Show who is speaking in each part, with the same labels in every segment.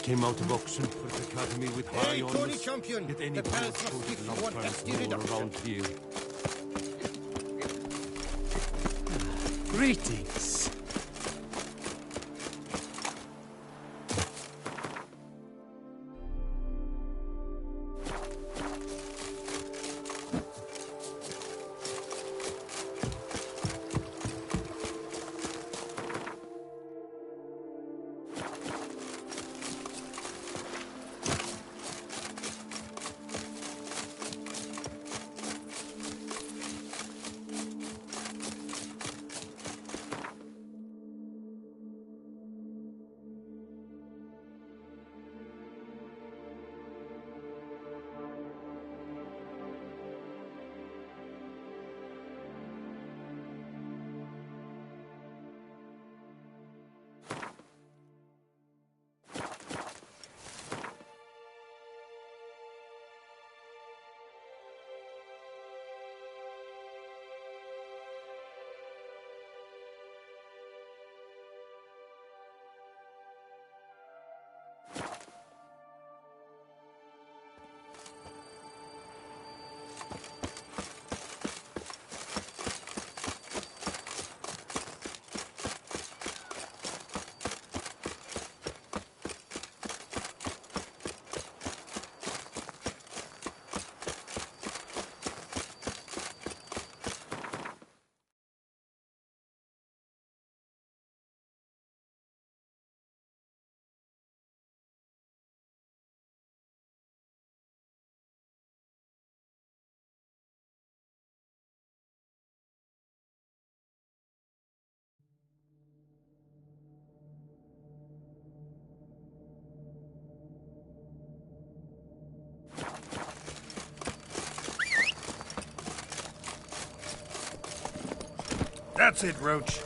Speaker 1: came out of Oxenford Academy with high
Speaker 2: Hey,
Speaker 1: honours.
Speaker 2: Tony Champion!
Speaker 1: Yet any
Speaker 2: The palace
Speaker 1: blood
Speaker 2: must give
Speaker 1: love
Speaker 2: you one
Speaker 1: turns
Speaker 2: hefty
Speaker 1: more
Speaker 2: reduction.
Speaker 1: around here.
Speaker 3: Greetings.
Speaker 4: That's it, Roach.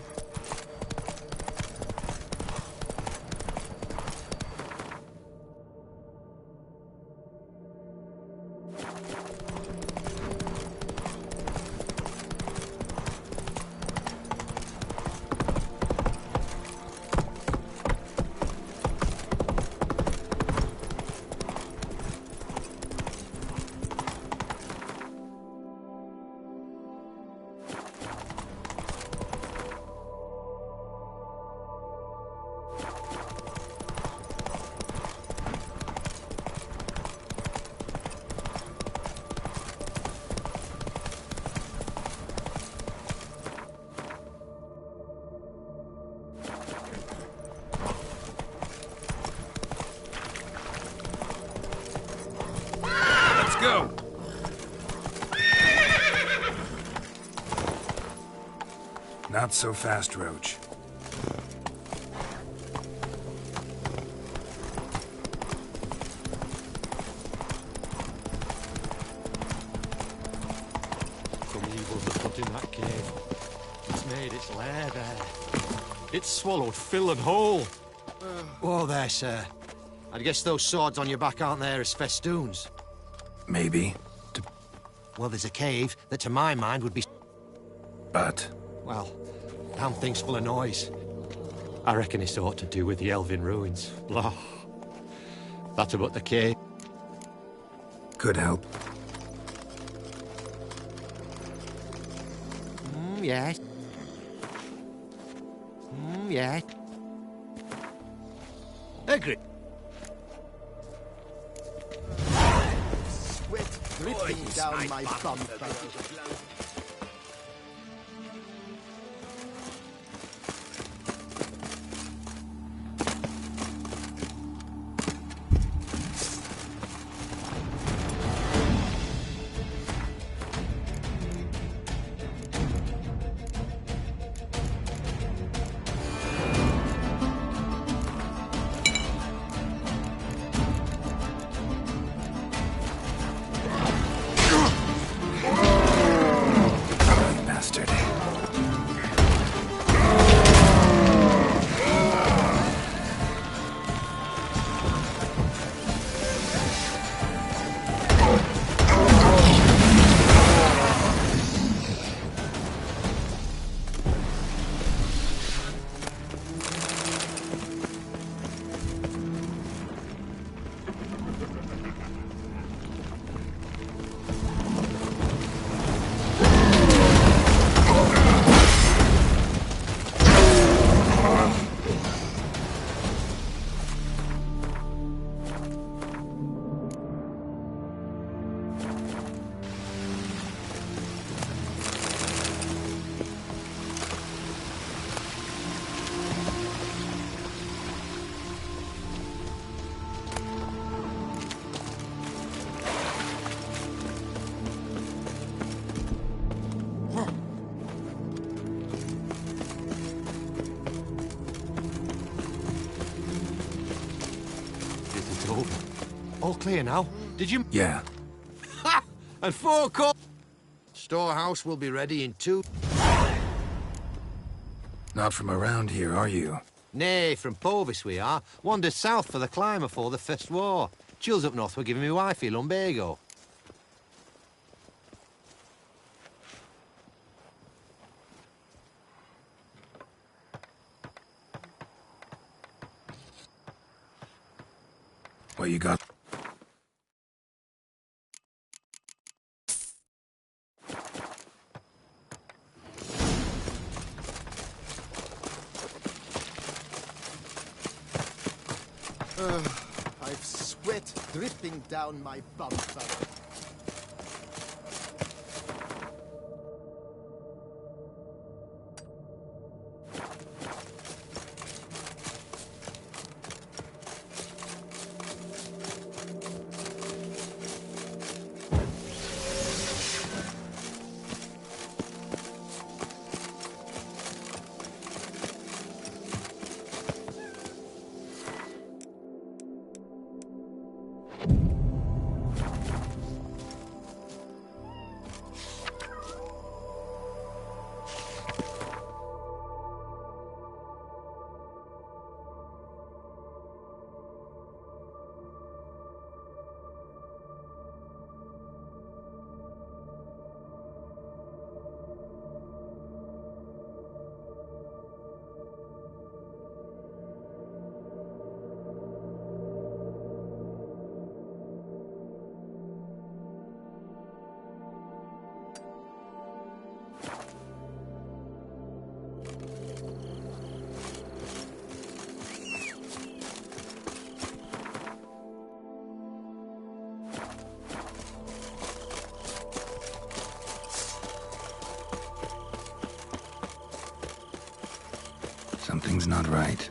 Speaker 4: Go! Not so fast, Roach.
Speaker 1: Some evils are put in that cave. It's made its lair there. It's swallowed Phil and whole.
Speaker 5: Whoa there, sir. I guess those swords on your back aren't there as festoons.
Speaker 4: Maybe.
Speaker 5: Well, there's a cave that, to my mind, would be...
Speaker 4: But...
Speaker 5: Well, damn thing's full of noise.
Speaker 1: I reckon it's aught to do with the Elven ruins. Blah. That about the cave.
Speaker 4: could help.
Speaker 5: Yes. Yes. Agree.
Speaker 6: Sweat dripping down my bumper.
Speaker 5: All clear now? Did you...
Speaker 4: Yeah.
Speaker 5: Ha! And 4 call... Storehouse will be ready in 2...
Speaker 4: Not from around here, are you?
Speaker 5: Nay, from Povis we are. Wandered south for the climb afore the First War. Chills up north were giving me wifey lumbago.
Speaker 4: What you got?
Speaker 6: I've sweat dripping down my bumper.
Speaker 4: Something's not right.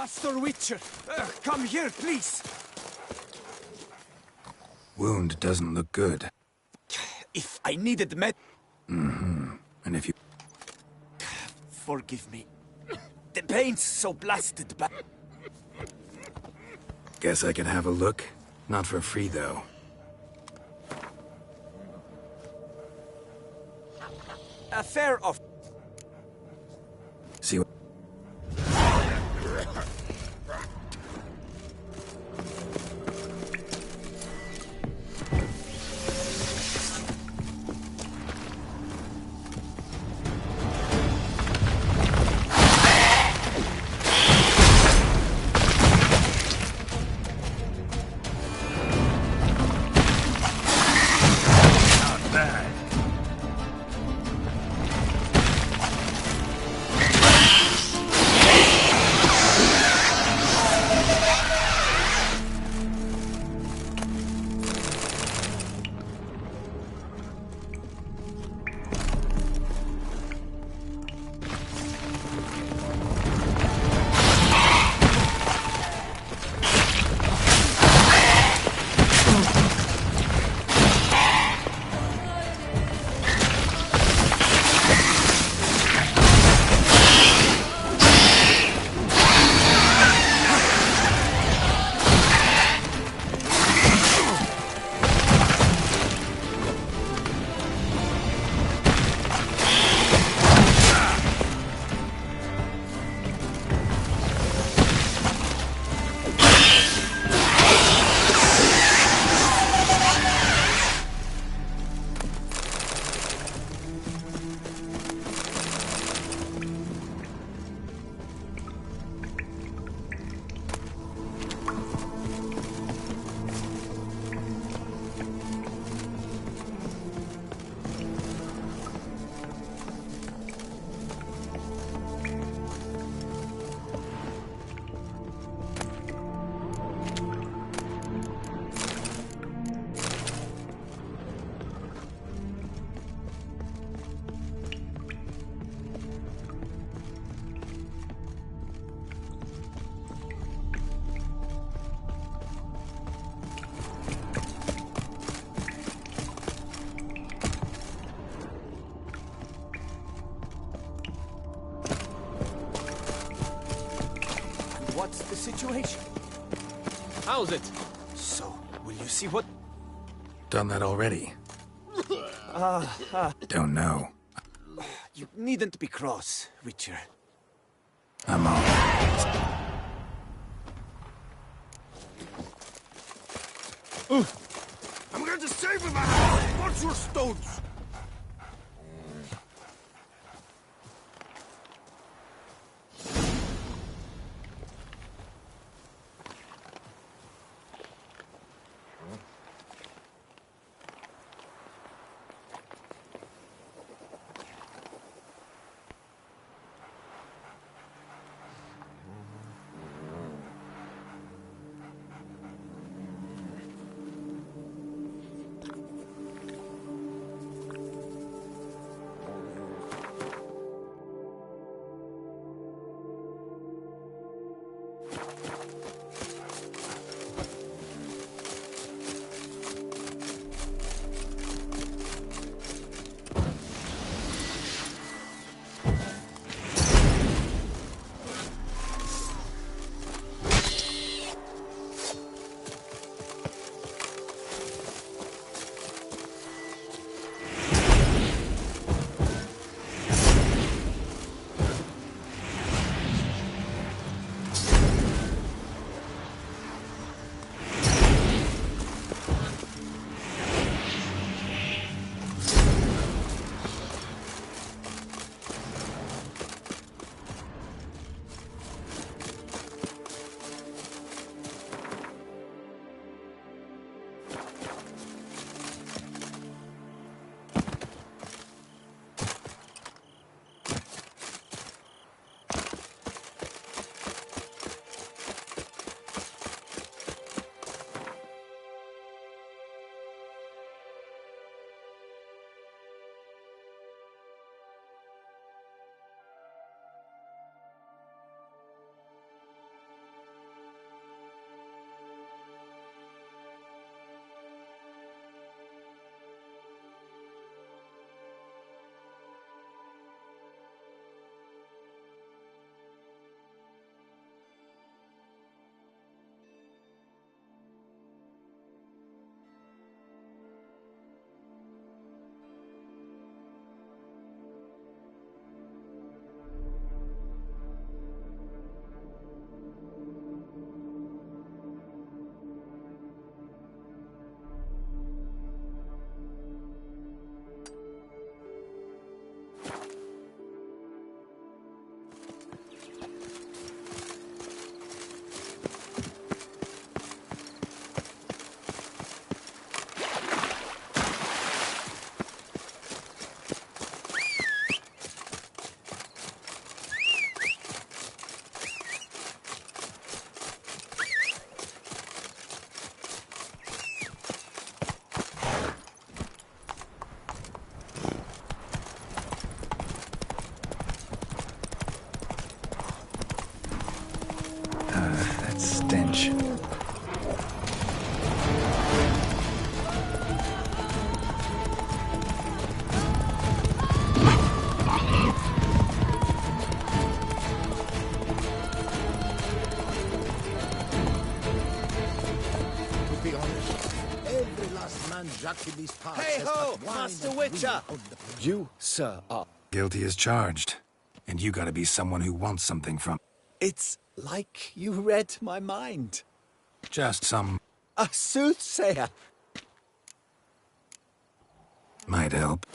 Speaker 2: Master Witcher, come here, please.
Speaker 4: Wound doesn't look good.
Speaker 2: If I needed med...
Speaker 4: And if you...
Speaker 2: Forgive me. The pain's so blasted bad.
Speaker 4: Guess I could have a look? Not for free, though.
Speaker 2: A fair of...
Speaker 4: See what...
Speaker 2: What's the situation?
Speaker 5: How's it?
Speaker 2: So, will you see what...
Speaker 4: Done that already? Don't know.
Speaker 2: You needn't be cross, Witcher.
Speaker 4: I'm all right.
Speaker 6: I'm going to save him, man! Watch your stones!
Speaker 3: man Jacques in these parts
Speaker 2: Hey
Speaker 3: has
Speaker 2: ho,
Speaker 3: cut wine
Speaker 2: Master
Speaker 3: and
Speaker 2: Witcher!
Speaker 3: weed on the place.
Speaker 2: You, sir, are...
Speaker 4: Guilty as charged. And you gotta be someone who wants something from...
Speaker 2: It's like you read my mind.
Speaker 4: Just some...
Speaker 2: A soothsayer.
Speaker 4: might help.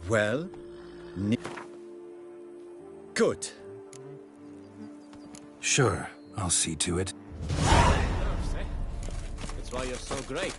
Speaker 2: Well, good.
Speaker 4: Sure, I'll see to it.
Speaker 2: That's why you're so great.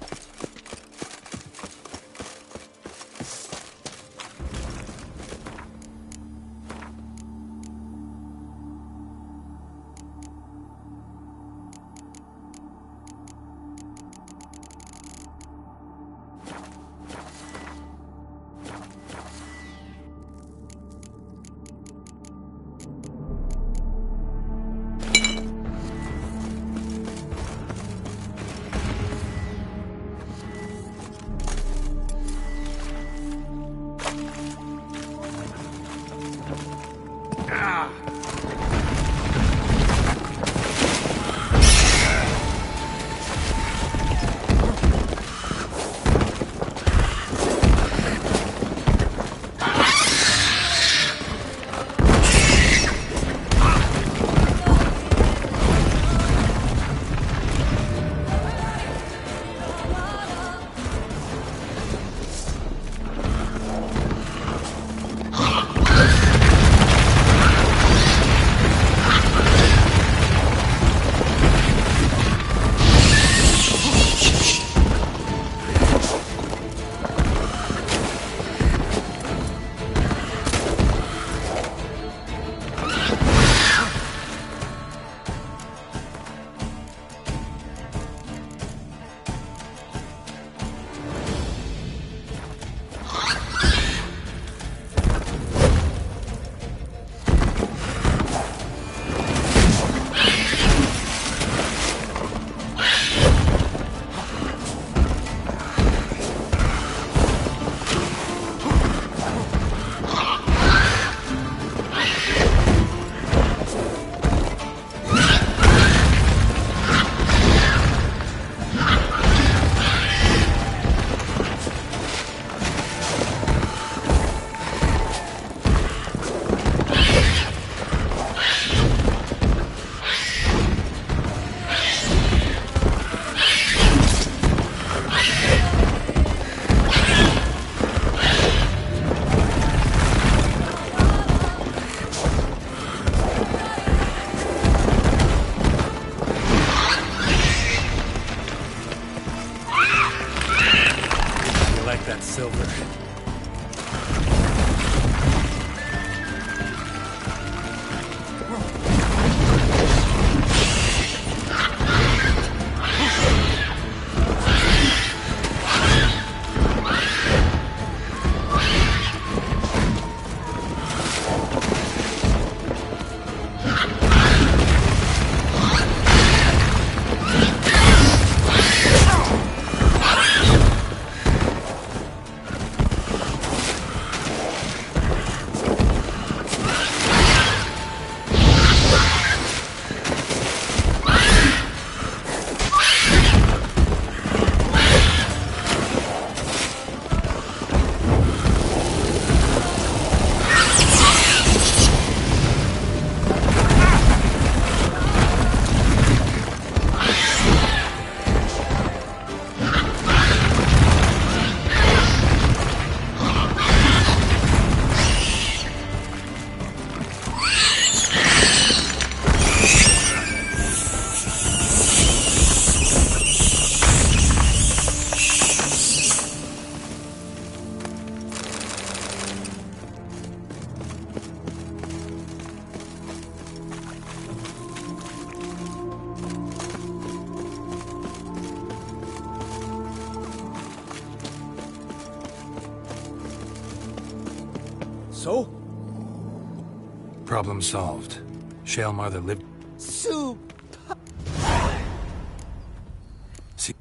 Speaker 2: So?
Speaker 4: Problem solved. Shaelmar that lived...
Speaker 2: Soup!
Speaker 4: See...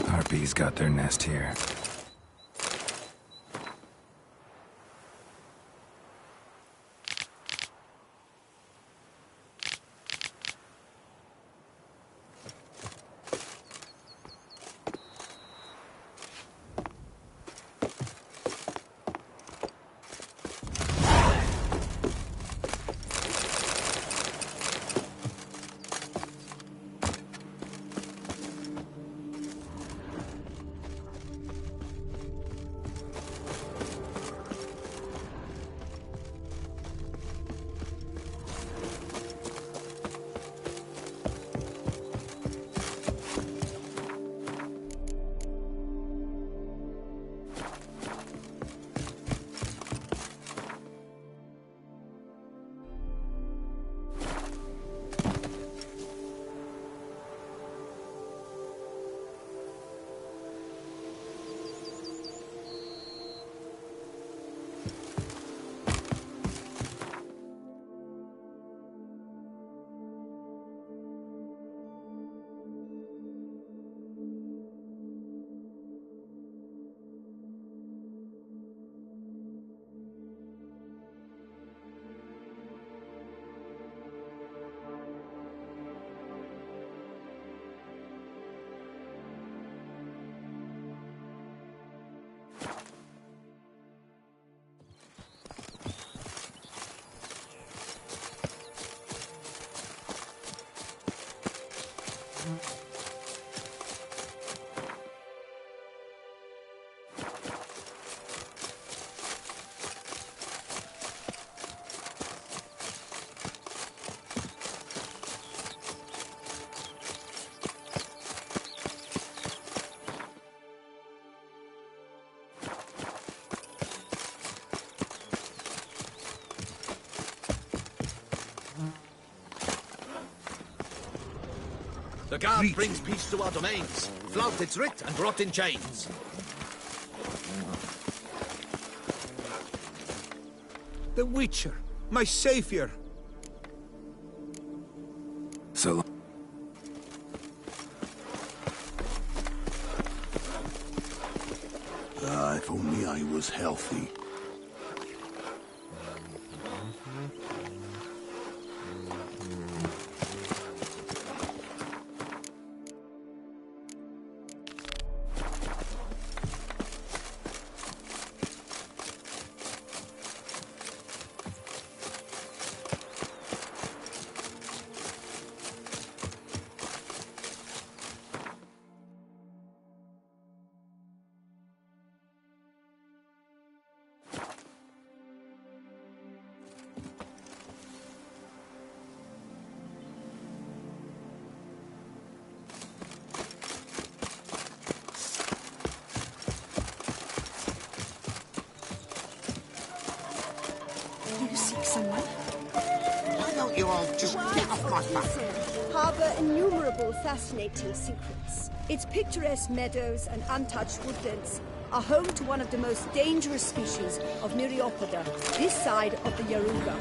Speaker 4: Harpies got their nest here.
Speaker 6: The guard brings peace to our domains. Flout its writ and rot in chains.
Speaker 2: The Witcher, my savior.
Speaker 4: So...
Speaker 6: If only I was healthy. Just get off my back.
Speaker 3: Harbour innumerable fascinating secrets. Its picturesque meadows and untouched woodlands are home to one of the most dangerous species of Myriapoda, this side of the Yaruga.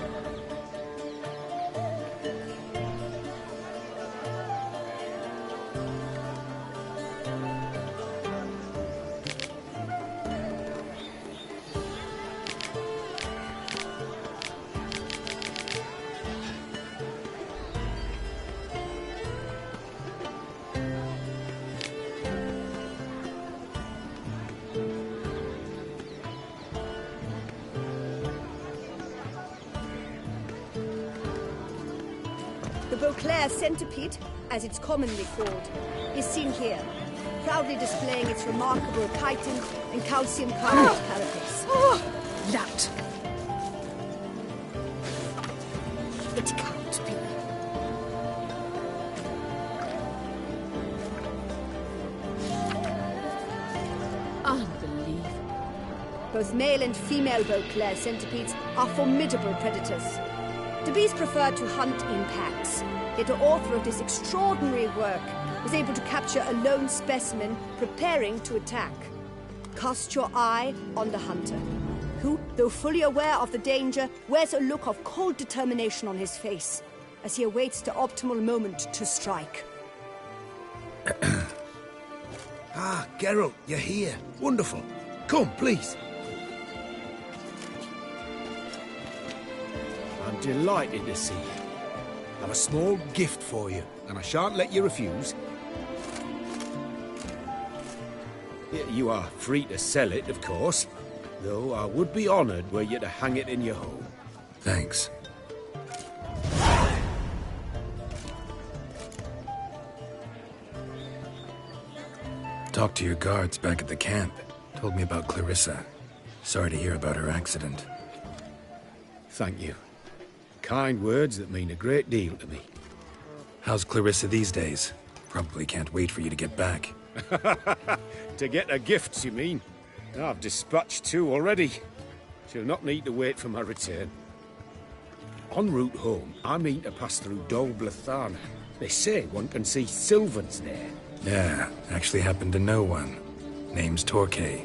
Speaker 3: The Beauclair centipede, as it's commonly called, is seen here, proudly displaying its remarkable chitin and calcium carbonate carapace.
Speaker 7: That. It can't be. Unbelievable.
Speaker 3: Both male and female Beauclair centipedes are formidable predators. The bees prefer to hunt in packs, yet the author of this extraordinary work was able to capture a lone specimen preparing to attack. Cast your eye on the hunter, who, though fully aware of the danger, wears a look of cold determination on his face as he awaits the optimal moment to strike.
Speaker 6: Ah, Geralt, you're here. Wonderful. Come, please. I'm delighted to see you. I have a small gift for you, and I shan't let you refuse. You are free to sell it, of course, though I would be honoured were you to hang it in your home.
Speaker 4: Thanks. Talked to your guards back at the camp. Told me about Clarissa. Sorry to hear about her accident.
Speaker 6: Thank you. Kind words that mean a great deal to me.
Speaker 4: How's Clarissa these days? Probably can't wait for you to get back.
Speaker 6: To get her gifts, you mean? I've dispatched 2 already. She'll not need to wait for my return. En route home, I mean to pass through Dol Blathana. They say one can see Sylvans there.
Speaker 4: Yeah, actually happen to know one. Name's Torquay.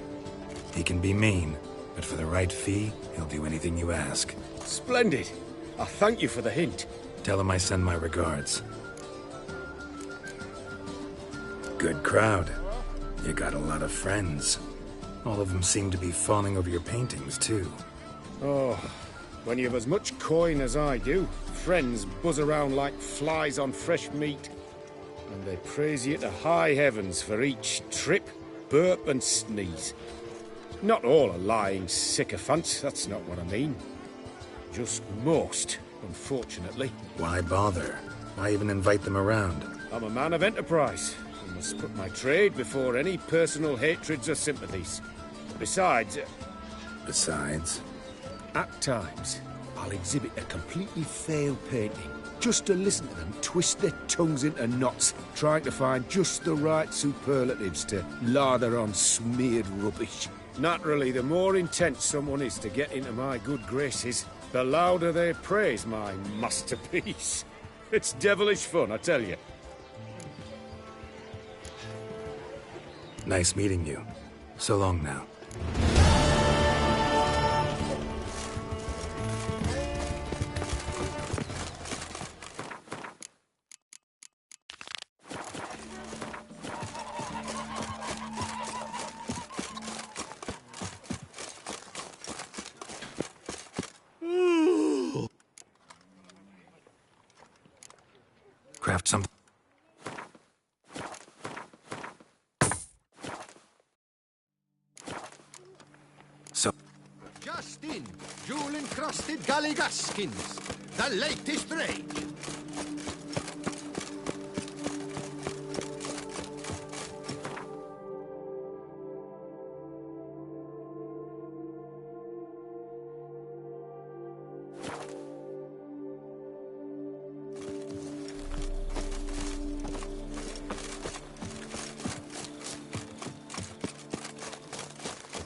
Speaker 4: He can be mean, but for the right fee, he'll do anything you ask.
Speaker 6: Splendid. I thank you for the hint.
Speaker 4: Tell him I send my regards. Good crowd. You got a lot of friends. All of them seem to be fawning over your paintings, too.
Speaker 6: Oh, when you have as much coin as I do, friends buzz around like flies on fresh meat. And they praise you to high heavens for each trip, burp and sneeze. Not all are lying sycophants, that's not what I mean. Just most, unfortunately.
Speaker 4: Why bother? Why even invite them around?
Speaker 6: I'm a man of enterprise. I must put my trade before any personal hatreds or sympathies. Besides... At times, I'll exhibit a completely failed painting, just to listen to them twist their tongues into knots, trying to find just the right superlatives to lather on smeared rubbish. Naturally, the more intent someone is to get into my good graces, the louder they praise my masterpiece. It's devilish fun, I tell you.
Speaker 4: Nice meeting you. So long now. Craft something. So.
Speaker 5: Just in, jewel-encrusted galligaskins, the latest rage.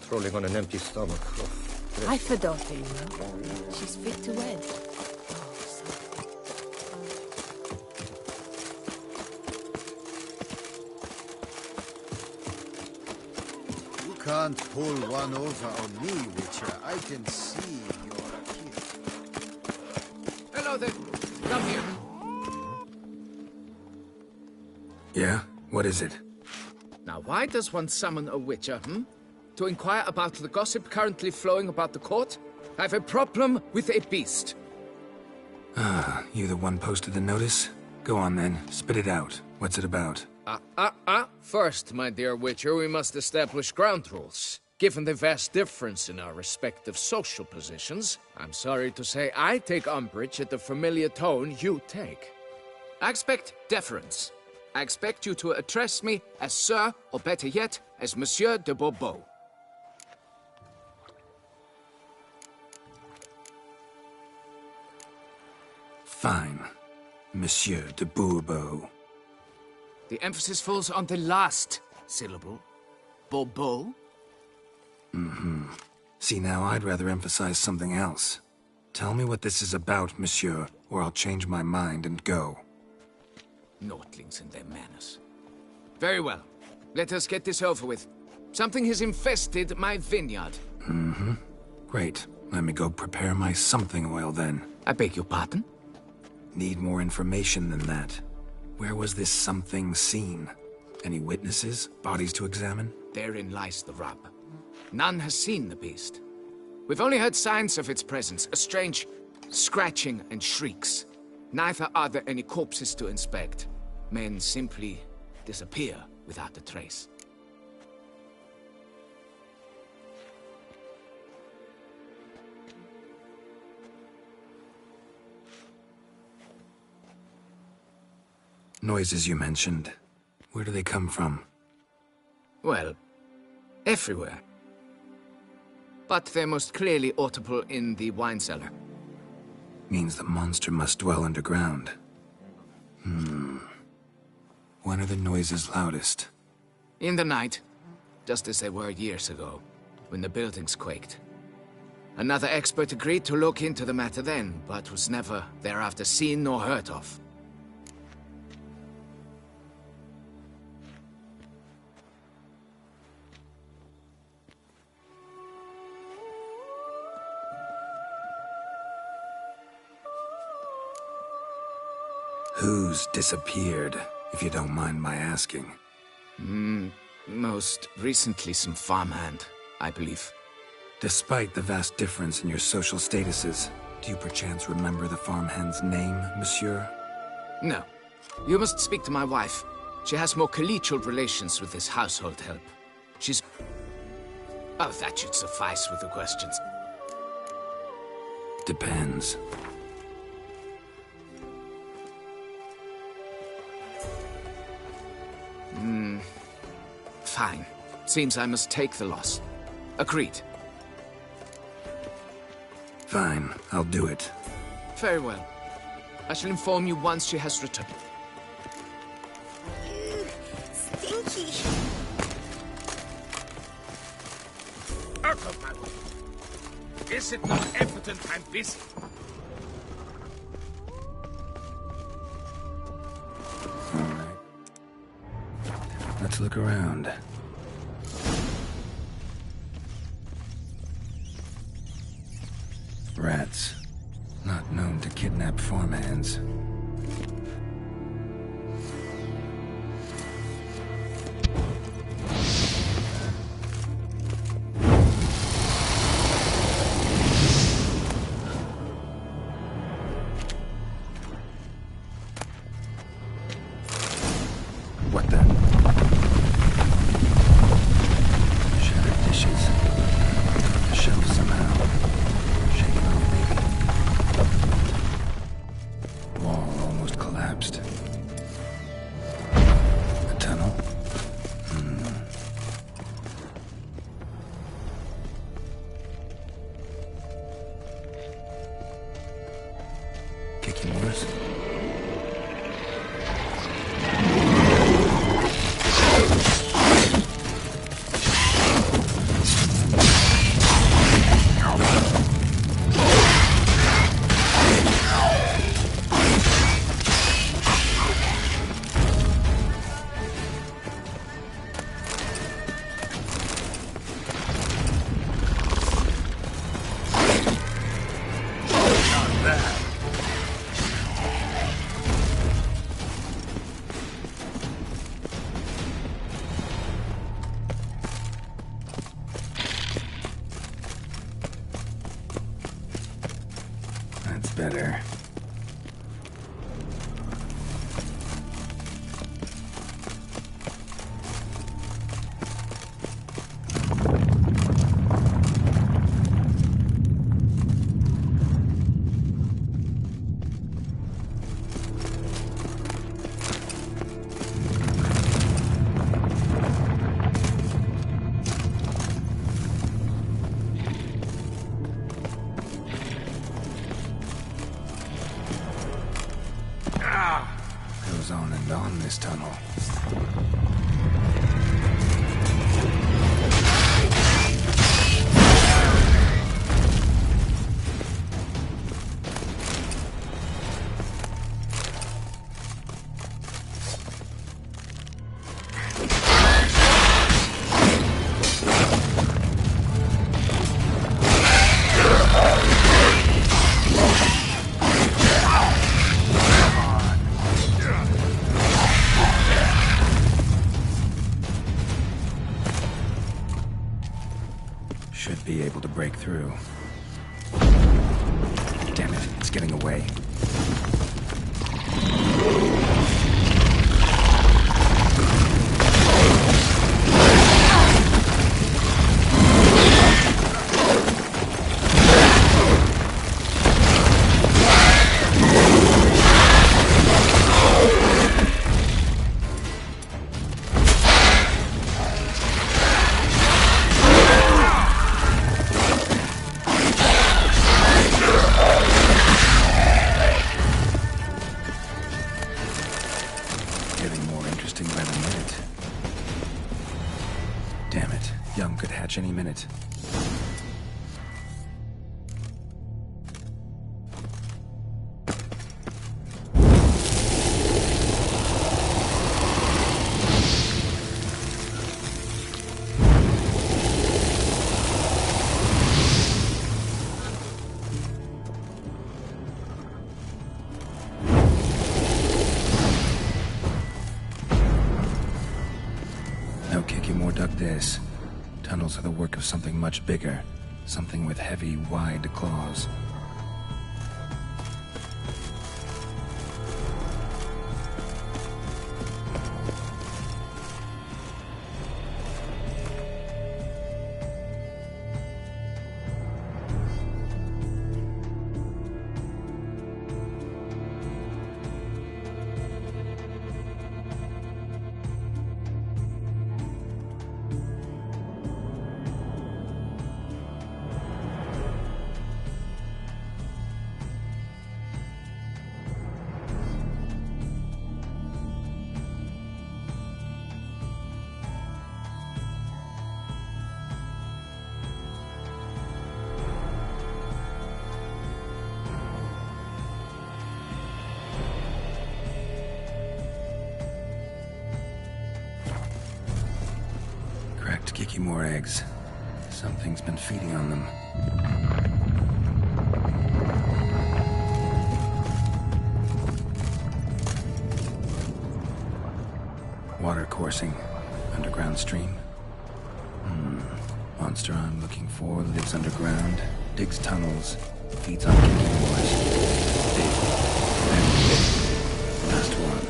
Speaker 8: Patrolling on an empty stomach.
Speaker 7: I Fedotha, you know. She's fit to wed.
Speaker 2: can't pull one over on me, Witcher. I can see you're a kid.
Speaker 6: Hello there. Come here.
Speaker 4: Yeah? What is it?
Speaker 6: Now, why does one summon a Witcher, To inquire about the gossip currently flowing about the court? I have a problem with a beast.
Speaker 4: Ah, you the one posted the notice? Go on then, spit it out. What's it about?
Speaker 6: First, my dear Witcher, we must establish ground rules. Given the vast difference in our respective social positions, I'm sorry to say I take umbrage at the familiar tone you take. I expect deference. I expect you to address me as Sir, or better yet, as Monsieur de Bourbeau.
Speaker 4: Fine. Monsieur de Bourbeau.
Speaker 6: The emphasis falls on the last syllable. Bourbeau?
Speaker 4: See, now I'd rather emphasize something else. Tell me what this is about, monsieur, or I'll change my mind and go.
Speaker 6: Nordlings and their manners. Very well. Let us get this over with. Something has infested my vineyard.
Speaker 4: Great. Let me go prepare my something oil then.
Speaker 6: I beg your pardon?
Speaker 4: Need more information than that. Where was this something seen? Any witnesses? Bodies to examine?
Speaker 6: Therein lies the rub. None has seen the beast. We've only heard signs of its presence, a strange scratching and shrieks. Neither are there any corpses to inspect. Men simply disappear without a trace.
Speaker 4: Noises you mentioned. Where do they come from?
Speaker 6: Well, everywhere. But they're most clearly audible in the wine cellar.
Speaker 4: Means the monster must dwell underground. When are the noises loudest?
Speaker 6: In the night, just as they were years ago, when the buildings quaked. Another expert agreed to look into the matter then, but was never thereafter seen nor heard of.
Speaker 4: Who's disappeared, if you don't mind my asking?
Speaker 6: Most recently some farmhand, I believe.
Speaker 4: Despite the vast difference in your social statuses, do you perchance remember the farmhand's name, monsieur?
Speaker 6: No. You must speak to my wife. She has more collegial relations with this household help. She's... Oh, that should suffice with the questions.
Speaker 4: Depends.
Speaker 6: Fine. Seems I must take the loss. Agreed.
Speaker 4: Fine, I'll do it.
Speaker 6: Very well. I shall inform you once she has returned.
Speaker 3: Stinky.
Speaker 6: Out of my way! Is it not evident I'm busy?
Speaker 4: Let's look around. Rats. Not known to kidnap farmhands. What the? Shattered dishes. The shelf somehow. Shaken off, maybe. Wall almost collapsed. A tunnel? Kicking worse? better. Goes on and on, this tunnel. Should be able to break through. Damn it, it's getting away. Getting more interesting by the minute. Damn it, Young could hatch any minute. No Kikimor dug this. Tunnels are the work of something much bigger. Something with heavy, wide claws. Cracked Kikimor eggs. Something's been feeding on them. Water coursing. Underground stream. Monster I'm looking for lives underground, digs tunnels, feeds on Kikimors. Dig. Then dig. Last one.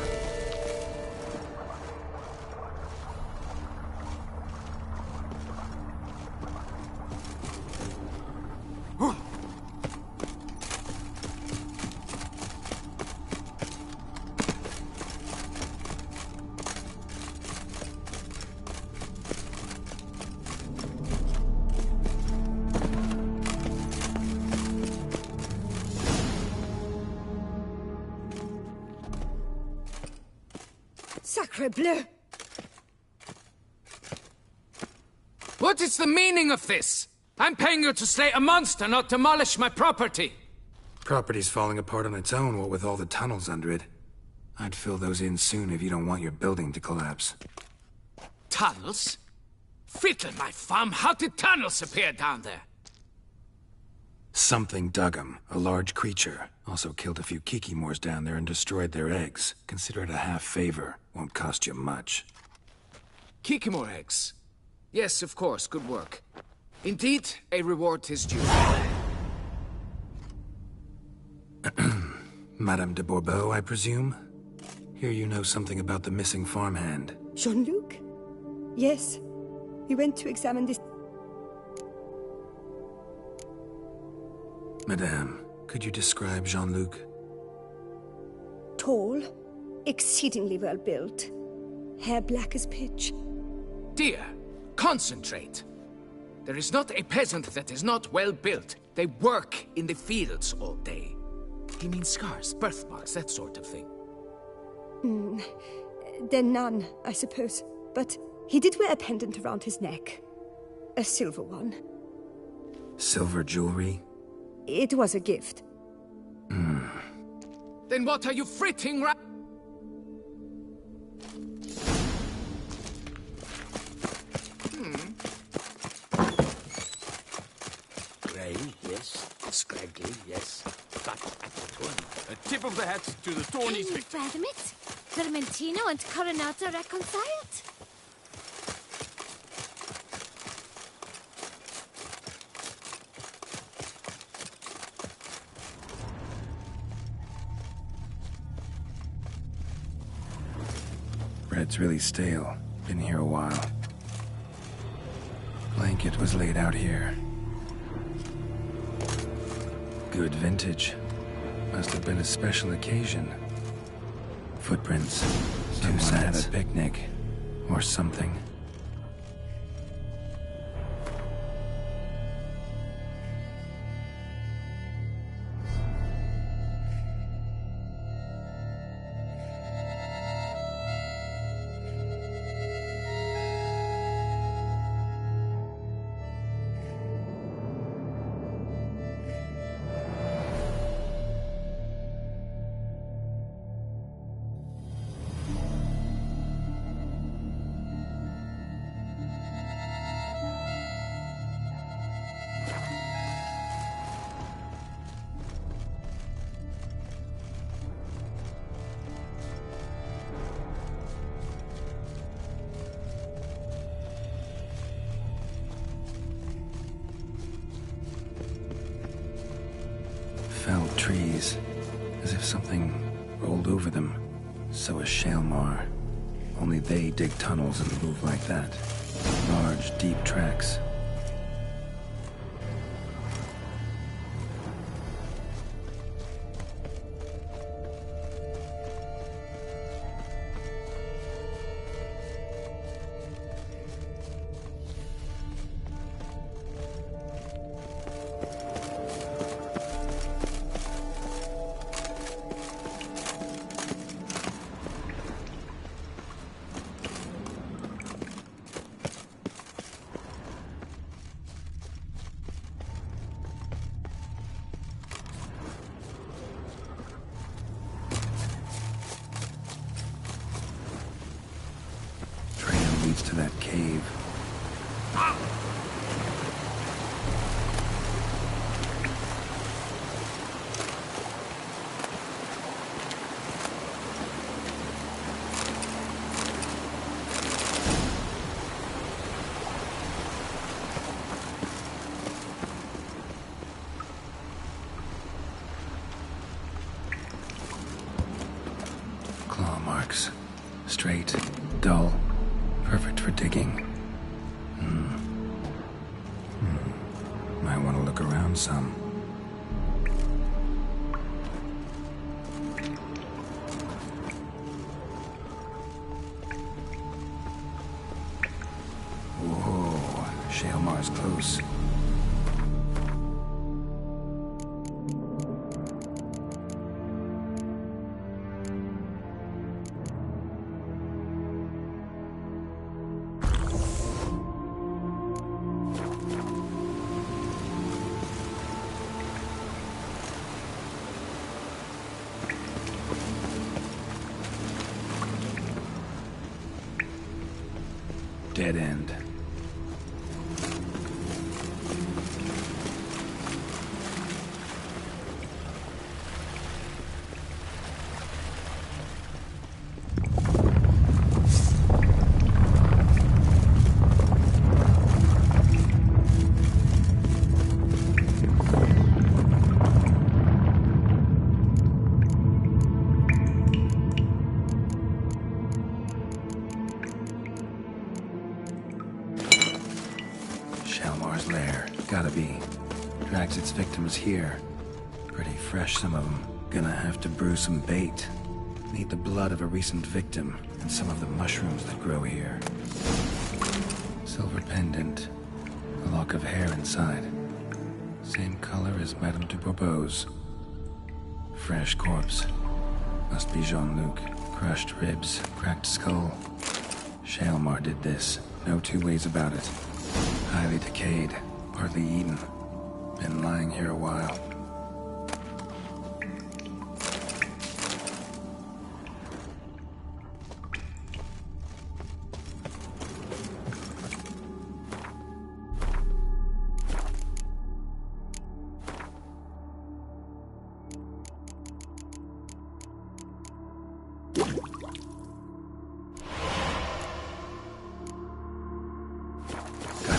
Speaker 3: Sacre bleu!
Speaker 9: What is the meaning of this? I'm paying you to slay a monster, not demolish my property.
Speaker 4: Property's falling apart on its own, what with all the tunnels under it. I'd fill those in soon if you don't want your building to collapse.
Speaker 9: Tunnels? Fiddle my thumb, how did tunnels appear down there?
Speaker 4: Something dug 'em. A large creature. Also killed a few Kikimors down there and destroyed their eggs. Consider it a half favor. Won't cost you much.
Speaker 9: Kikimor eggs. Yes, of course, good work. Indeed, a reward is due.
Speaker 4: Madame de Bourbeau, I presume? Hear you know something about the missing farmhand.
Speaker 3: Jean-Luc? Yes. He went to examine this...
Speaker 4: Madame, could you describe Jean-Luc?
Speaker 3: Tall, exceedingly well built, hair black as pitch.
Speaker 9: Dear, concentrate. There is not a peasant that is not well built. They work in the fields all day. He means scars, birthmarks, that sort of thing.
Speaker 3: Then none, I suppose. But he did wear a pendant around his neck. A silver one.
Speaker 4: Silver jewelry?
Speaker 3: It was a gift.
Speaker 9: Then what are you fritting ra-
Speaker 6: Grey, yes. Scraggly, yes. But at the tournament.
Speaker 1: A tip of the hat to the Tawnies,
Speaker 10: Hey,
Speaker 1: Victor.
Speaker 10: Vermit. Vermentino and Coronata reconciled?
Speaker 4: Bread's really stale. Been here a while. Blanket was laid out here. Good vintage. Must have been a special occasion. Footprints. Someone had a picnic. Or something. Felled trees, as if something rolled over them. So is Shaelmar. Only they dig tunnels and move like that. Large, deep tracks. To that cave. Claw marks. Straight, dull. Perfect for digging. Might want to look around some. Whoa, Shaelmar's close. Dead end. Shaelmar's lair. Gotta be. Drags its victims here. Pretty fresh, some of them. Gonna have to brew some bait. Need the blood of a recent victim and some of the mushrooms that grow here. Silver pendant. A lock of hair inside. Same color as Madame de Bourbeau's. Fresh corpse. Must be Jean-Luc. Crushed ribs, cracked skull. Shaelmar did this. No two ways about it. Highly decayed, partly eaten. Been lying here a while.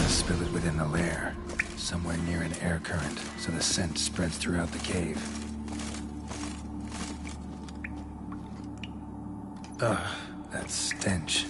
Speaker 4: Spill it within the lair, somewhere near an air current, so the scent spreads throughout the cave. Ugh, that stench.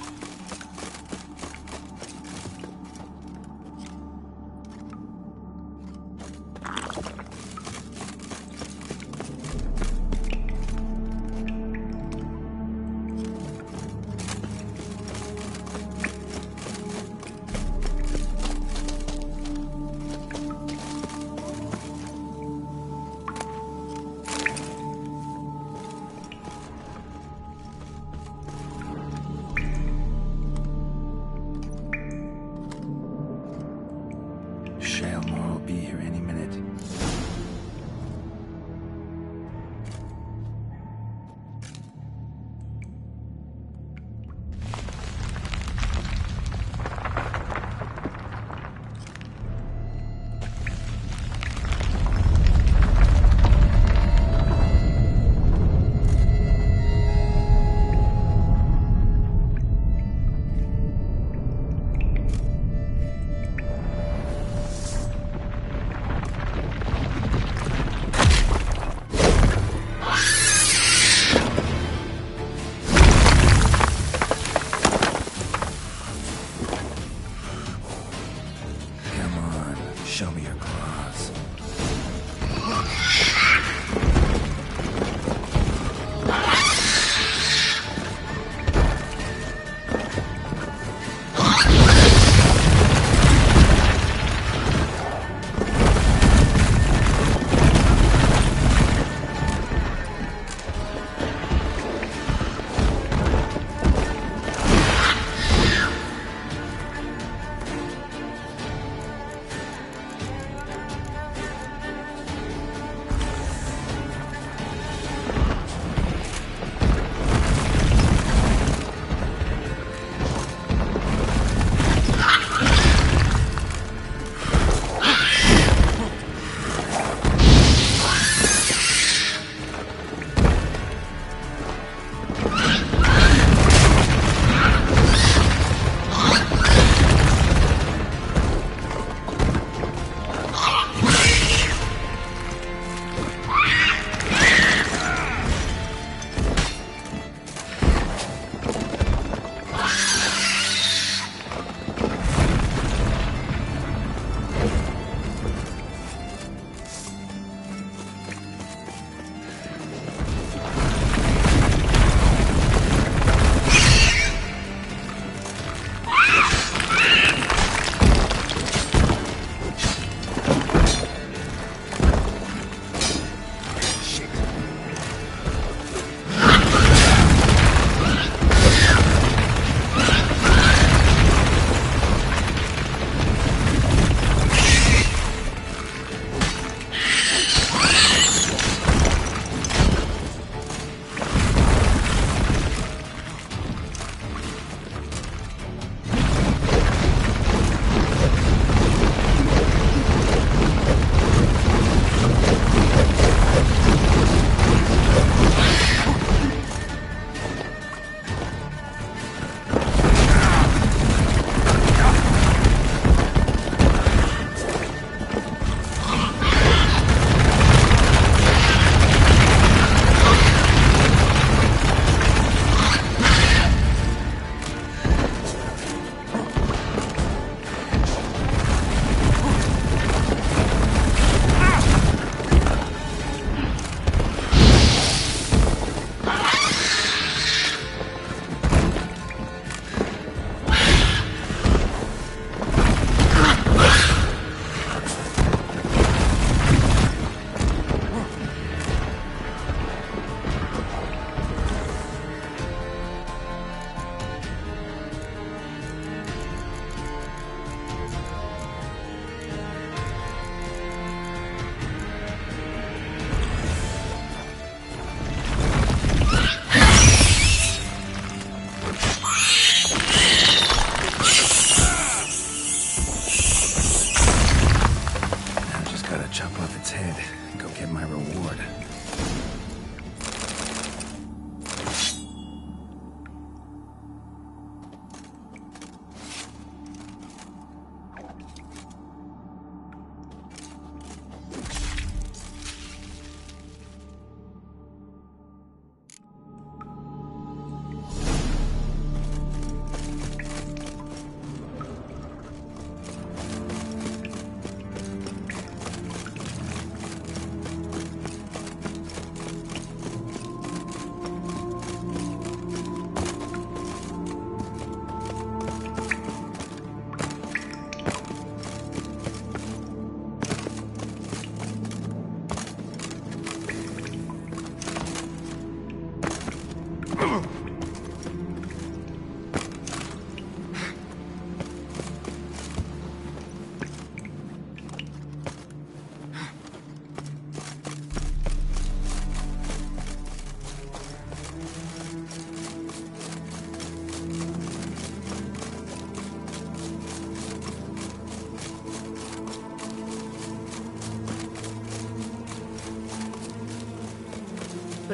Speaker 4: Shaelmar will be here any minute.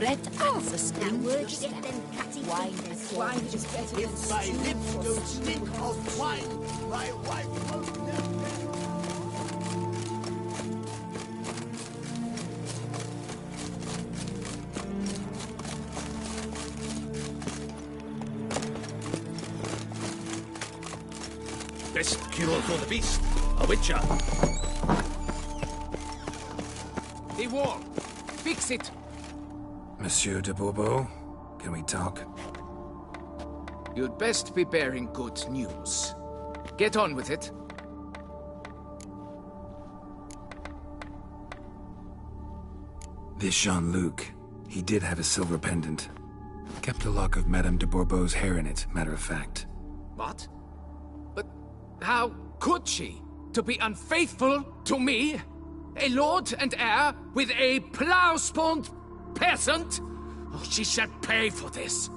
Speaker 7: bread and sustain
Speaker 10: Word
Speaker 7: yourself.
Speaker 10: it then, catty
Speaker 7: Wine
Speaker 10: fingers.
Speaker 7: wine is better than
Speaker 2: If my
Speaker 7: stew
Speaker 2: lips
Speaker 7: for
Speaker 2: don't
Speaker 7: stew.
Speaker 2: stink of wine, my wife won't know.
Speaker 9: Best cure for the beast. A witcher. The wall. Fix it.
Speaker 4: Monsieur de Bourbeau, can we talk?
Speaker 9: You'd best be bearing good news. Get on with it.
Speaker 4: This Jean-Luc, he did have a silver pendant. Kept a lock of Madame de Bourbeau's hair in it, matter of fact.
Speaker 9: What? But how could she? To be unfaithful to me? A lord and heir with a plow-spawned peasant? Oh, she shall pay for this.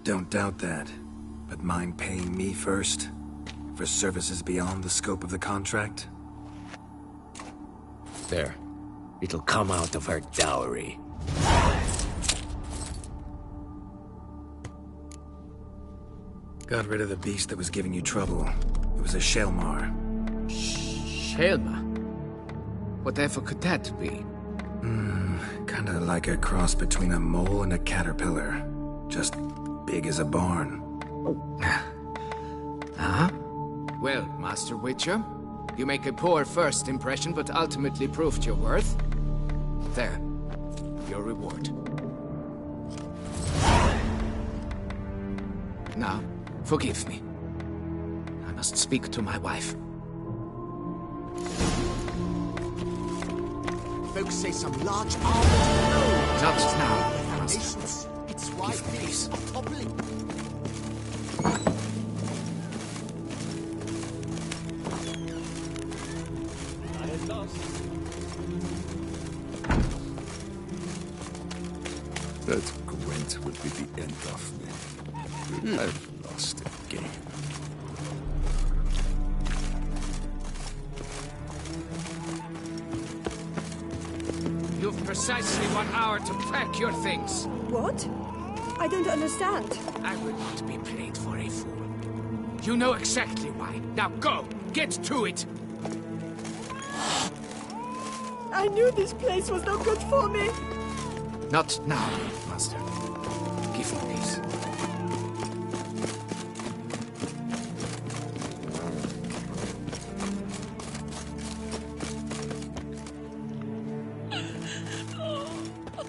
Speaker 4: Don't doubt that. But mind paying me first? For services beyond the scope of the contract?
Speaker 6: There. It'll come out of her dowry.
Speaker 4: Got rid of the beast that was giving you trouble. It was a Shelmar.
Speaker 9: Shelma? Whatever could that be?
Speaker 4: Kinda like a cross between a mole and a caterpillar. Just big as a barn.
Speaker 9: Huh? Well, Master Witcher, you make a poor first impression, but ultimately proved your worth. There. Your reward. Now, forgive me. I must speak to my wife.
Speaker 2: Folks say some large armored
Speaker 9: Not now, Master.
Speaker 2: foundations. It's why
Speaker 9: Give me
Speaker 2: things
Speaker 9: this.
Speaker 2: are toppling.
Speaker 6: That Gwent will be the end of me. I've lost again.
Speaker 9: You've precisely 1 hour to pack your things.
Speaker 3: What? I don't understand.
Speaker 9: I will not be played for a fool. You know exactly why. Now go! Get to it!
Speaker 3: I knew this place was no good for me.
Speaker 9: Not now, Master. Give me this.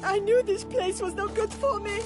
Speaker 3: I knew this place was no good for me.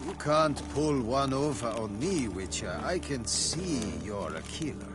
Speaker 2: You can't pull one over on me, Witcher. I can see you're a killer.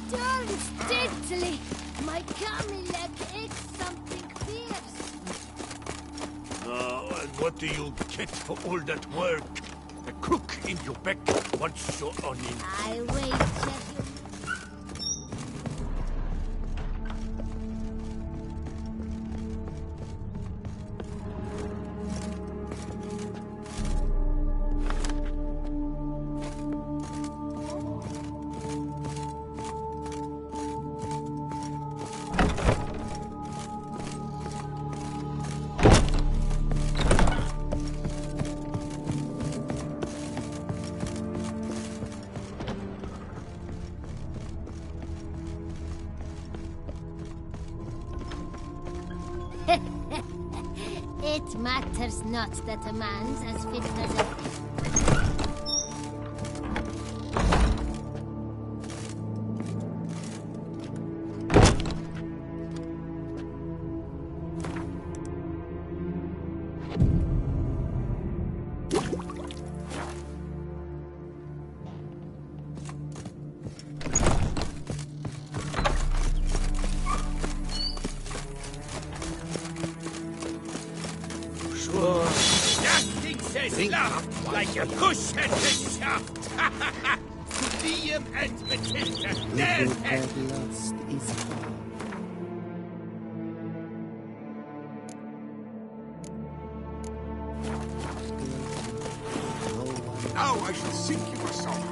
Speaker 10: Darn steadily, my Camilla ate something fierce.
Speaker 6: And what do you get for all that work? A crook in your back once you're on in.
Speaker 10: I wager you. It matters not that a man's as fit as a...
Speaker 6: Laugh like a push at the shaft. Liam and Matilda, their head. Now I shall sink you a song.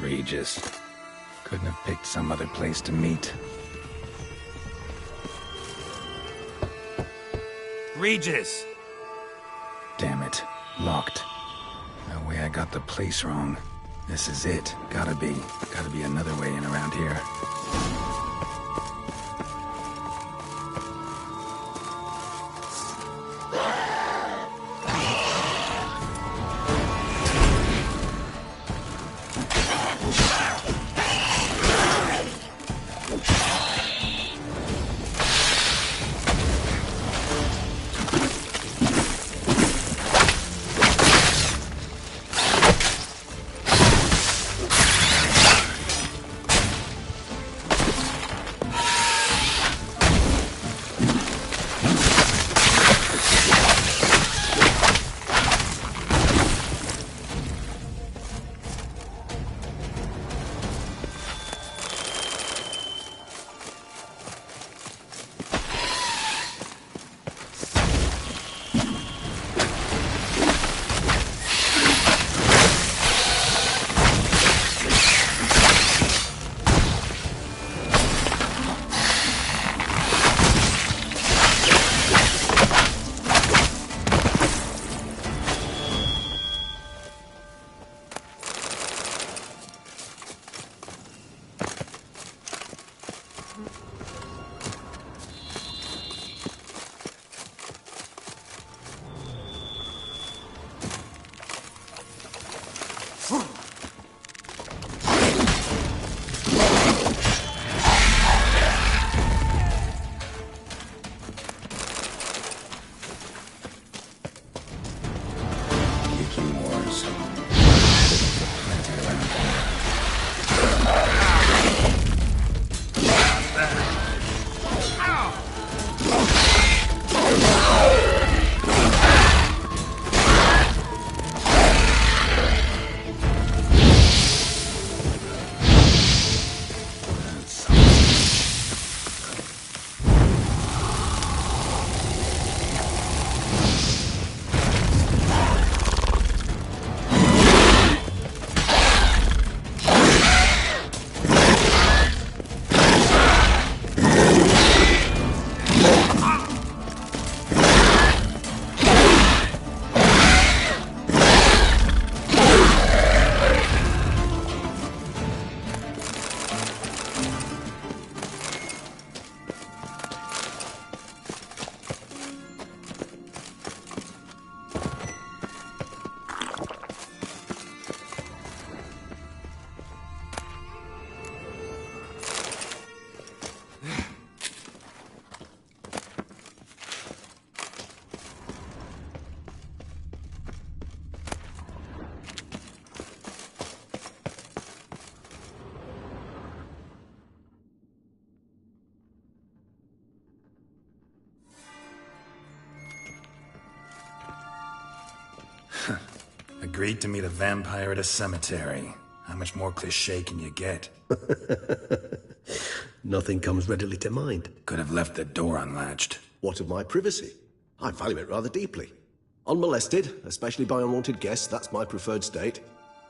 Speaker 4: Regis. Couldn't have picked some other place to meet.
Speaker 6: Regis!
Speaker 4: Damn it. Locked. No way I got the place wrong. This is it. Gotta be another way in around here. Agreed to meet a vampire at a cemetery. How much more cliché can you get?
Speaker 11: Nothing comes readily to mind.
Speaker 4: Could have left the door unlatched.
Speaker 11: What of my privacy? I value it rather deeply. Unmolested, especially by unwanted guests, that's my preferred state.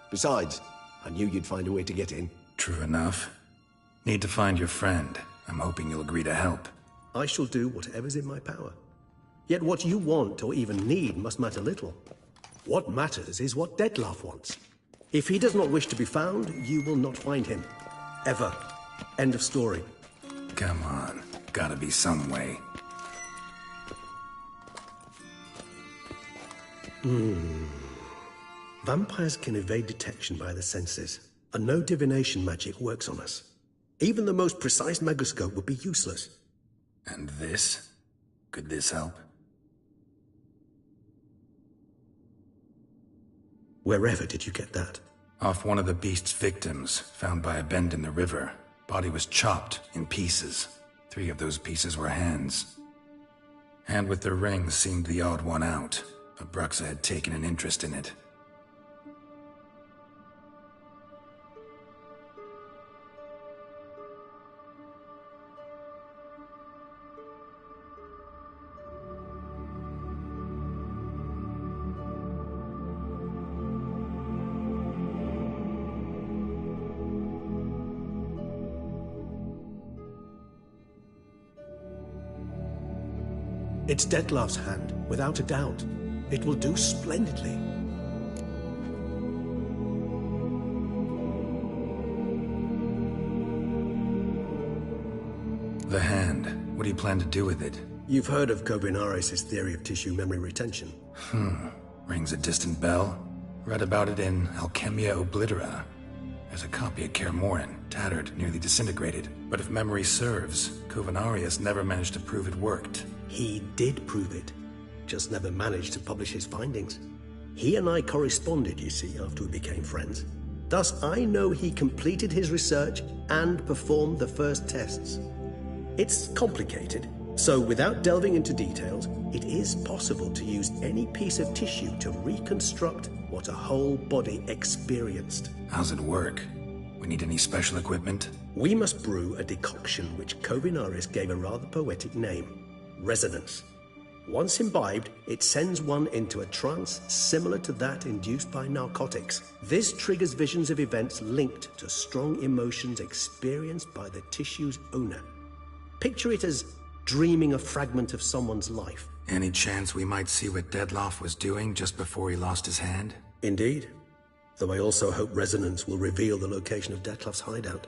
Speaker 11: Besides, I knew you'd find a way to get in.
Speaker 4: True enough. Need to find your friend. I'm hoping you'll agree to help.
Speaker 11: I shall do whatever's in my power. Yet what you want or even need must matter little. What matters is what Dettlaff wants. If he does not wish to be found, you will not find him. Ever. End of story.
Speaker 4: Come on. Gotta be some way.
Speaker 11: Vampires can evade detection by the senses, and no divination magic works on us. Even the most precise magoscope would be useless.
Speaker 4: And this? Could this help?
Speaker 11: Wherever did you get that?
Speaker 4: Off one of the beast's victims, found by a bend in the river. Body was chopped in pieces. 3 of those pieces were hands. Hand with the ring seemed the odd one out. Abruxa had taken an interest in it.
Speaker 11: It's Dettlaff's hand, without a doubt. It will do splendidly.
Speaker 4: The hand. What do you plan to do with it?
Speaker 11: You've heard of Kovinaris' theory of tissue memory retention.
Speaker 4: Rings a distant bell. Read about it in Alchemia Oblitera. There's a copy of Kaer Morhen, tattered, nearly disintegrated. But if memory serves, Kovinaris never managed to prove it worked.
Speaker 11: He did prove it, just never managed to publish his findings. He and I corresponded, you see, after we became friends. Thus, I know he completed his research and performed the first tests. It's complicated, so without delving into details, it is possible to use any piece of tissue to reconstruct what a whole body experienced.
Speaker 4: How's it work? We need any special equipment?
Speaker 11: We must brew a decoction which Kovinaris gave a rather poetic name. Resonance. Once imbibed, it sends one into a trance similar to that induced by narcotics. This triggers visions of events linked to strong emotions experienced by the tissue's owner. Picture it as dreaming a fragment of someone's life.
Speaker 4: Any chance we might see what Dettlaff was doing just before he lost his hand?
Speaker 11: Indeed. Though I also hope resonance will reveal the location of Dettlaff's hideout.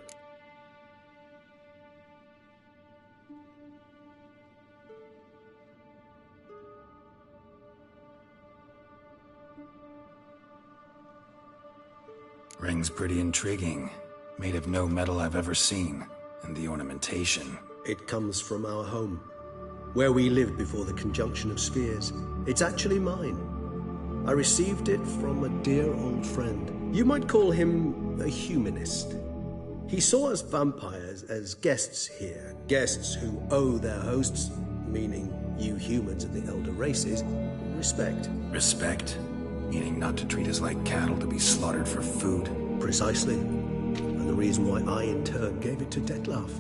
Speaker 4: Ring's pretty intriguing. Made of no metal I've ever seen. And the ornamentation.
Speaker 11: It comes from our home, where we lived before the conjunction of spheres. It's actually mine. I received it from a dear old friend. You might call him a humanist. He saw us vampires as guests here, guests who owe their hosts, meaning you humans and the elder races, respect.
Speaker 4: Respect? Meaning not to treat us like cattle to be slaughtered for food.
Speaker 11: Precisely. And the reason why I, in turn, gave it to Dettlaff.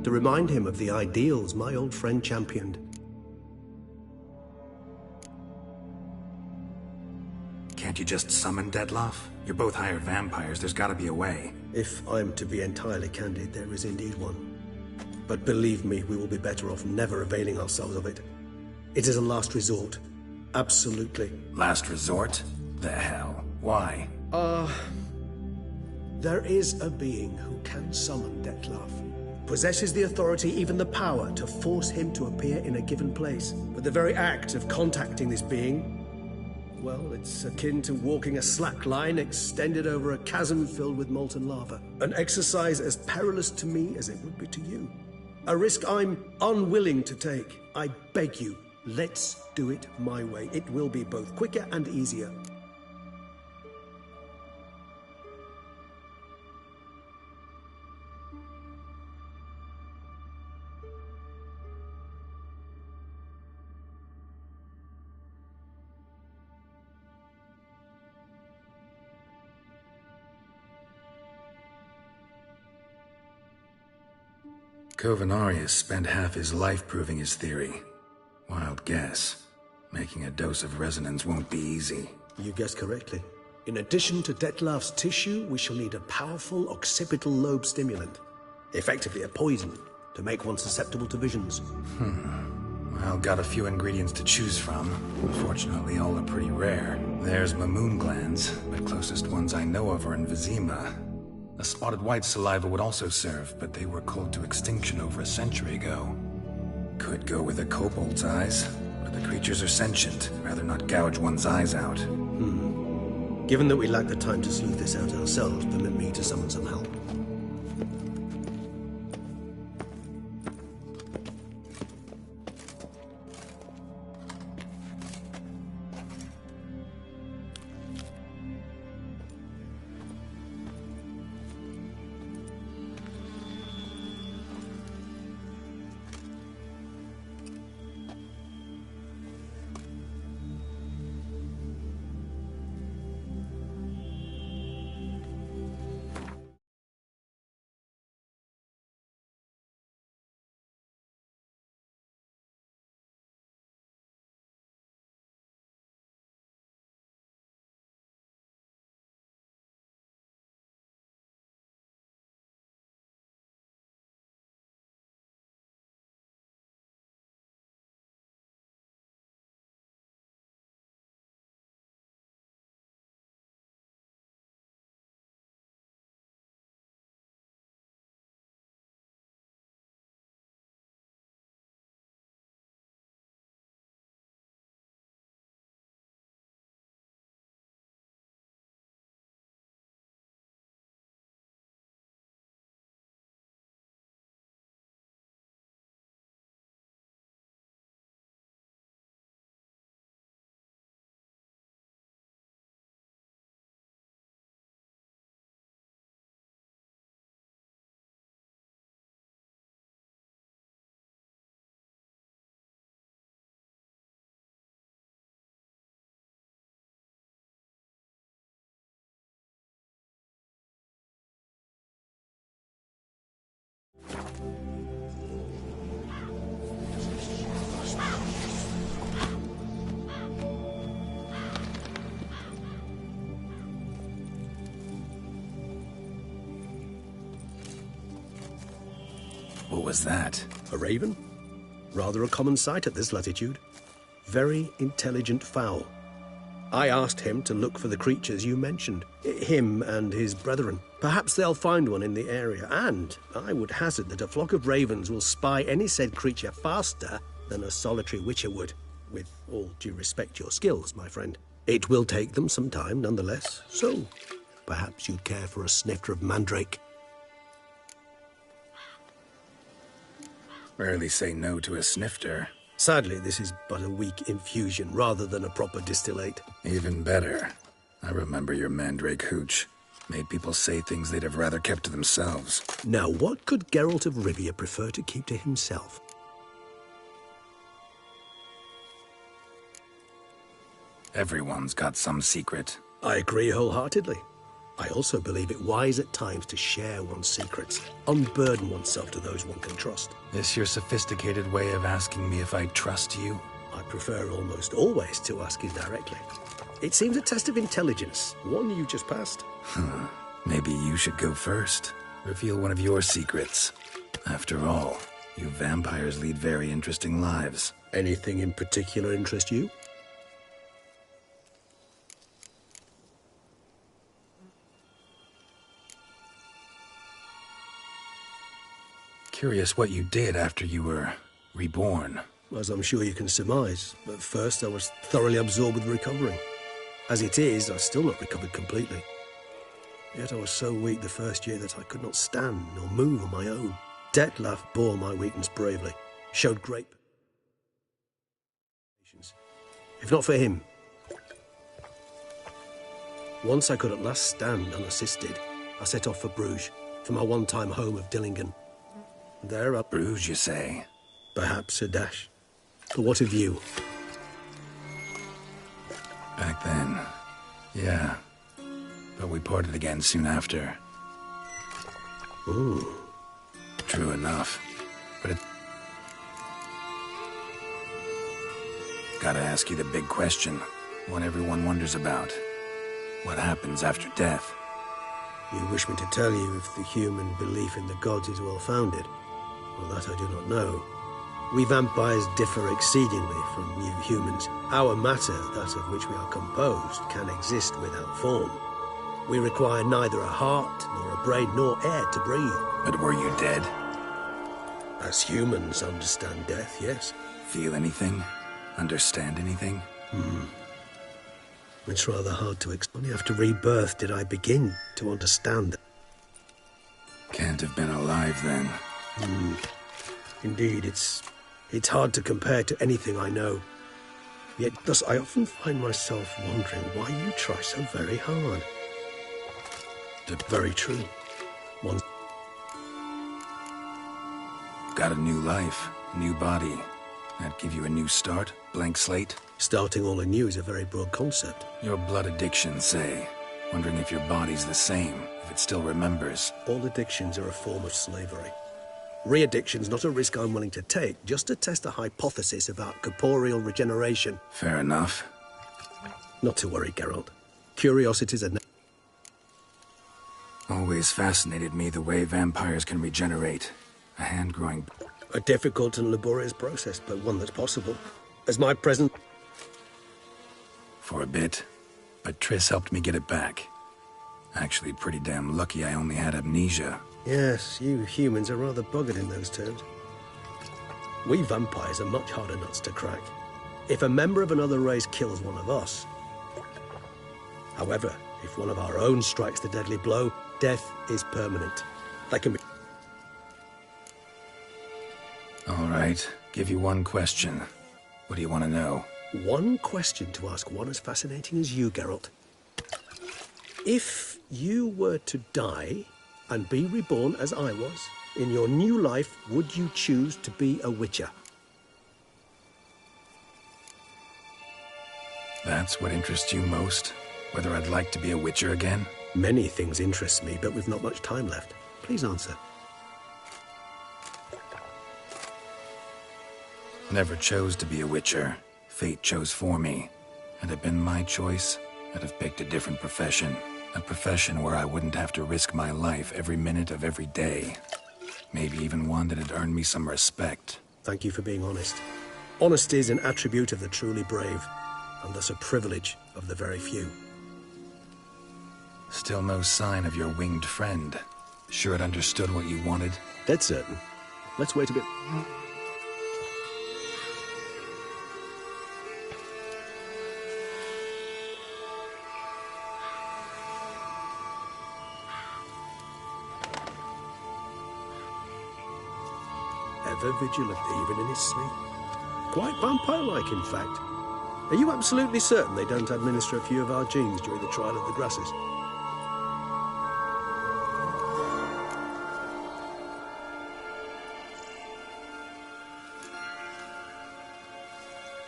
Speaker 11: To remind him of the ideals my old friend championed.
Speaker 4: Can't you just summon Dettlaff? You're both hired vampires, there's gotta be a way.
Speaker 11: If I'm to be entirely candid, there is indeed one. But believe me, we will be better off never availing ourselves of it. It is a last resort. Absolutely.
Speaker 4: Last resort? The hell? Why?
Speaker 11: There is a being who can summon Dettlaff. Possesses the authority, even the power, to force him to appear in a given place. But the very act of contacting this being, well, it's akin to walking a slack line extended over a chasm filled with molten lava. An exercise as perilous to me as it would be to you. A risk I'm unwilling to take. I beg you, let's do it my way. It will be both quicker and easier.
Speaker 4: Covenarius spent half his life proving his theory. Wild guess. Making a dose of resonance won't be easy.
Speaker 11: You guessed correctly. In addition to Detlef's tissue, we shall need a powerful occipital lobe stimulant. Effectively a poison, to make one susceptible to visions.
Speaker 4: Well, got a few ingredients to choose from. Unfortunately, all are pretty rare. There's Mamoon glands, but closest ones I know of are in Vizima. A spotted white saliva would also serve, but they were culled to extinction over a century ago. Could go with a kobold's eyes, but the creatures are sentient. Rather not gouge one's eyes out.
Speaker 11: Given that we lack the time to sleuth this out ourselves, permit me to summon some help.
Speaker 4: What was that?
Speaker 11: A raven? Rather a common sight at this latitude. Very intelligent fowl. I asked him to look for the creatures you mentioned. Him and his brethren. Perhaps they'll find one in the area, and I would hazard that a flock of ravens will spy any said creature faster than a solitary witcher would. With all due respect to your skills, my friend. It will take them some time, nonetheless. So, perhaps you'd care for a snifter of mandrake.
Speaker 4: Rarely say no to a snifter.
Speaker 11: Sadly, this is but a weak infusion rather than a proper distillate.
Speaker 4: Even better. I remember your mandrake hooch. Made people say things they'd have rather kept to themselves.
Speaker 11: Now, what could Geralt of Rivia prefer to keep to himself?
Speaker 4: Everyone's got some secret.
Speaker 11: I agree wholeheartedly. I also believe it wise at times to share one's secrets, unburden oneself to those one can trust.
Speaker 4: This your sophisticated way of asking me if I trust you?
Speaker 11: I prefer almost always to ask you directly. It seems a test of intelligence, one you just passed.
Speaker 4: Maybe you should go first. Reveal one of your secrets. After all, you vampires lead very interesting lives.
Speaker 11: Anything in particular interest you?
Speaker 4: Curious what you did after you were reborn.
Speaker 11: As I'm sure you can surmise, but first I was thoroughly absorbed with recovering. As it is, I've still not recovered completely. Yet I was so weak the first year that I could not stand nor move on my own. Detlef bore my weakness bravely, showed great patience. If not for him. Once I could at last stand unassisted, I set off for Bruges, for my one-time home of Dillingen. There up
Speaker 4: Bruges, you say?
Speaker 11: Perhaps a dash. But what of you?
Speaker 4: Back then, yeah. But we parted again soon after.
Speaker 11: Ooh.
Speaker 4: True enough. but it... Gotta ask you the big question. One everyone wonders about. What happens after death?
Speaker 11: You wish me to tell you if the human belief in the gods is well-founded? Well, that I do not know. We vampires differ exceedingly from you humans. Our matter, that of which we are composed, can exist without form. We require neither a heart, nor a brain, nor air to breathe.
Speaker 4: But were you dead?
Speaker 11: As humans understand death, yes.
Speaker 4: Feel anything? Understand anything?
Speaker 11: It's rather hard to explain. Only after rebirth did I begin to understand.
Speaker 4: Can't have been alive then.
Speaker 11: Indeed, it's hard to compare to anything I know. Yet thus I often find myself wondering why you try so very hard. Very true.
Speaker 4: Got a new life, new body. That give you a new start? Blank slate?
Speaker 11: Starting all anew is a very broad concept.
Speaker 4: Your blood addiction, say. Wondering if your body's the same, if it still remembers.
Speaker 11: All addictions are a form of slavery. Re-addiction's not a risk I'm willing to take, just to test a hypothesis about corporeal regeneration.
Speaker 4: Fair enough.
Speaker 11: Not to worry, Geralt. Curiosity's a...
Speaker 4: Always fascinated me the way vampires can regenerate. A hand growing...
Speaker 11: A difficult and laborious process, but one that's possible. As my present...
Speaker 4: For a bit. But Triss helped me get it back. Actually, pretty damn lucky I only had amnesia.
Speaker 11: Yes, you humans are rather buggered in those terms. We vampires are much harder nuts to crack. If a member of another race kills one of us... However, if one of our own strikes the deadly blow, death is permanent. That can be...
Speaker 4: All right, give you one question. What do you want to know?
Speaker 11: One question to ask one as fascinating as you, Geralt. If you were to die and be reborn as I was, in your new life, would you choose to be a Witcher?
Speaker 4: That's what interests you most? Whether I'd like to be a Witcher again?
Speaker 11: Many things interest me, but we've not much time left. Please answer.
Speaker 4: Never chose to be a Witcher. Fate chose for me. Had it been my choice, I'd have picked a different profession. A profession where I wouldn't have to risk my life every minute of every day. Maybe even one that had earned me some respect.
Speaker 11: Thank you for being honest. Honesty is an attribute of the truly brave, and thus a privilege of the very few.
Speaker 4: Still no sign of your winged friend. Sure it understood what you wanted?
Speaker 11: Dead certain. Let's wait a bit. Ever vigilant, even in his sleep. Quite vampire-like, in fact. Are you absolutely certain they don't administer a few of our genes during the trial of the grasses?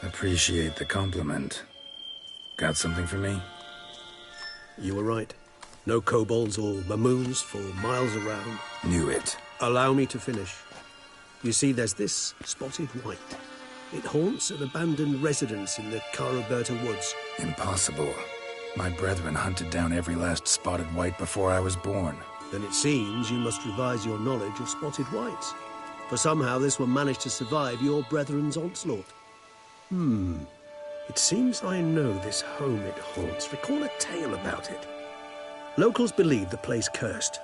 Speaker 4: Appreciate the compliment. Got something for me?
Speaker 11: You were right. No kobolds or mamoons for miles around.
Speaker 4: Knew it.
Speaker 11: Allow me to finish. You see, there's this spotted white. It haunts an abandoned residence in the Caraberta woods.
Speaker 4: Impossible. My brethren hunted down every last spotted white before I was born.
Speaker 11: Then it seems you must revise your knowledge of spotted whites. For somehow this one managed to survive your brethren's onslaught. It seems I know this home it haunts. Recall a tale about it. Locals believe the place cursed.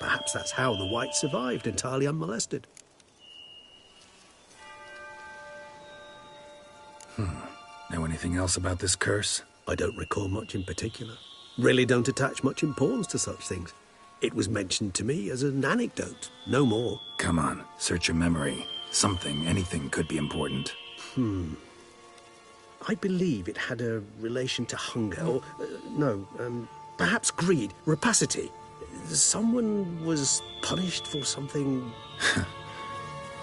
Speaker 11: Perhaps that's how the whites survived entirely unmolested.
Speaker 4: Know anything else about this curse?
Speaker 11: I don't recall much in particular. Really don't attach much importance to such things. It was mentioned to me as an anecdote, no more.
Speaker 4: Come on, search your memory. Something, anything could be important.
Speaker 11: I believe it had a relation to hunger, or, perhaps greed, rapacity. Someone was punished for something...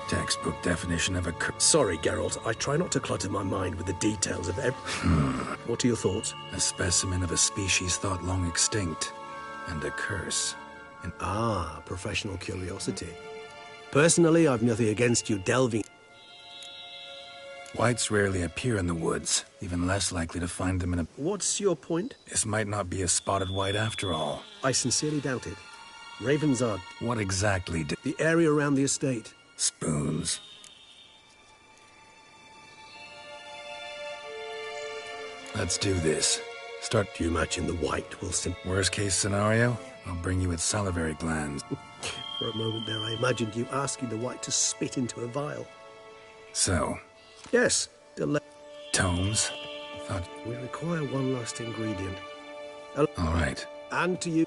Speaker 4: Textbook definition of a curse.
Speaker 11: Sorry, Geralt, I try not to clutter my mind with the details of What are your thoughts?
Speaker 4: A specimen of a species thought long extinct. And a curse.
Speaker 11: Professional curiosity. Personally, I've nothing against you delving.
Speaker 4: Whites rarely appear in the woods, even less likely to find them in a...
Speaker 11: What's your point?
Speaker 4: This might not be a spotted white after all.
Speaker 11: I sincerely doubt it. Ravens are...
Speaker 4: What exactly do...
Speaker 11: The area around the estate.
Speaker 4: Spoons. Let's do this. Start...
Speaker 11: Do you imagine the white will
Speaker 4: Worst case scenario, I'll bring you its salivary glands.
Speaker 11: For a moment there, I imagined you asking the white to spit into a vial.
Speaker 4: So...
Speaker 11: Yes,
Speaker 4: Tomes?
Speaker 11: We require one last ingredient.
Speaker 4: All right.
Speaker 11: And to you...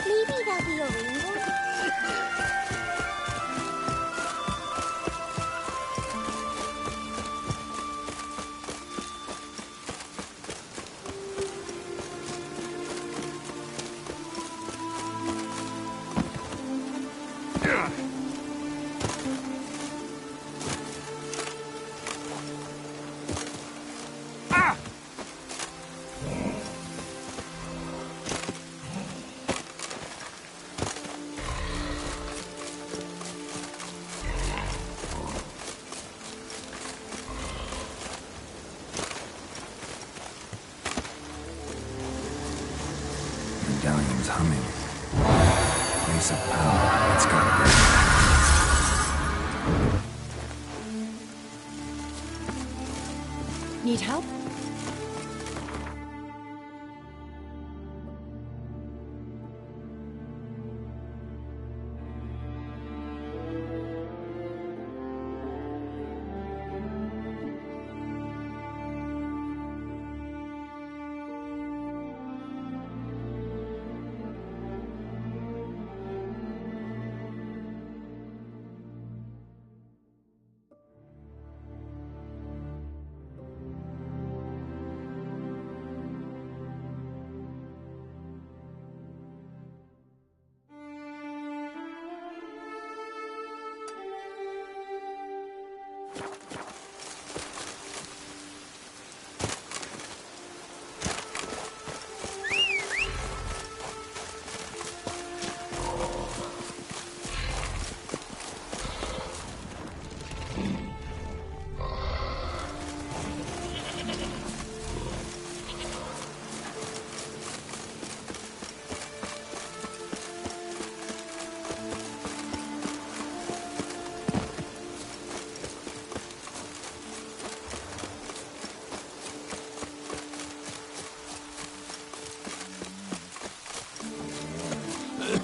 Speaker 10: Maybe there'll be a rainbow.
Speaker 4: Medallion's humming. Place of power. It's gotta
Speaker 7: be. Need help?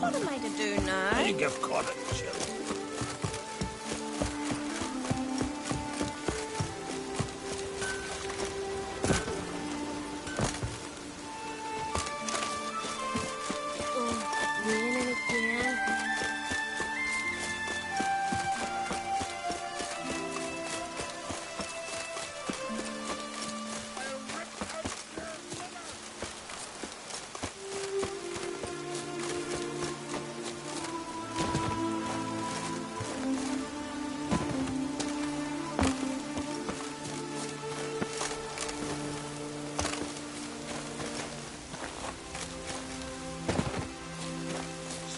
Speaker 12: What am I to do now?
Speaker 6: I think I've caught it, Jill.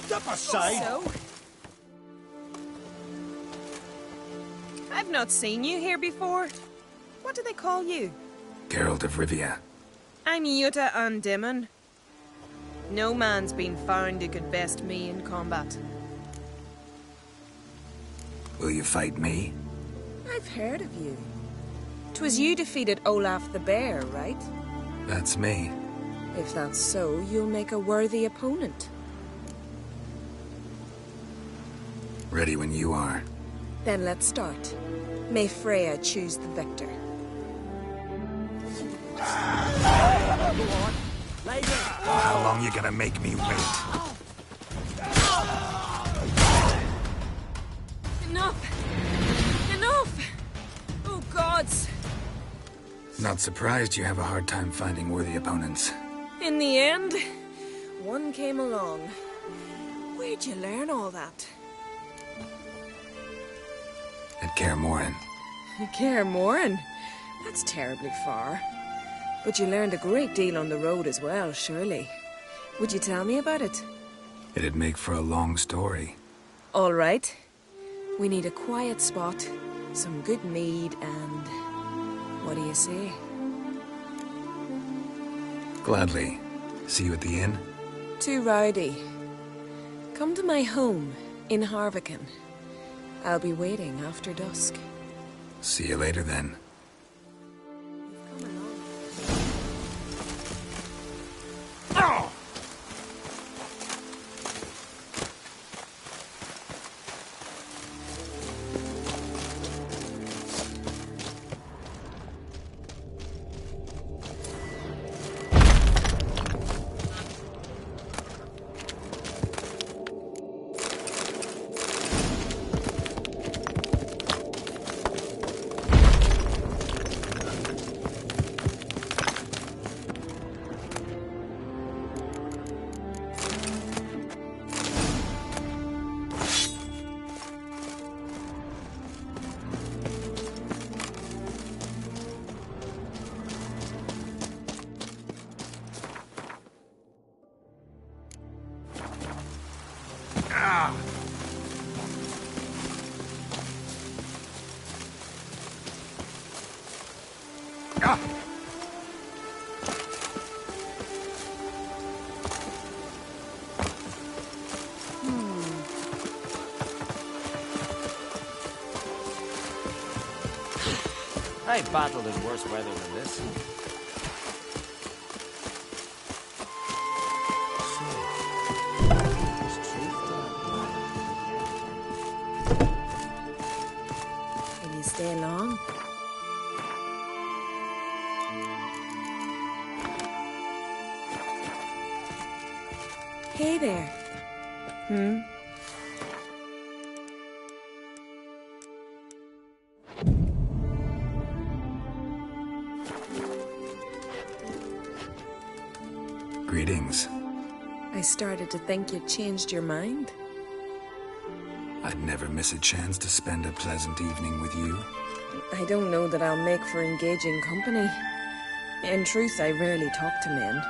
Speaker 11: Step aside!
Speaker 12: So? I've not seen you here before. What do they call you?
Speaker 4: Geralt of Rivia.
Speaker 12: I'm Yuta Undimmen. No man's been found who could best me in combat.
Speaker 4: Will you fight me?
Speaker 12: I've heard of you. 'Twas you defeated Olaf the Bear, right?
Speaker 4: That's me.
Speaker 12: If that's so, you'll make a worthy opponent.
Speaker 4: Ready when you are.
Speaker 12: Then let's start. May Freya choose the victor.
Speaker 4: How long you gonna make me wait?
Speaker 12: Enough! Enough! Oh, gods!
Speaker 4: Not surprised you have a hard time finding worthy opponents.
Speaker 12: In the end, one came along. Where'd you learn all that?
Speaker 4: At Kaer Morhen.
Speaker 12: Kaer Morhen? That's terribly far. But you learned a great deal on the road as well, surely. Would you tell me about it?
Speaker 4: It'd make for a long story.
Speaker 12: All right. We need a quiet spot, some good mead, and... what do you say?
Speaker 4: Gladly. See you at the inn?
Speaker 12: Too rowdy. Come to my home in Harviken. I'll be waiting after dusk.
Speaker 4: See you later then.
Speaker 13: I've battled in worse weather than this.
Speaker 12: Will you stay long? Hey there.
Speaker 4: Greetings.
Speaker 12: I started to think you'd changed your mind.
Speaker 4: I'd never miss a chance to spend a pleasant evening with you.
Speaker 12: I don't know that I'll make for engaging company. In truth, I rarely talk to men.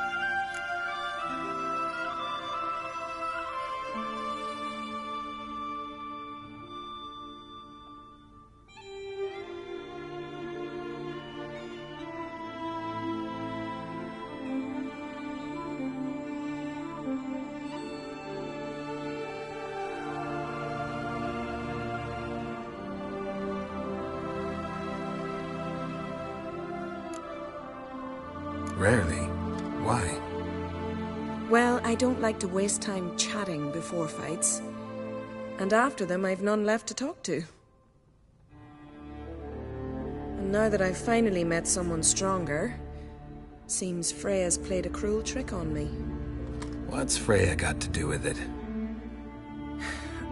Speaker 4: Rarely. Why?
Speaker 12: Well, Well, I don't like to waste time chatting before fights. And after them, I've none left to talk to. And now that I've finally met someone stronger, seems Freya's played a cruel trick on me.
Speaker 4: What's Freya got to do with it?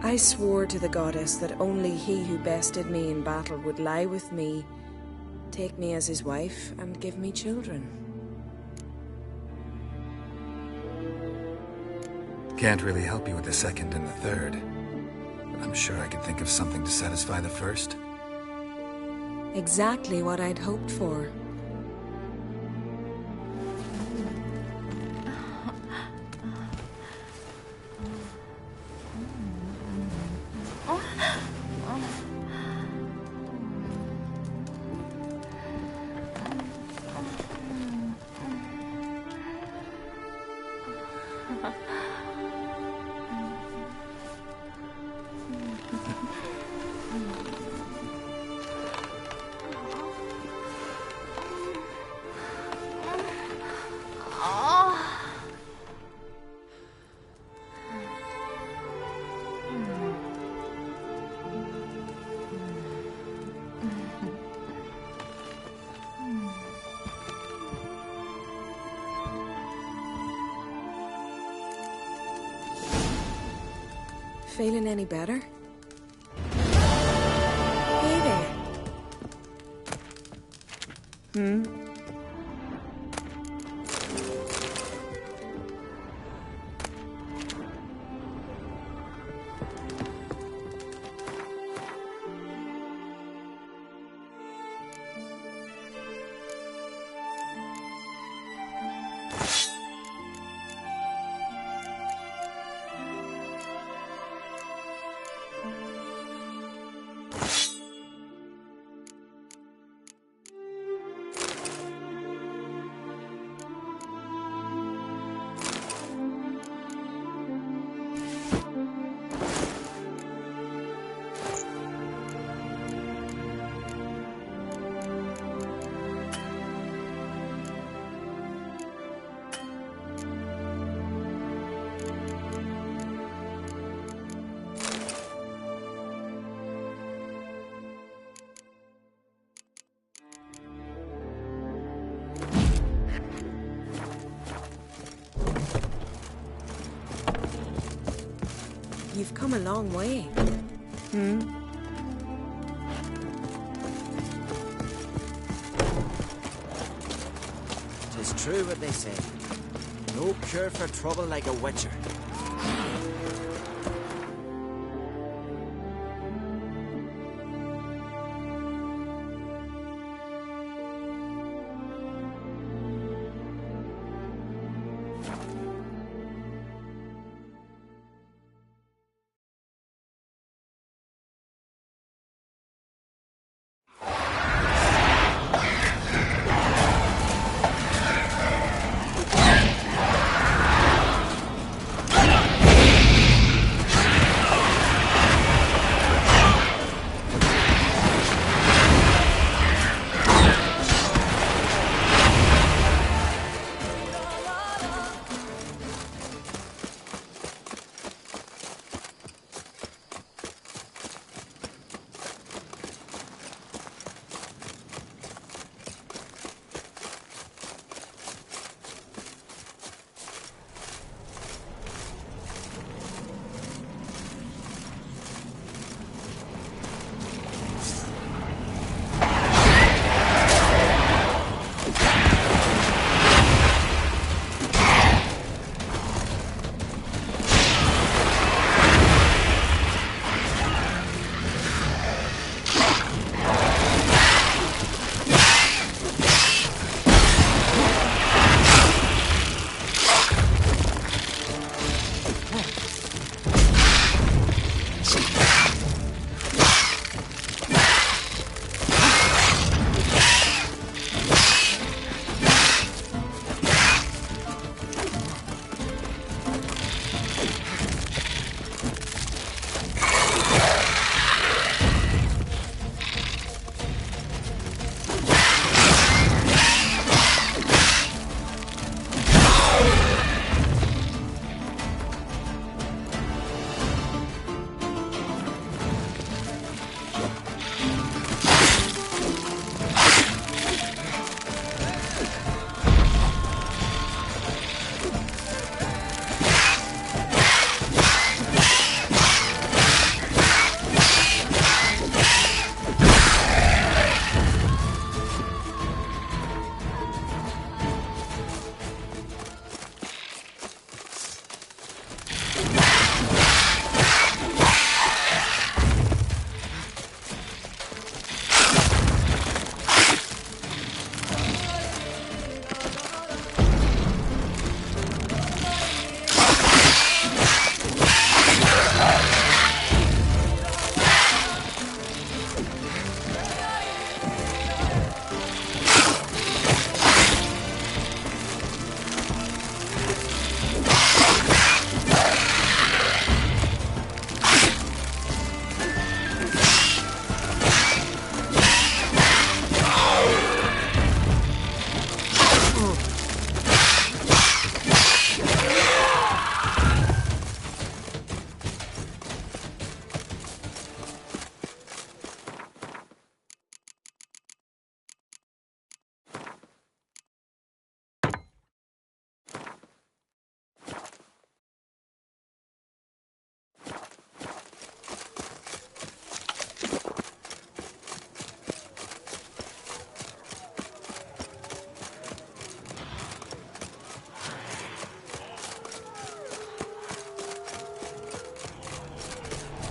Speaker 12: I swore to the goddess that only he who bested me in battle would lie with me, take me as his wife, and give me children.
Speaker 4: Can't really help you with the second and the third, but I'm sure I could think of something to satisfy the first.
Speaker 12: Exactly what I'd hoped for. Feeling any better? Hey there. You've come a long way.
Speaker 13: Tis true what they say. No cure for trouble like a witcher.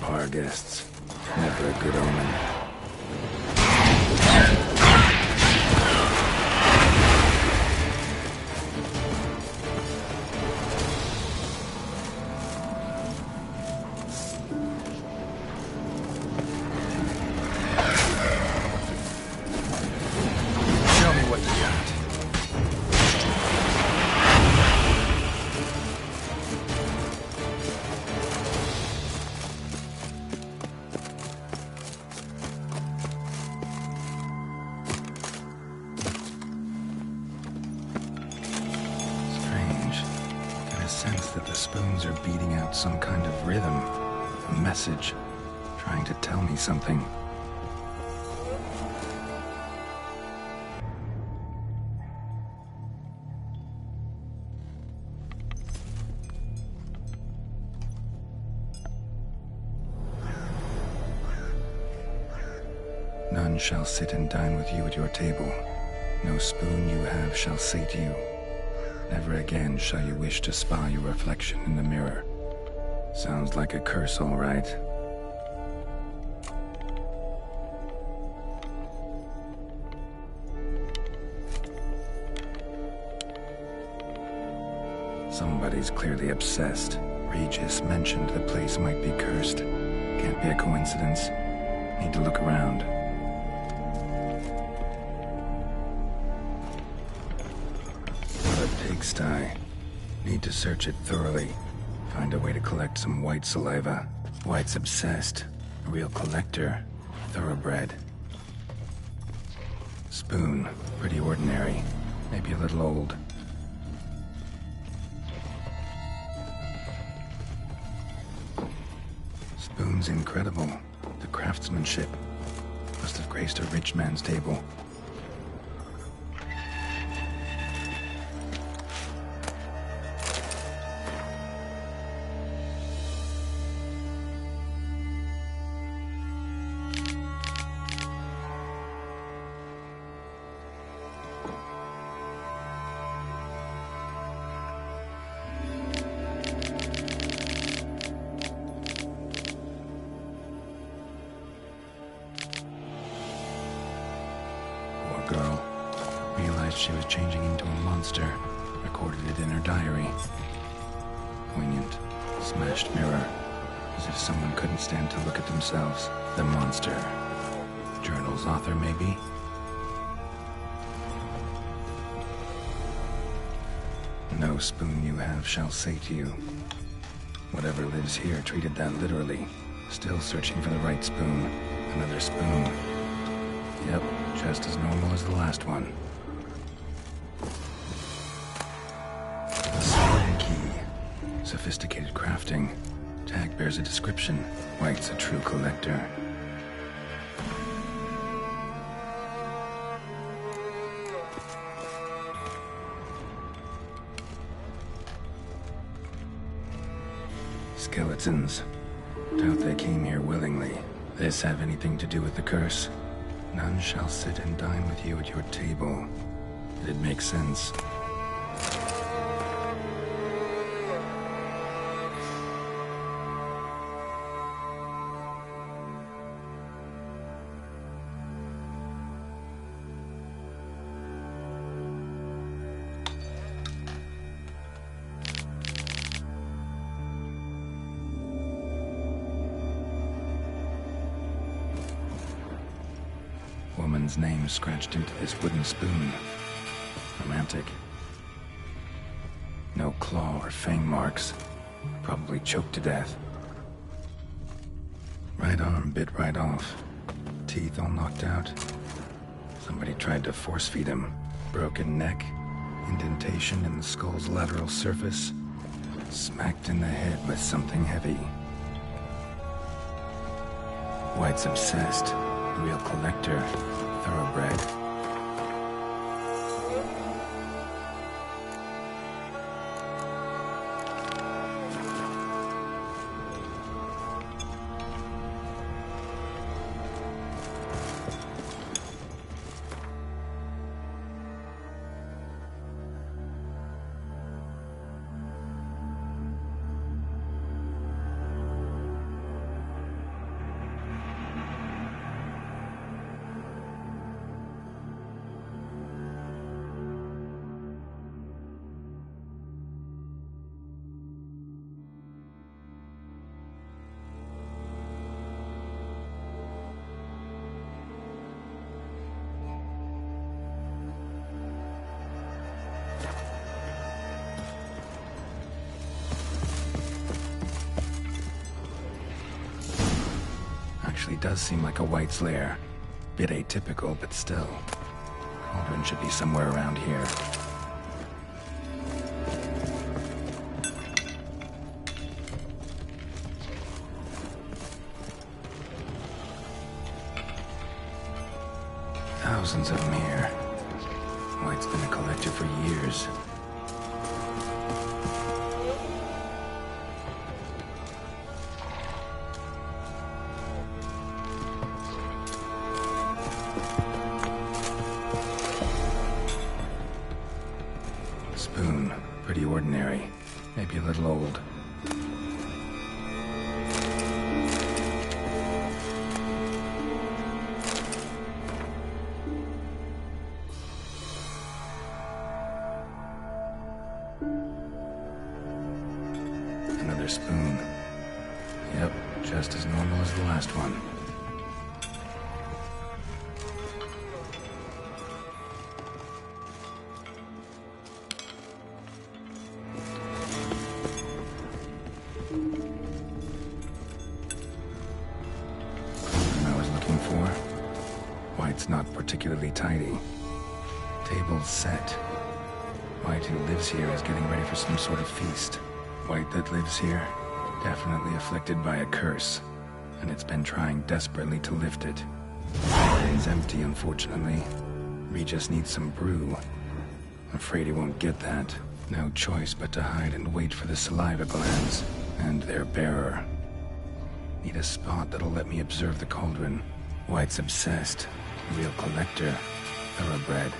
Speaker 4: Our guests. Never a good omen. Show me what you got. Sense that the spoons are beating out some kind of rhythm, a message, trying to tell me something. None shall sit and dine with you at your table. No spoon you have shall sate you. Never again shall you wish to spy your reflection in the mirror. Sounds like a curse, all right. Somebody's clearly obsessed. Regis mentioned the place might be cursed. Can't be a coincidence. Need to look around. Pigsty. Need to search it thoroughly. Find a way to collect some white saliva. White's obsessed. A real collector. Thoroughbred. Spoon. Pretty ordinary. Maybe a little old. Spoon's incredible. The craftsmanship. Must have graced a rich man's table. Girl realized she was changing into a monster, recorded it in her diary. Poignant, smashed mirror, as if someone couldn't stand to look at themselves. The monster. Journal's author, maybe? No spoon you have shall sate you. Whatever lives here treated that literally. Still searching for the right spoon. Another spoon. Yep, just as normal as the last one. A spoon key. Sophisticated crafting. Tag bears a description. White's a true collector. Skeletons. Doubt they came here willingly. This have anything to do with the curse? None shall sit and dine with you at your table. It'd make sense. woman's name scratched into this wooden spoon. Romantic. No claw or fang marks. Probably choked to death. Right arm bit right off. Teeth all knocked out. Somebody tried to force feed him. Broken neck. Indentation in the skull's lateral surface. Smacked in the head with something heavy. White's obsessed. Real collector. Thoroughbred. Actually does seem like a White's lair. Bit atypical, but still. Cauldron should be somewhere around here. Thousands of them here. White's been a collector for years. Spoon. Pretty ordinary. Maybe a little old. Another spoon. Yep, just as normal as the last one. I was looking for. White's not particularly tidy. Table's set. White, who lives here, is getting ready for some sort of feast. White that lives here, definitely afflicted by a curse, and it's been trying desperately to lift it. It's empty, unfortunately. Regis needs some brew. Afraid he won't get that. No choice but to hide and wait for the saliva glands and their bearer. Need a spot that'll let me observe the cauldron. White's obsessed. Real collector. Thoroughbred.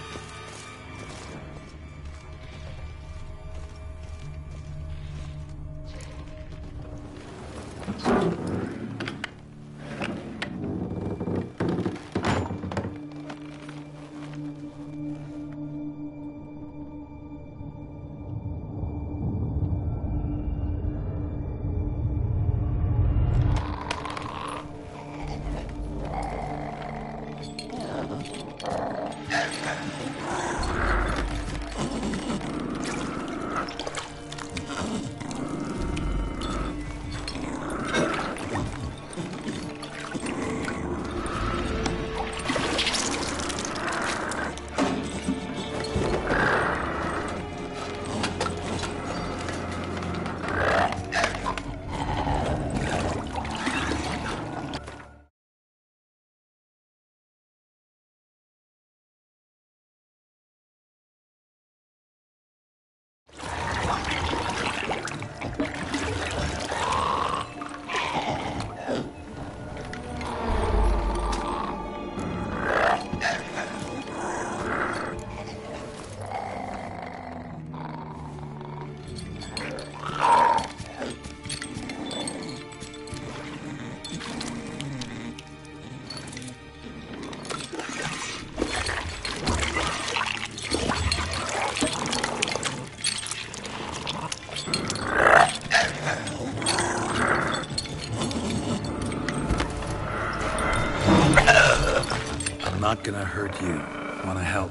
Speaker 4: not gonna hurt you. Wanna help?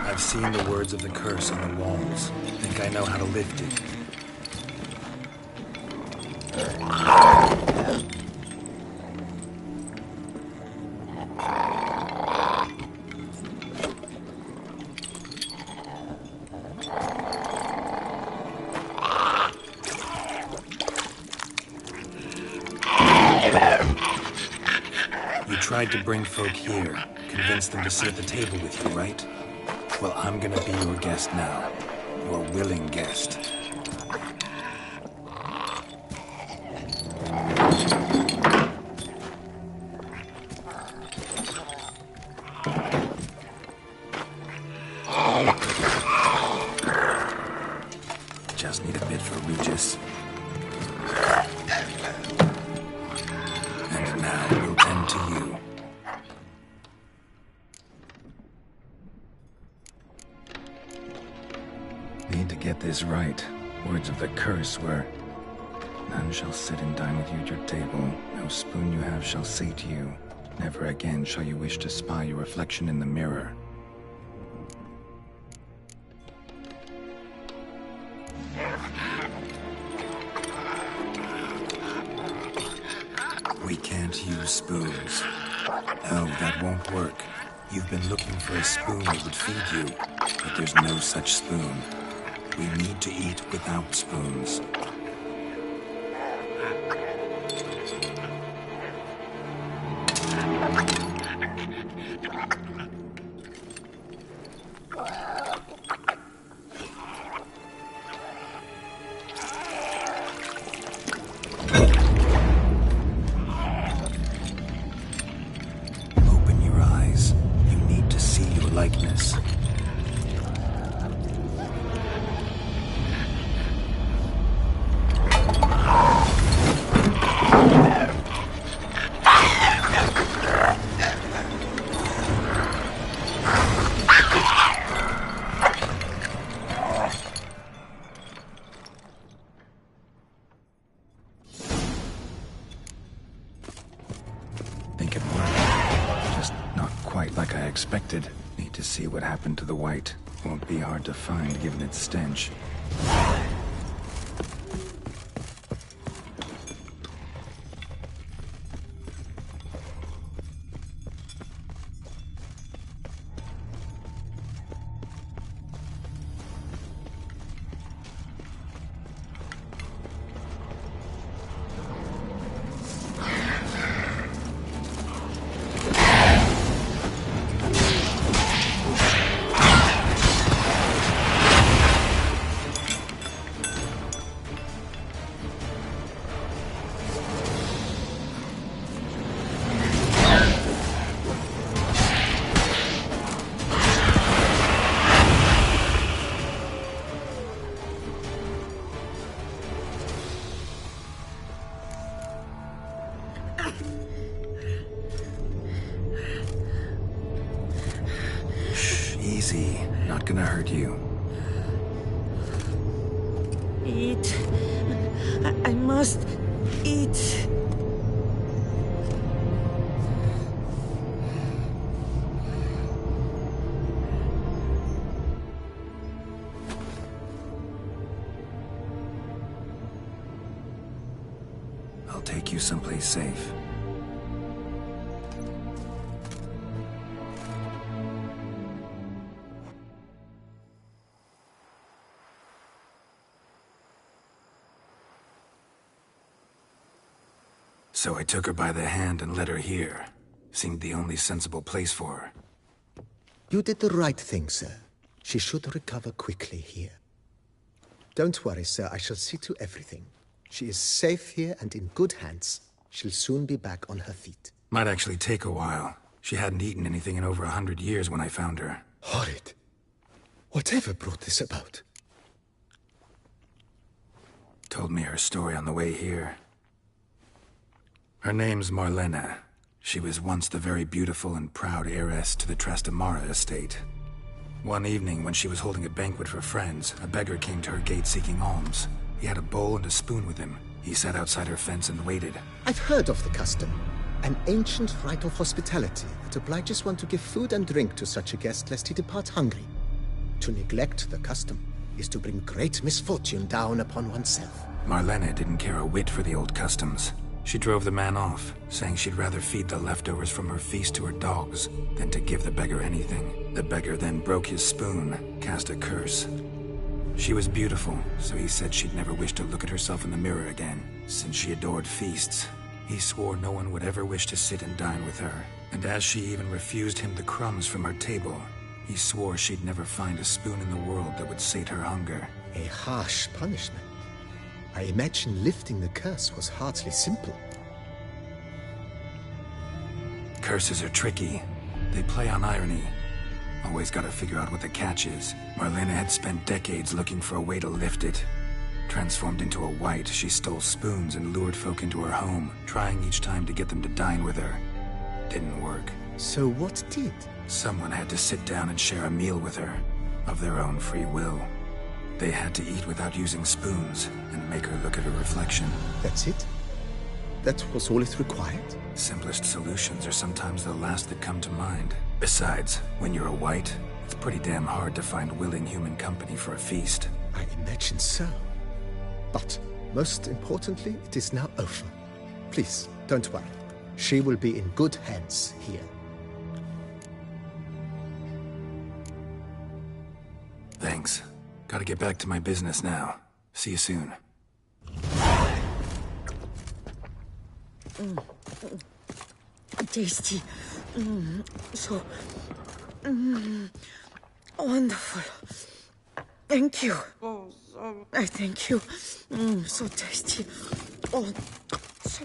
Speaker 4: I've seen the words of the curse on the walls. Think I know how to lift it. You tried to bring folk here, convince them to sit at the table with you, right? Well, I'm gonna be your guest now. Your willing guest. Just need a bit for Regis. And now we'll tend to you. Need to get this right. Words of the curse were, none shall sit and dine with you at your table. No spoon you have shall say to you, never again shall you wish to spy your reflection in the mirror. We can't use spoons. No, that won't work. You've been looking for a spoon that would feed you, but there's no such spoon. We need to eat without spoons. Open your eyes. You need to see your likeness. Think it worked. Just not quite like I expected. Need to see what happened to the white. Won't be hard to find given its stench. Shh, easy. Not gonna hurt you.
Speaker 12: Eat. I must eat.
Speaker 4: I'll take you someplace safe. So I took her by the hand and led her here. Seemed the only sensible place for her.
Speaker 14: You did the right thing, sir. She should recover quickly here. Don't worry, sir. I shall see to everything. She is safe here and in good hands. She'll soon be back on her feet.
Speaker 4: Might actually take a while. She hadn't eaten anything in over 100 years when I found her.
Speaker 14: Horrid. Whatever brought this about?
Speaker 4: Told me her story on the way here. Her name's Marlena. She was once the very beautiful and proud heiress to the Trastamara estate. One evening, when she was holding a banquet for friends, a beggar came to her gate seeking alms. He had a bowl and a spoon with him. He sat outside her fence and waited.
Speaker 14: I've heard of the custom. An ancient rite of hospitality that obliges one to give food and drink to such a guest lest he depart hungry. To neglect the custom is to bring great misfortune down upon oneself.
Speaker 4: Marlena didn't care a whit for the old customs. She drove the man off, saying she'd rather feed the leftovers from her feast to her dogs than to give the beggar anything. The beggar then broke his spoon, cast a curse. She was beautiful, so he said she'd never wish to look at herself in the mirror again. Since she adored feasts, he swore no one would ever wish to sit and dine with her. And as she even refused him the crumbs from her table, he swore she'd never find a spoon in the world that would sate her hunger.
Speaker 14: A harsh punishment. I imagine lifting the curse was hardly simple.
Speaker 4: Curses are tricky. They play on irony. Always gotta figure out what the catch is. Marlena had spent decades looking for a way to lift it. Transformed into a wight, she stole spoons and lured folk into her home, trying each time to get them to dine with her. Didn't work.
Speaker 14: So what did?
Speaker 4: Someone had to sit down and share a meal with her, of their own free will. They had to eat without using spoons, and make her look at her reflection.
Speaker 14: That's it? That was all it required?
Speaker 4: Simplest solutions are sometimes the last that come to mind. Besides, when you're a wight, it's pretty damn hard to find willing human company for a feast.
Speaker 14: I imagine so. But, most importantly, it is now over. Please, don't worry. She will be in good hands here.
Speaker 4: Thanks. Gotta get back to my business now. See you soon.
Speaker 12: Tasty. So wonderful. Thank you. I thank you. So tasty. Oh, so.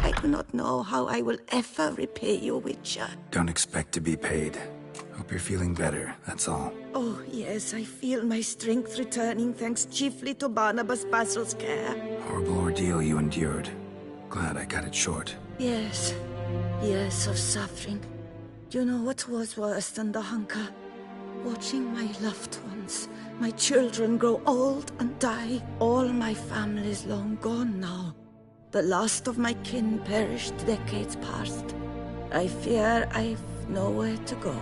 Speaker 15: I do not know how I will ever repay you, Witcher.
Speaker 4: Don't expect to be paid. Hope you're feeling better, that's all.
Speaker 15: Oh, yes, I feel my strength returning thanks chiefly to Barnabas Basil's care.
Speaker 4: Horrible ordeal you endured. Glad I cut it short.
Speaker 15: Yes, years of suffering. Do you know what was worse than the hunger? Watching my loved ones, my children grow old and die. All my family's long gone now. The last of my kin perished decades past. I fear I've nowhere to go.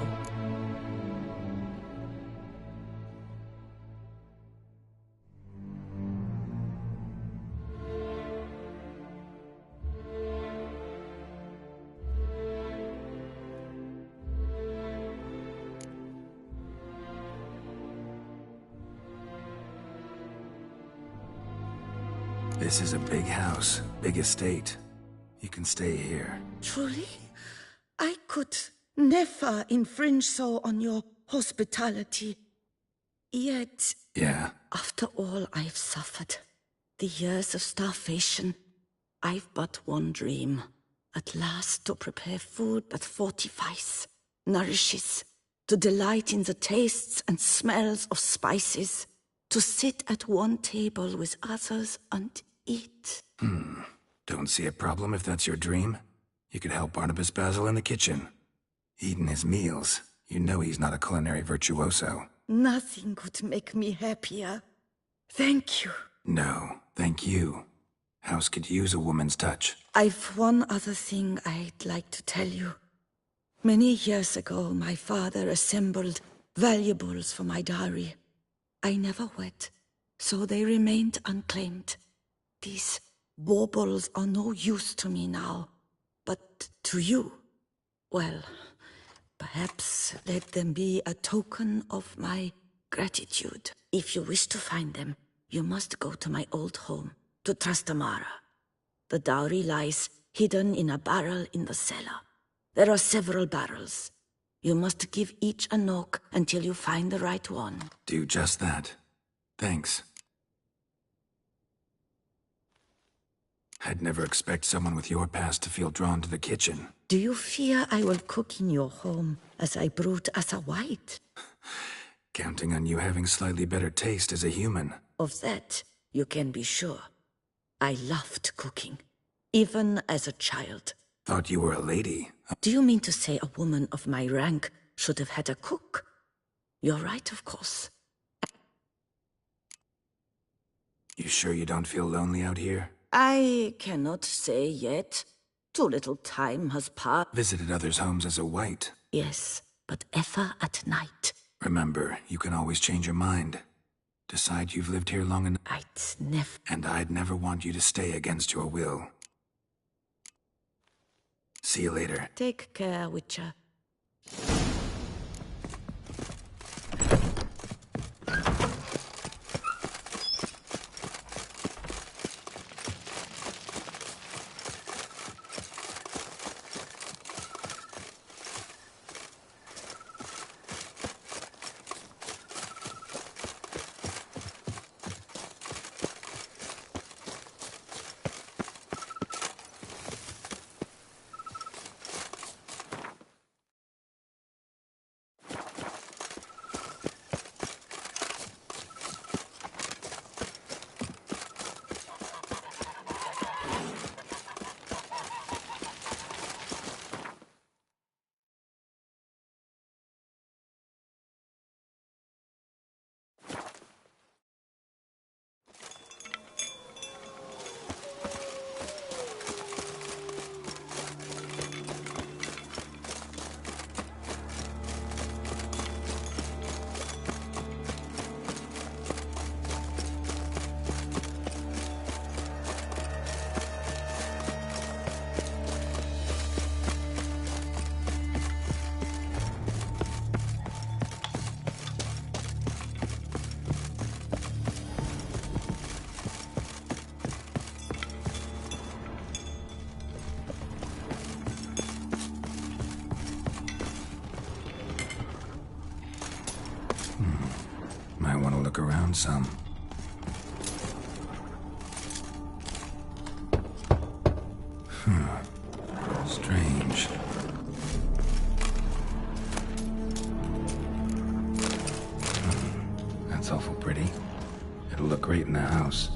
Speaker 4: This is a big house, big estate. You can stay here.
Speaker 15: Truly? I could never infringe so on your hospitality. Yet...
Speaker 4: Yeah?
Speaker 15: After all I've suffered, the years of starvation, I've but one dream. At last to prepare food that fortifies, nourishes, to delight in the tastes and smells of spices, to sit at one table with others and eat.
Speaker 4: Don't see a problem if that's your dream. You could help Barnabas Basil in the kitchen. Eating his meals. You know he's not a culinary virtuoso.
Speaker 15: Nothing could make me happier. Thank you.
Speaker 4: No, thank you. House could use a woman's touch.
Speaker 15: I've one other thing I'd like to tell you. Many years ago, my father assembled valuables for my dowry. I never wed, so they remained unclaimed. These baubles are no use to me now, but to you, well, perhaps let them be a token of my gratitude. If you wish to find them, you must go to my old home, to Trastamara. The dowry lies hidden in a barrel in the cellar. There are several barrels. You must give each a knock until you find the right one.
Speaker 4: Do just that. Thanks. I'd never expect someone with your past to feel drawn to the kitchen.
Speaker 15: Do you fear I will cook in your home as I brewed as a white?
Speaker 4: Counting on you having slightly better taste as a human.
Speaker 15: Of that, you can be sure. I loved cooking, even as a child.
Speaker 4: Thought you were a lady.
Speaker 15: Do you mean to say a woman of my rank should have had a cook? You're right, of course.
Speaker 4: You sure you don't feel lonely out here?
Speaker 15: I cannot say yet. Too little time has passed.
Speaker 4: Visited others' homes as a white.
Speaker 15: Yes, but ever at night.
Speaker 4: Remember, you can always change your mind. Decide you've lived here long enough.
Speaker 15: And
Speaker 4: I'd never want you to stay against your will. See you later.
Speaker 15: Take care, Witcher.
Speaker 4: Might want to look around some. Strange. That's awful pretty. It'll look great in the house.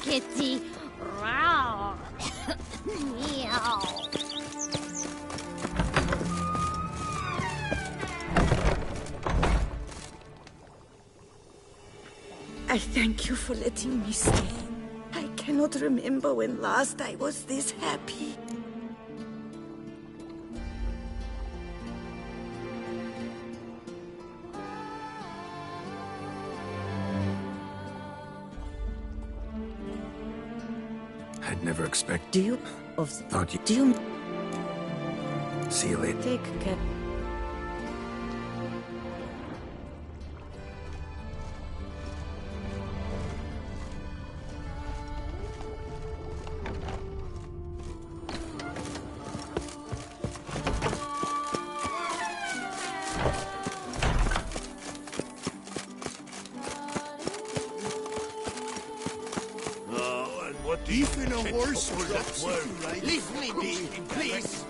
Speaker 10: kitty. Row. Meow.
Speaker 15: I thank you for letting me stay. I cannot remember when last I was this happy.
Speaker 4: I'd never expect.
Speaker 15: Do you...
Speaker 4: Thought you...
Speaker 15: Do you...
Speaker 4: See you later.
Speaker 15: Take care.
Speaker 2: Even a horse was at work.
Speaker 13: Leave me be, please.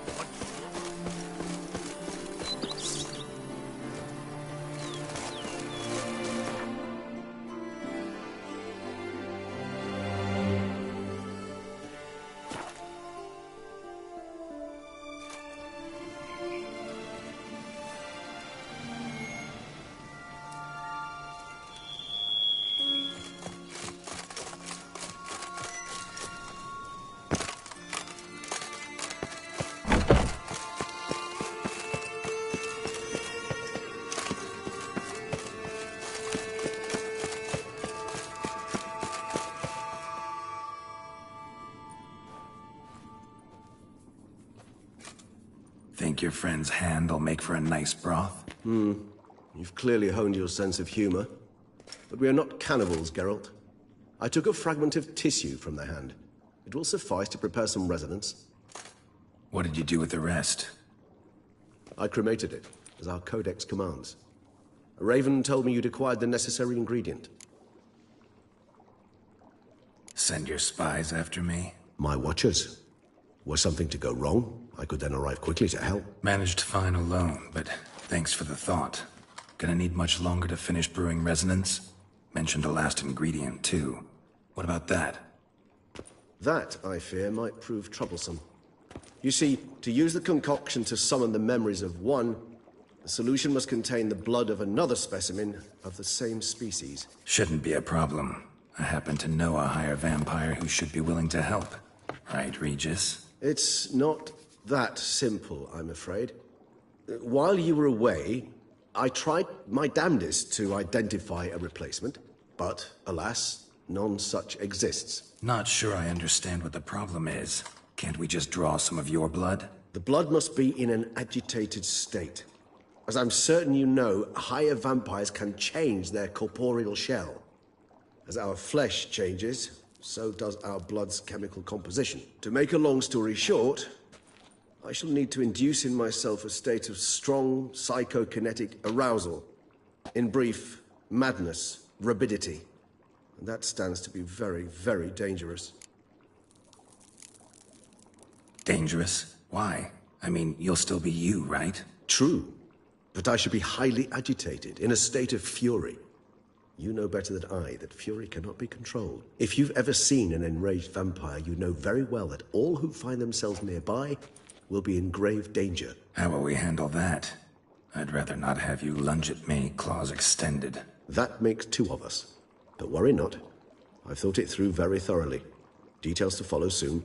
Speaker 4: Think your friend's hand will make for a nice broth?
Speaker 16: You've clearly honed your sense of humor. But we are not cannibals, Geralt. I took a fragment of tissue from the hand. It will suffice to prepare some resonance.
Speaker 4: What did you do with the rest?
Speaker 16: I cremated it, as our codex commands. A raven told me you'd acquired the necessary ingredient.
Speaker 4: Send your spies after me?
Speaker 16: My watchers. Were something to go wrong, I could then arrive quickly to help.
Speaker 4: Managed fine alone, but thanks for the thought. Gonna need much longer to finish brewing resonance? Mentioned the last ingredient, too. What about that?
Speaker 16: That, I fear, might prove troublesome. You see, to use the concoction to summon the memories of one, the solution must contain the blood of another specimen of the same species.
Speaker 4: Shouldn't be a problem. I happen to know a higher vampire who should be willing to help. Right, Regis?
Speaker 16: It's not that simple, I'm afraid. While you were away, I tried my damnedest to identify a replacement, but alas, none such exists.
Speaker 4: Not sure I understand what the problem is. Can't we just draw some of your blood?
Speaker 16: The blood must be in an agitated state. As I'm certain you know, higher vampires can change their corporeal shell. As our flesh changes, so does our blood's chemical composition. To make a long story short, I shall need to induce in myself a state of strong psychokinetic arousal. In brief, madness, rabidity. And that stands to be very, very dangerous.
Speaker 4: Dangerous? Why? I mean, you'll still be you, right?
Speaker 16: True. But I should be highly agitated, in a state of fury. You know better than I that fury cannot be controlled. If you've ever seen an enraged vampire, you know very well that all who find themselves nearby will be in grave danger.
Speaker 4: How will we handle that? I'd rather not have you lunge at me, claws extended.
Speaker 16: That makes two of us. But worry not. I've thought it through very thoroughly. Details to follow soon.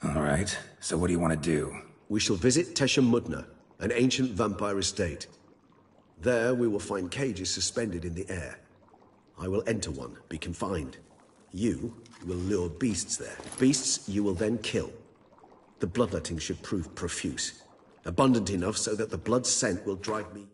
Speaker 4: All right, so what do you want to do?
Speaker 16: We shall visit Tesha Mudna, an ancient vampire estate. There we will find cages suspended in the air. I will enter one, be confined. You will lure beasts there. Beasts you will then kill. The bloodletting should prove profuse. Abundant enough so that the blood scent will drive me...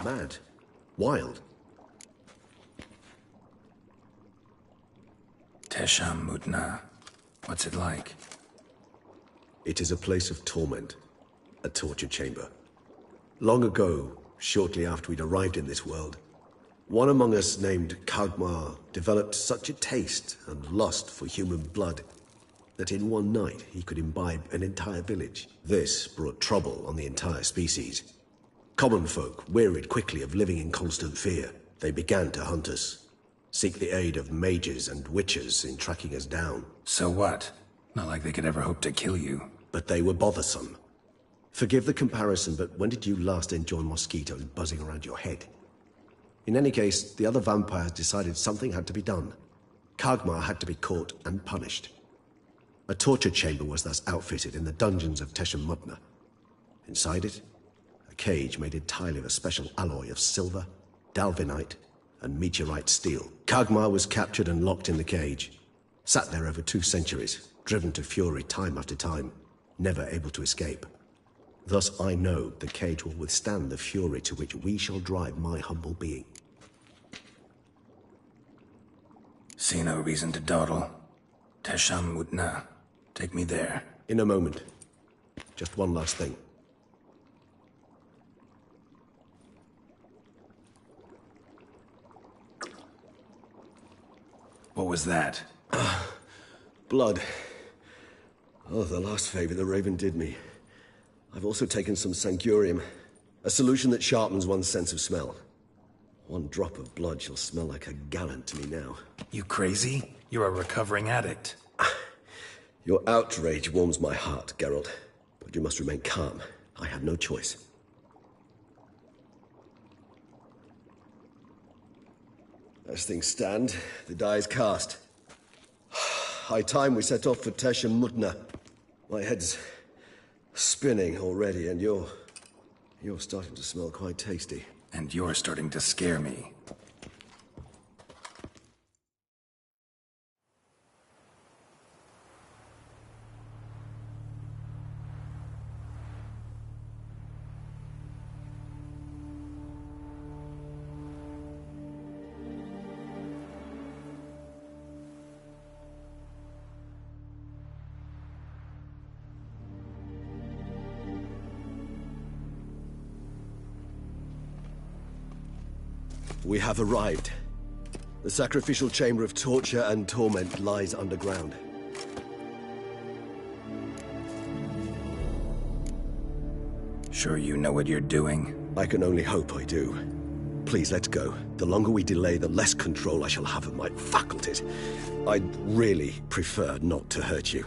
Speaker 16: mad, wild.
Speaker 4: Tesham Mutna. What's it like?
Speaker 16: It is a place of torment, a torture chamber. Long ago, shortly after we'd arrived in this world, one among us named Kagmar developed such a taste and lust for human blood that in one night he could imbibe an entire village. This brought trouble on the entire species. Common folk wearied quickly of living in constant fear. They began to hunt us, seek the aid of mages and witches in tracking us down.
Speaker 4: So what? Not like they could ever hope to kill you.
Speaker 16: But they were bothersome. Forgive the comparison, but when did you last enjoy mosquitoes buzzing around your head? In any case, the other vampires decided something had to be done. Kagmar had to be caught and punished. A torture chamber was thus outfitted in the dungeons of Tesham Mutna. Inside it, a cage made entirely of a special alloy of silver, dalvinite, and meteorite steel. Kagmar was captured and locked in the cage. Sat there over 2 centuries, driven to fury time after time, never able to escape. Thus I know the cage will withstand the fury to which we shall drive my humble being.
Speaker 4: See no reason to dawdle. Tesham Mutna. Take me there.
Speaker 16: In a moment. Just one last thing.
Speaker 4: What was that?
Speaker 16: Blood. Oh, the last favor the Raven did me. I've also taken some Sancurium, a solution that sharpens one's sense of smell. One drop of blood shall smell like a gallon to me now.
Speaker 4: You crazy? You're a recovering addict.
Speaker 16: Your outrage warms my heart, Geralt. But you must remain calm. I had no choice. As things stand, the die is cast. High time we set off for Tesham Mutna. My head's spinning already, and you're starting to smell quite tasty.
Speaker 4: And you're starting to scare me.
Speaker 16: We have arrived. The sacrificial chamber of torture and torment lies underground.
Speaker 4: Sure you know what you're doing?
Speaker 16: I can only hope I do. Please, let's go. The longer we delay, the less control I shall have of my faculties. I'd really prefer not to hurt you.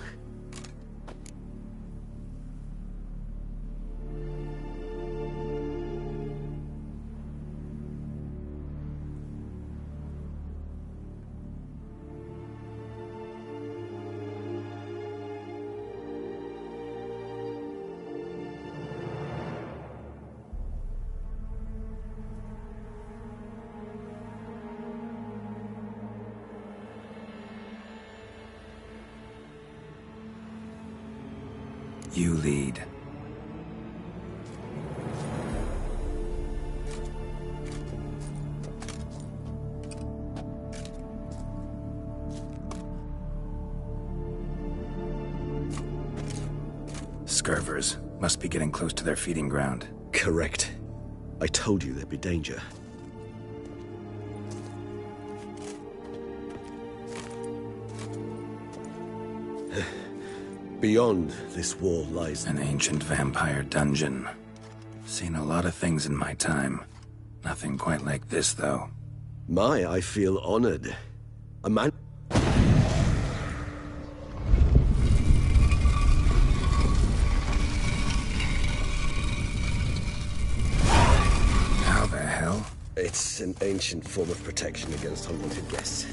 Speaker 4: You lead. Scurvers must be getting close to their feeding ground.
Speaker 16: Correct. I told you there'd be danger. Beyond this wall lies
Speaker 4: an ancient vampire dungeon. Seen a lot of things in my time. Nothing quite like this, though.
Speaker 16: I feel honored. A man...
Speaker 4: How the hell?
Speaker 16: It's an ancient form of protection against unwanted guests.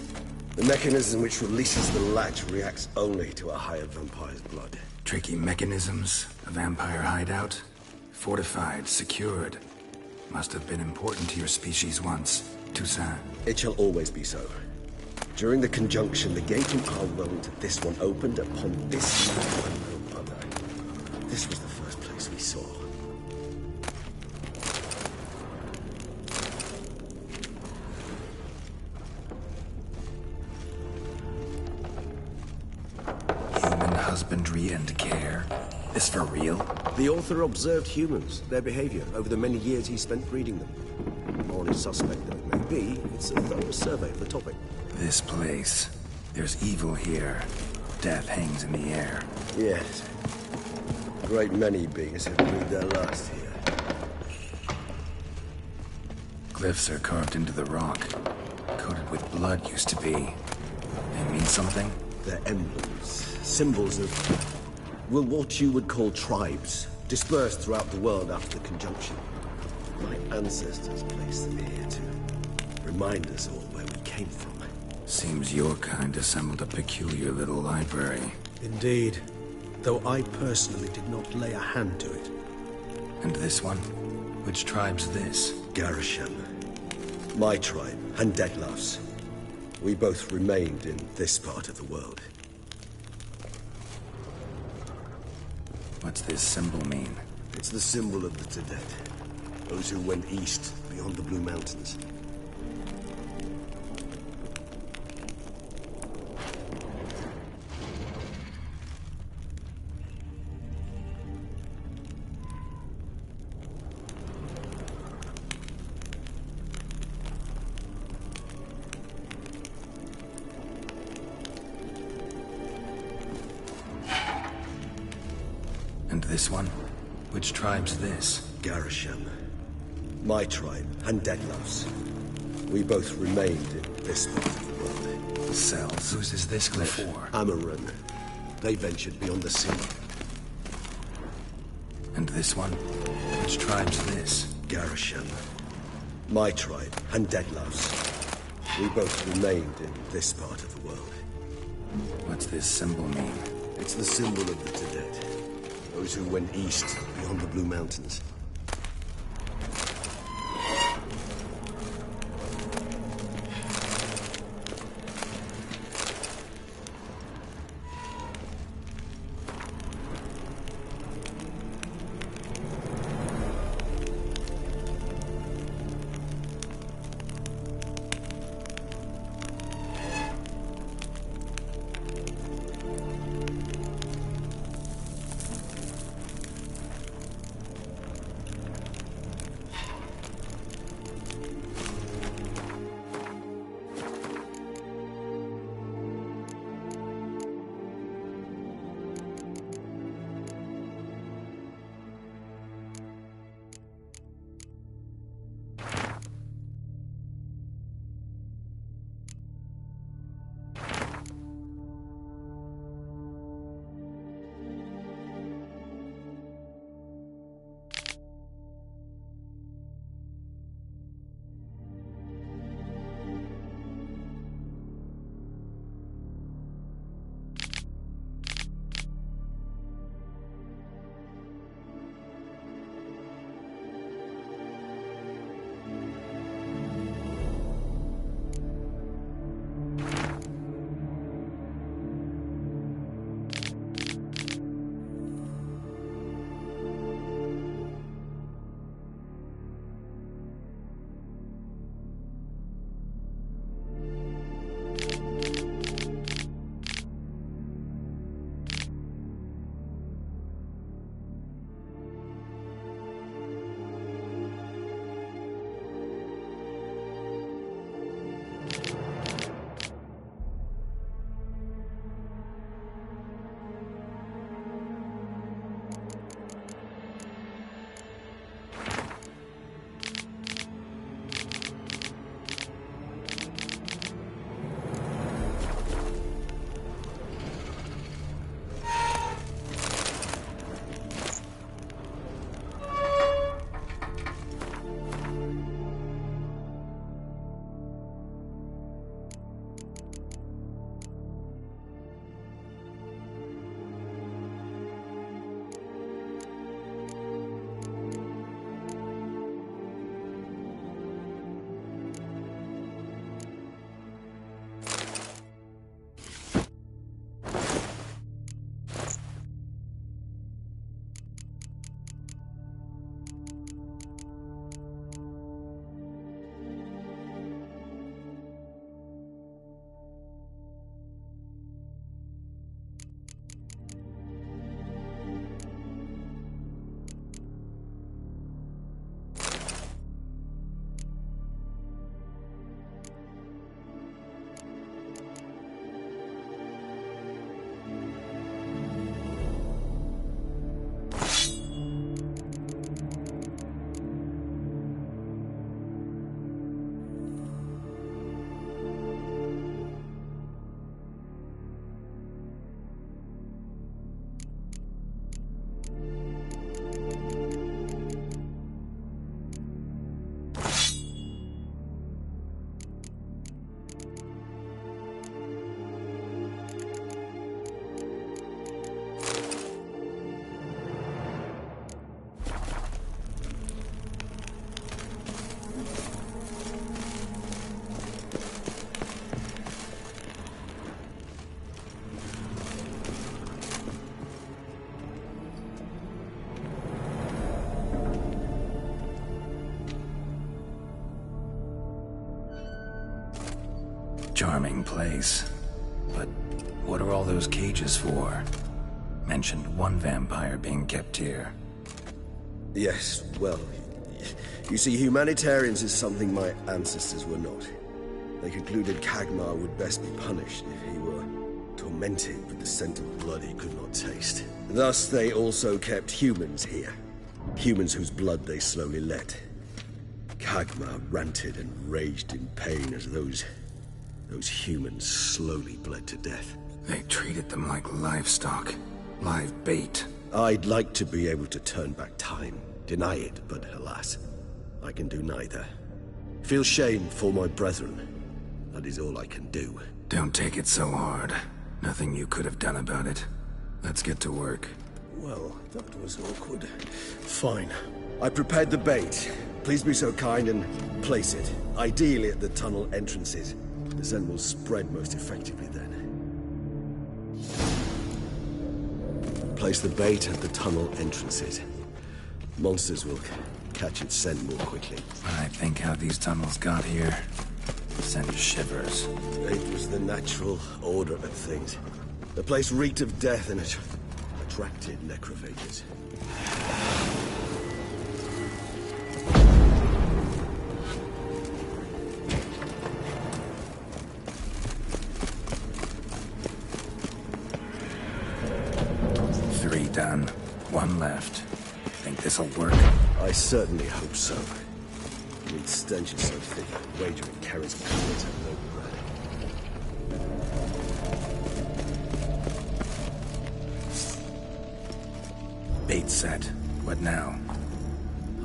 Speaker 16: The mechanism which releases the latch reacts only to a higher vampire's blood.
Speaker 4: Tricky mechanisms, a vampire hideout. Fortified, secured. Must have been important to your species once, Toussaint.
Speaker 16: It shall always be so. During the conjunction, the gate in our realm to this one opened upon this unknown other. This was the first place we saw.
Speaker 4: and care. This for real?
Speaker 16: The author observed humans, their behavior, over the many years he spent breeding them. Morally suspect though it may be, it's a thorough survey of the topic.
Speaker 4: This place. There's evil here. Death hangs in the air.
Speaker 16: Yes. A great many beings have breathed their last here.
Speaker 4: Glyphs are carved into the rock. Coated with blood used to be. They mean something?
Speaker 16: They're emblems, symbols of, well, what you would call tribes, dispersed throughout the world after the conjunction. My ancestors placed them here to remind us all where we came from.
Speaker 4: Seems your kind assembled a peculiar little library.
Speaker 11: Indeed, though I personally did not lay a hand to it.
Speaker 4: And this one? Which tribe's this?
Speaker 16: Garisham. My tribe, and Dettlaff's. We both remained in this part of the world.
Speaker 4: What's this symbol mean?
Speaker 16: It's the symbol of the Tedet. Those who went east, beyond the Blue Mountains.
Speaker 4: And this one? Which tribe's this?
Speaker 16: Garisham. My tribe, and Dettlaff's. We both remained in this part of the world.
Speaker 4: Cells. Whose is this glyph for?
Speaker 16: Amarun. They ventured beyond the sea.
Speaker 4: And this one? Which tribe's this?
Speaker 16: Garisham. My tribe, and Dettlaff's. We both remained in this part of the world.
Speaker 4: What's this symbol mean?
Speaker 16: It's the symbol of the Tedet. Those who went east, beyond the Blue Mountains.
Speaker 4: Charming place. But what are all those cages for? Mentioned one vampire being kept here.
Speaker 16: Yes, well, you see, humanitarians is something my ancestors were not. They concluded Kagmar would best be punished if he were tormented with the scent of blood he could not taste. Thus, they also kept humans here. Humans whose blood they slowly let. Kagmar ranted and raged in pain as those humans slowly bled to death.
Speaker 4: They treated them like livestock. Live bait.
Speaker 16: I'd like to be able to turn back time. Deny it, but alas, I can do neither. Feel shame for my brethren. That is all I can do.
Speaker 4: Don't take it so hard. Nothing you could have done about it. Let's get to work.
Speaker 16: Well, that was awkward. Fine. I prepared the bait. Please be so kind and place it. Ideally at the tunnel entrances. The scent will spread most effectively then. Place the bait at the tunnel entrances. Monsters will catch its scent more quickly.
Speaker 4: When I think how these tunnels got here, sends shivers.
Speaker 16: It was the natural order of things. The place reeked of death and it attracted necrophages.
Speaker 4: Three done. One left. Think this'll work?
Speaker 16: I certainly hope so. The stench is so thick, I wager it carries clouds of no breath.
Speaker 4: Bait set. What now?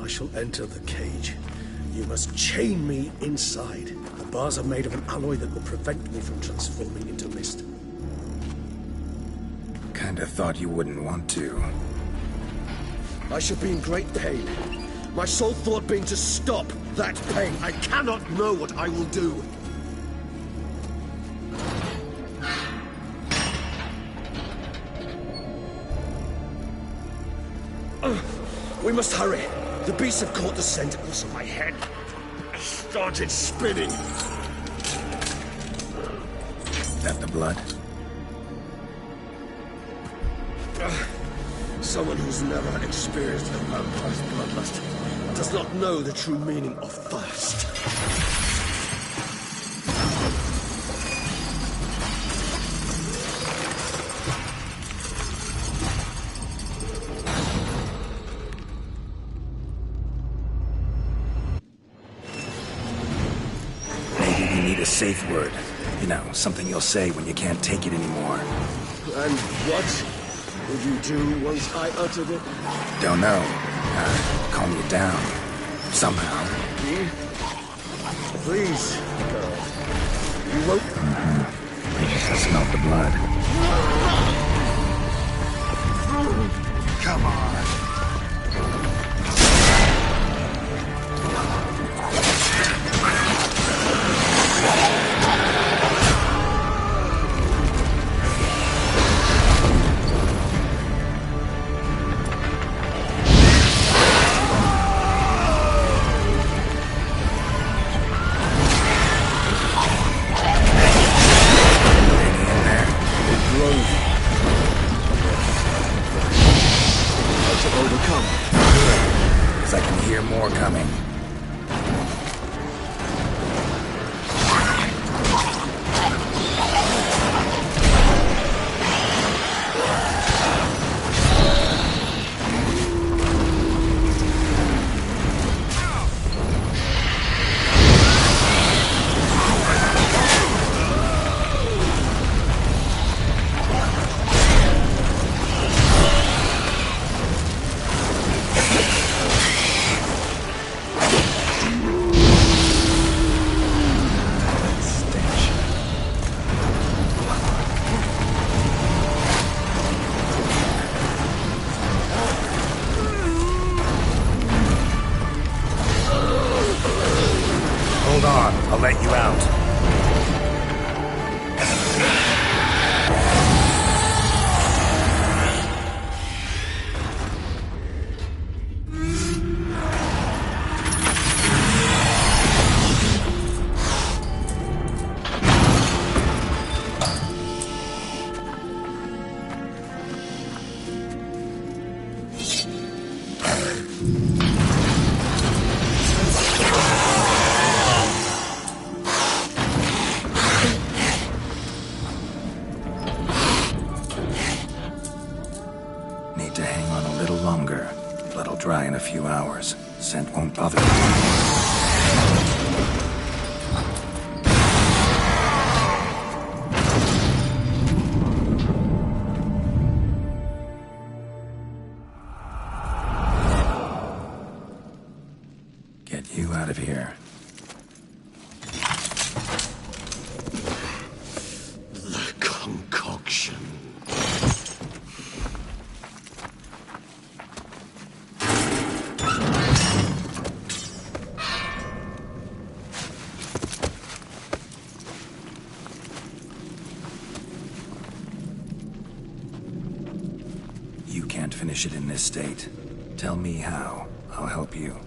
Speaker 11: I shall enter the cage. You must chain me inside. The bars are made of an alloy that will prevent me from transforming into mist.
Speaker 4: Kinda thought you wouldn't want to.
Speaker 16: I shall be in great pain. My sole thought being to stop that pain. I cannot know what I will do. We must hurry. The beasts have caught the scent, also my head started spinning.
Speaker 4: That the blood?
Speaker 16: Someone who's never experienced a vampire's bloodlust does not know the true meaning of thirst.
Speaker 4: Maybe you need a safe word. You know, something you'll say when you can't take it anymore.
Speaker 16: And what would you do once I uttered it?
Speaker 4: Don't know. Calm you down. Somehow.
Speaker 16: Me? Please, girl. You won't...
Speaker 4: I smell the blood.
Speaker 16: Come on.
Speaker 4: I can hear more coming. Need to hang on a little longer. Blood'll dry in a few hours. Scent won't bother you. Get you out of here.
Speaker 16: The concoction.
Speaker 4: You can't finish it in this state. Tell me how. I'll help you.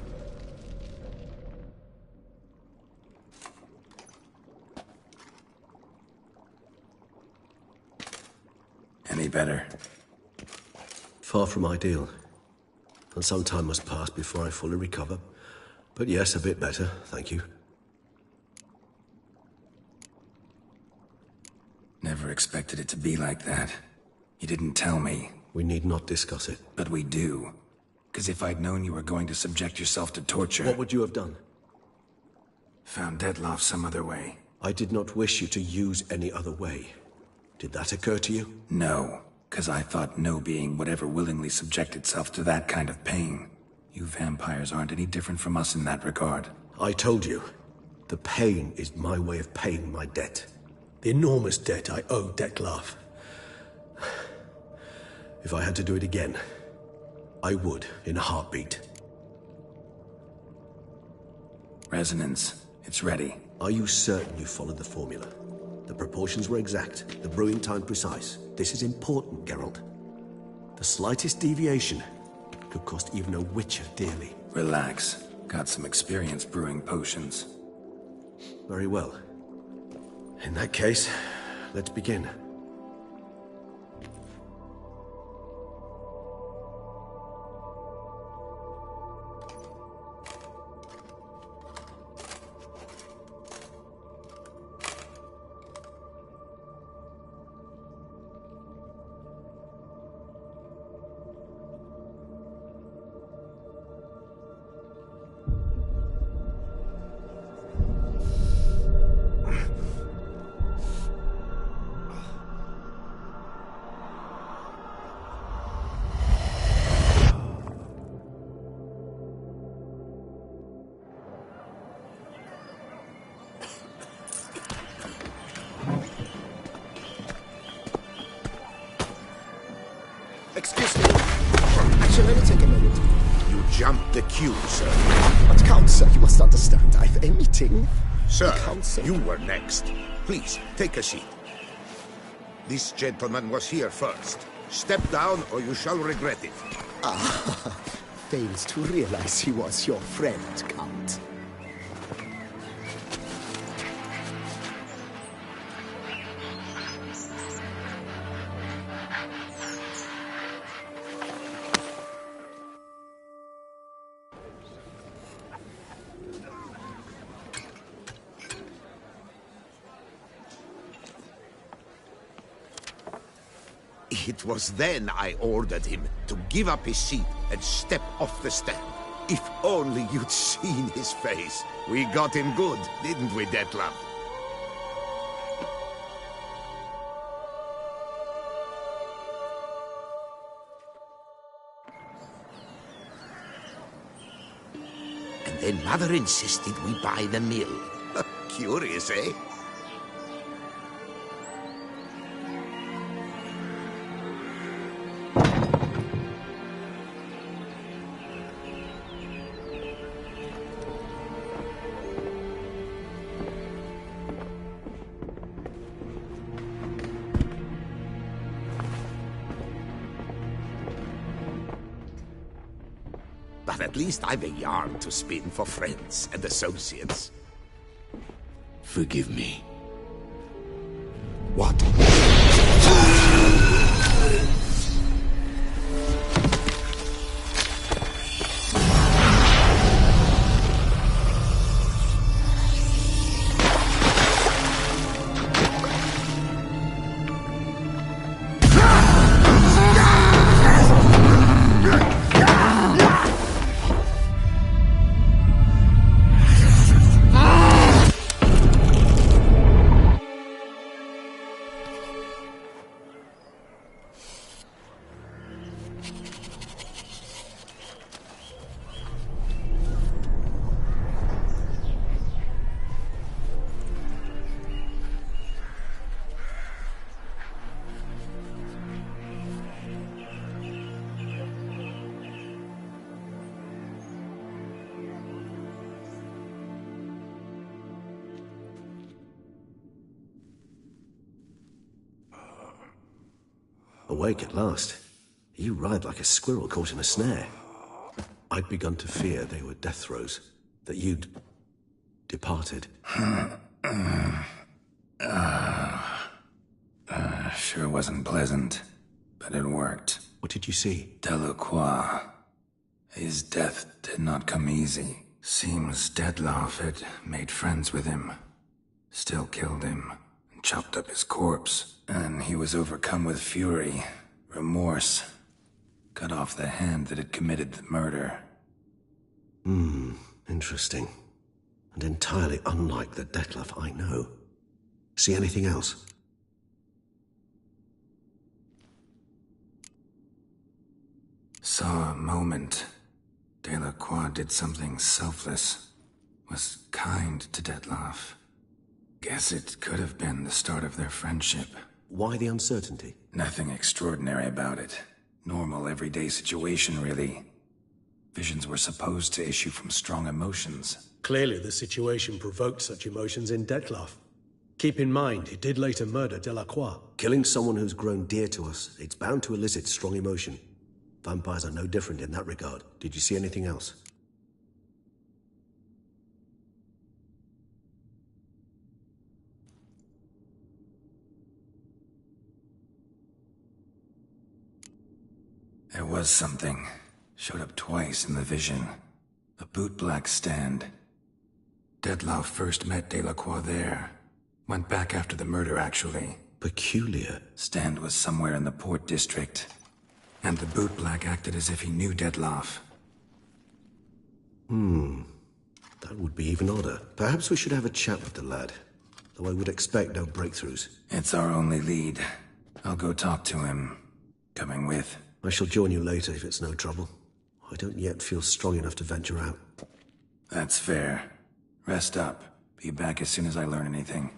Speaker 4: Any better?
Speaker 16: Far from ideal. And some time must pass before I fully recover. But yes, a bit better, thank you.
Speaker 4: Never expected it to be like that. You didn't tell me.
Speaker 16: We need not discuss it.
Speaker 4: But we do. Because if I'd known you were going to subject yourself to torture...
Speaker 16: What would you have done?
Speaker 4: Found Dettlaff some other way.
Speaker 16: I did not wish you to use any other way. Did that occur to you?
Speaker 4: No, because I thought no being would ever willingly subject itself to that kind of pain. You vampires aren't any different from us in that regard.
Speaker 16: I told you, the pain is my way of paying my debt. The enormous debt I owe Dettlaff. If I had to do it again, I would, in a heartbeat.
Speaker 4: Resonance. It's ready.
Speaker 16: Are you certain you followed the formula? The proportions were exact, the brewing time precise. This is important, Geralt. The slightest deviation could cost even a witcher dearly.
Speaker 4: Relax. Got some experience brewing potions.
Speaker 16: Very well. In that case, let's begin.
Speaker 6: Excuse me. Actually, let me take a minute.
Speaker 17: You jumped the queue, sir.
Speaker 6: But Count, sir, you must understand. I've a meeting.
Speaker 17: Sir,
Speaker 6: Count, sir.
Speaker 17: you were next. Please, take a seat. This gentleman was here first. Step down or you shall regret it.
Speaker 6: Ah, fails to realize he was your friend, Count.
Speaker 17: It was then I ordered him to give up his seat and step off the stand. If only you'd seen his face. We got him good, didn't we, Dettlaff? And then Mother insisted we buy the mill. Curious, eh? But at least I've a yarn to spin for friends and associates. Forgive me. What?
Speaker 16: Awake at last. You writhe like a squirrel caught in a snare. I'd begun to fear they were death throes, that you'd departed.
Speaker 4: Sure wasn't pleasant, but it worked.
Speaker 16: What did you see?
Speaker 4: Delacroix. His death did not come easy. Seems Dettlaff had made friends with him. Still killed him, and chopped up his corpse. And he was overcome with fury, remorse. Cut off the hand that had committed the murder.
Speaker 16: Interesting. And entirely unlike the Dettlaff I know. See anything else?
Speaker 4: Saw a moment. Delacroix did something selfless. Was kind to Dettlaff. Guess it could have been the start of their friendship.
Speaker 16: Why the uncertainty?
Speaker 4: Nothing extraordinary about it. Normal, everyday situation, really. Visions were supposed to issue from strong emotions.
Speaker 11: Clearly, the situation provoked such emotions in Dettlaff. Keep in mind, he did later murder Delacroix.
Speaker 16: Killing someone who's grown dear to us, it's bound to elicit strong emotion. Vampires are no different in that regard. Did you see anything else?
Speaker 4: There was something. Showed up twice in the vision. A bootblack stand. Dettlaff first met Delacroix there. Went back after the murder, actually.
Speaker 16: Peculiar.
Speaker 4: Stand was somewhere in the Port District. And the bootblack acted as if he knew Dettlaff.
Speaker 16: That would be even odder. Perhaps we should have a chat with the lad. Though I would expect no breakthroughs.
Speaker 4: It's our only lead. I'll go talk to him. Coming with?
Speaker 16: I shall join you later if it's no trouble. I don't yet feel strong enough to venture out.
Speaker 4: That's fair. Rest up. Be back as soon as I learn anything.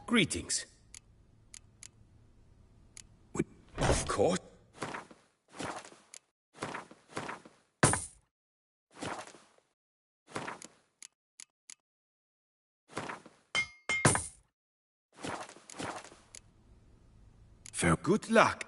Speaker 6: Greetings. Of course.
Speaker 4: Fair.
Speaker 6: Good luck.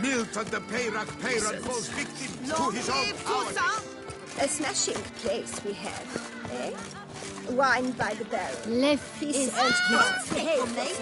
Speaker 17: Milton the Peyrac falls victim to his own cowardice.
Speaker 3: A smashing place we have, eh? Wine by the barrel.
Speaker 10: Left
Speaker 3: Peace
Speaker 10: is
Speaker 3: and
Speaker 10: not
Speaker 3: behave
Speaker 10: mate.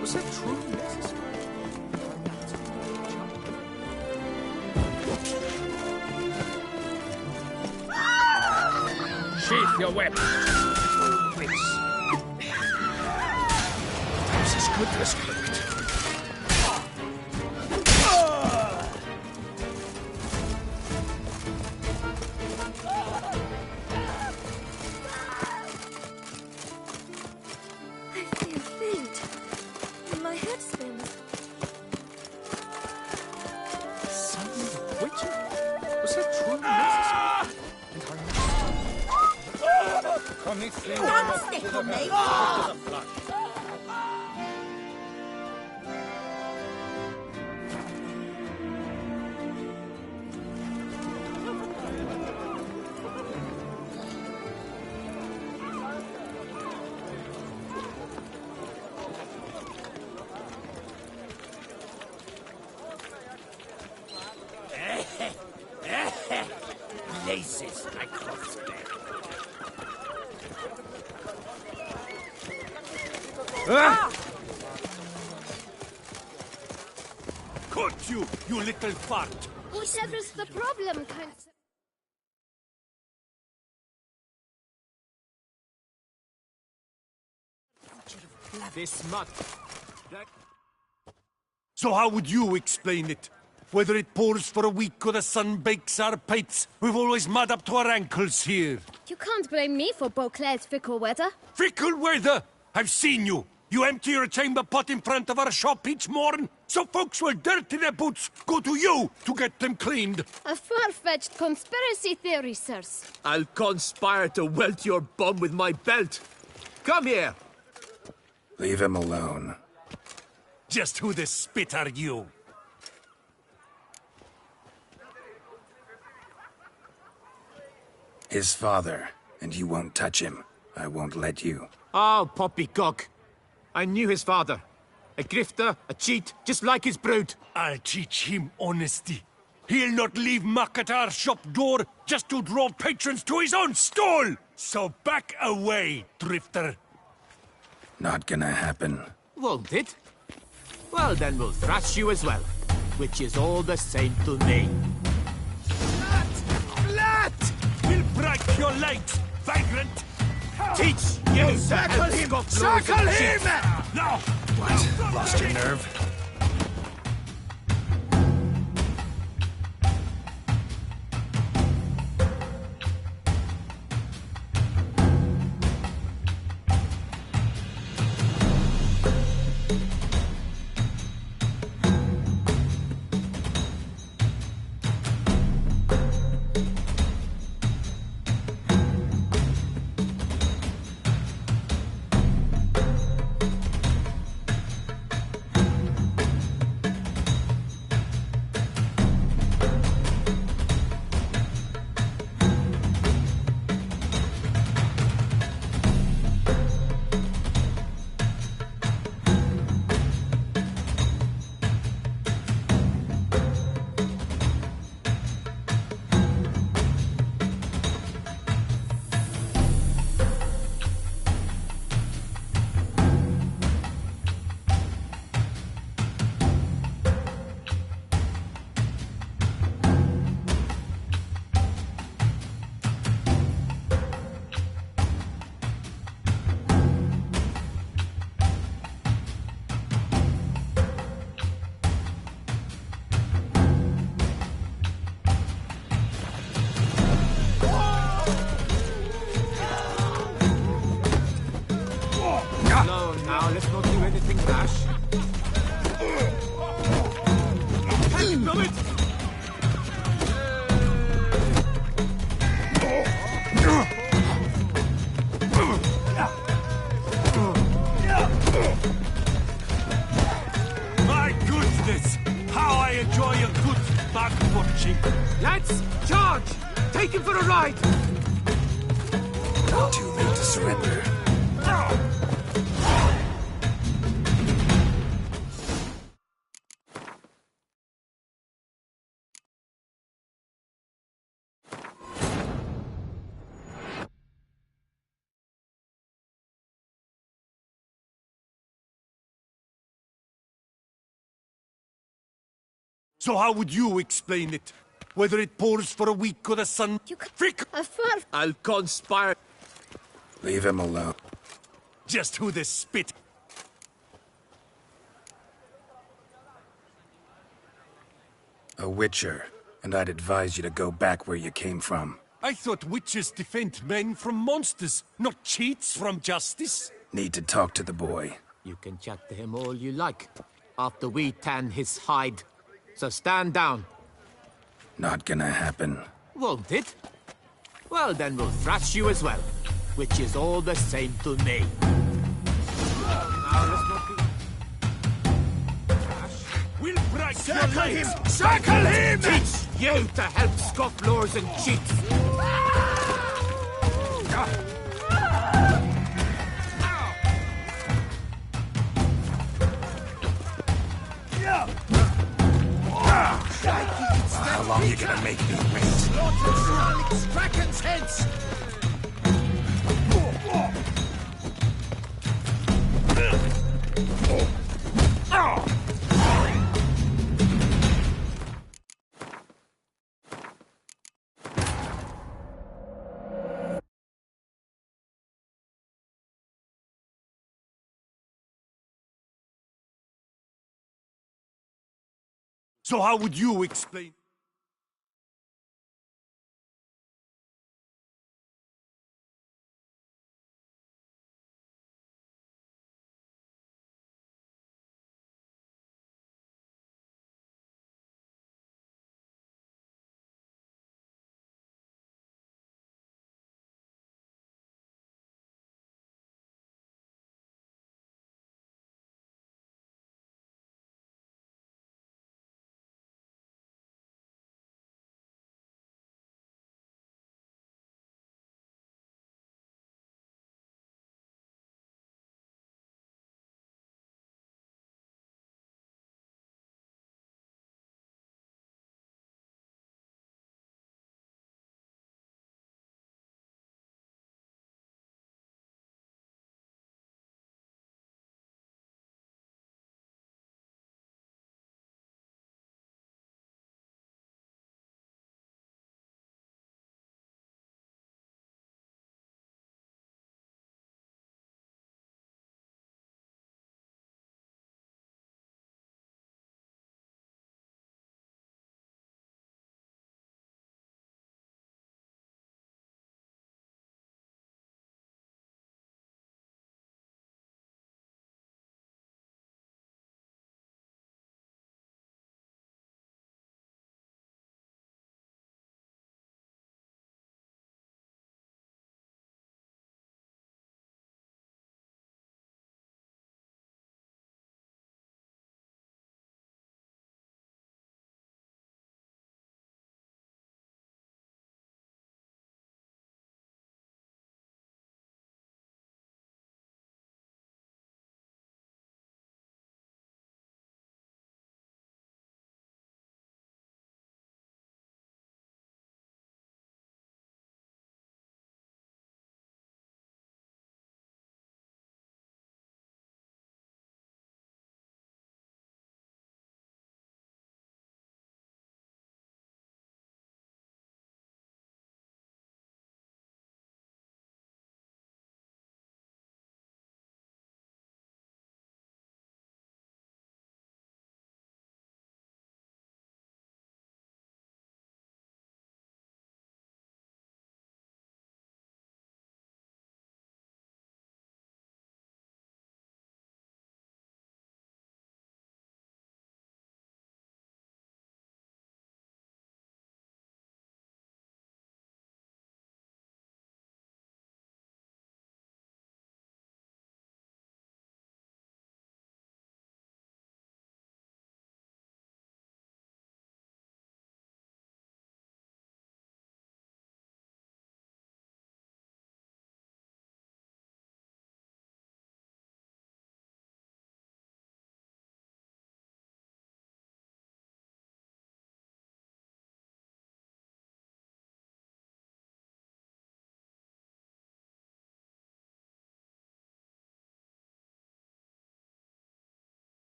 Speaker 9: Was that truly necessary? Sheath your weapon. This is good respect.
Speaker 15: Don't stick on me!
Speaker 18: Places I cross there.
Speaker 1: Caught you, you little fart!
Speaker 10: Whatever's the problem, kind sir?
Speaker 9: This mud.
Speaker 1: So how would you explain it? Whether it pours for a week or the sun bakes our pipes, we've always mud up to our ankles here.
Speaker 10: You can't blame me for Beauclair's fickle weather.
Speaker 1: Fickle weather? I've seen you. You empty your chamber pot in front of our shop each morn, so folks will dirty their boots go to you to get them cleaned.
Speaker 10: A far-fetched conspiracy theory, sirs.
Speaker 9: I'll conspire to welt your bum with my belt. Come here.
Speaker 4: Leave him alone.
Speaker 1: Just who the spit are you?
Speaker 4: His father, and you won't touch him. I won't let you.
Speaker 9: Oh, poppycock. I knew his father. A grifter, a cheat, just like his brood.
Speaker 1: I'll teach him honesty. He'll not leave muck at our shop door just to draw patrons to his own stall! So back away, drifter.
Speaker 4: Not gonna happen.
Speaker 9: Won't it? Well, then we'll thrash you as well. Which is all the same to me.
Speaker 1: Flat! We'll break your legs, vagrant!
Speaker 9: Teach you!
Speaker 1: Circle him! Circle him! No!
Speaker 4: What? Lost your nerve?
Speaker 9: let's not do anything rash. Help it!
Speaker 1: My goodness! How I enjoy a good back punching!
Speaker 9: Lads, charge! Take him for a ride!
Speaker 4: Too late to surrender.
Speaker 1: So how would you explain it? Whether it pours for a week or the sun... Frick!
Speaker 9: I'll conspire.
Speaker 4: Leave him alone.
Speaker 1: Just who the spit...
Speaker 4: A witcher, and I'd advise you to go back where you came from.
Speaker 1: I thought witches defend men from monsters, not cheats from justice.
Speaker 4: Need to talk to the boy.
Speaker 9: You can chat to him all you like, after we tan his hide. So stand down.
Speaker 4: Not gonna happen.
Speaker 9: Won't it? Well, then we'll thrash you as well, which is all the same to me. Now, let's not be...
Speaker 1: We'll break
Speaker 9: Circle him! Circle him! Teach you to help scofflaws and cheats!
Speaker 4: How long you gonna make me wait?
Speaker 9: Kraken's heads!
Speaker 1: So how would you explain...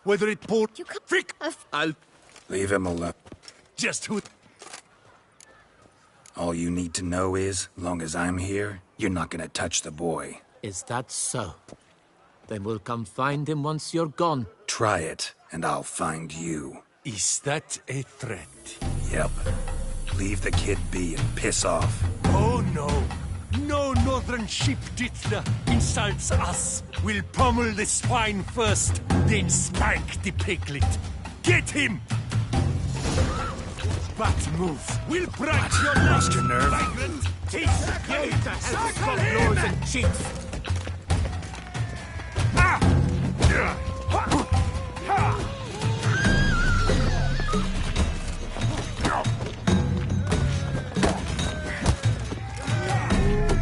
Speaker 1: Whether it pour...
Speaker 3: You can't...
Speaker 1: Frick!
Speaker 8: I'll...
Speaker 4: Leave him alone.
Speaker 1: Just who...
Speaker 4: All you need to know is, long as I'm here, you're not gonna touch the boy.
Speaker 9: Is that so? Then we'll come find him once you're gone.
Speaker 4: Try it, and I'll find you.
Speaker 1: Is that a threat?
Speaker 4: Yep. Leave the kid be and piss off.
Speaker 1: Oh no. No northern sheep Dithna insults us. We'll pummel the swine first, then spank the piglet. Get him! Bat move. We'll break your
Speaker 4: Lost your nerve?
Speaker 1: Migrant. Teeth.
Speaker 9: You need to help me claws and cheeks.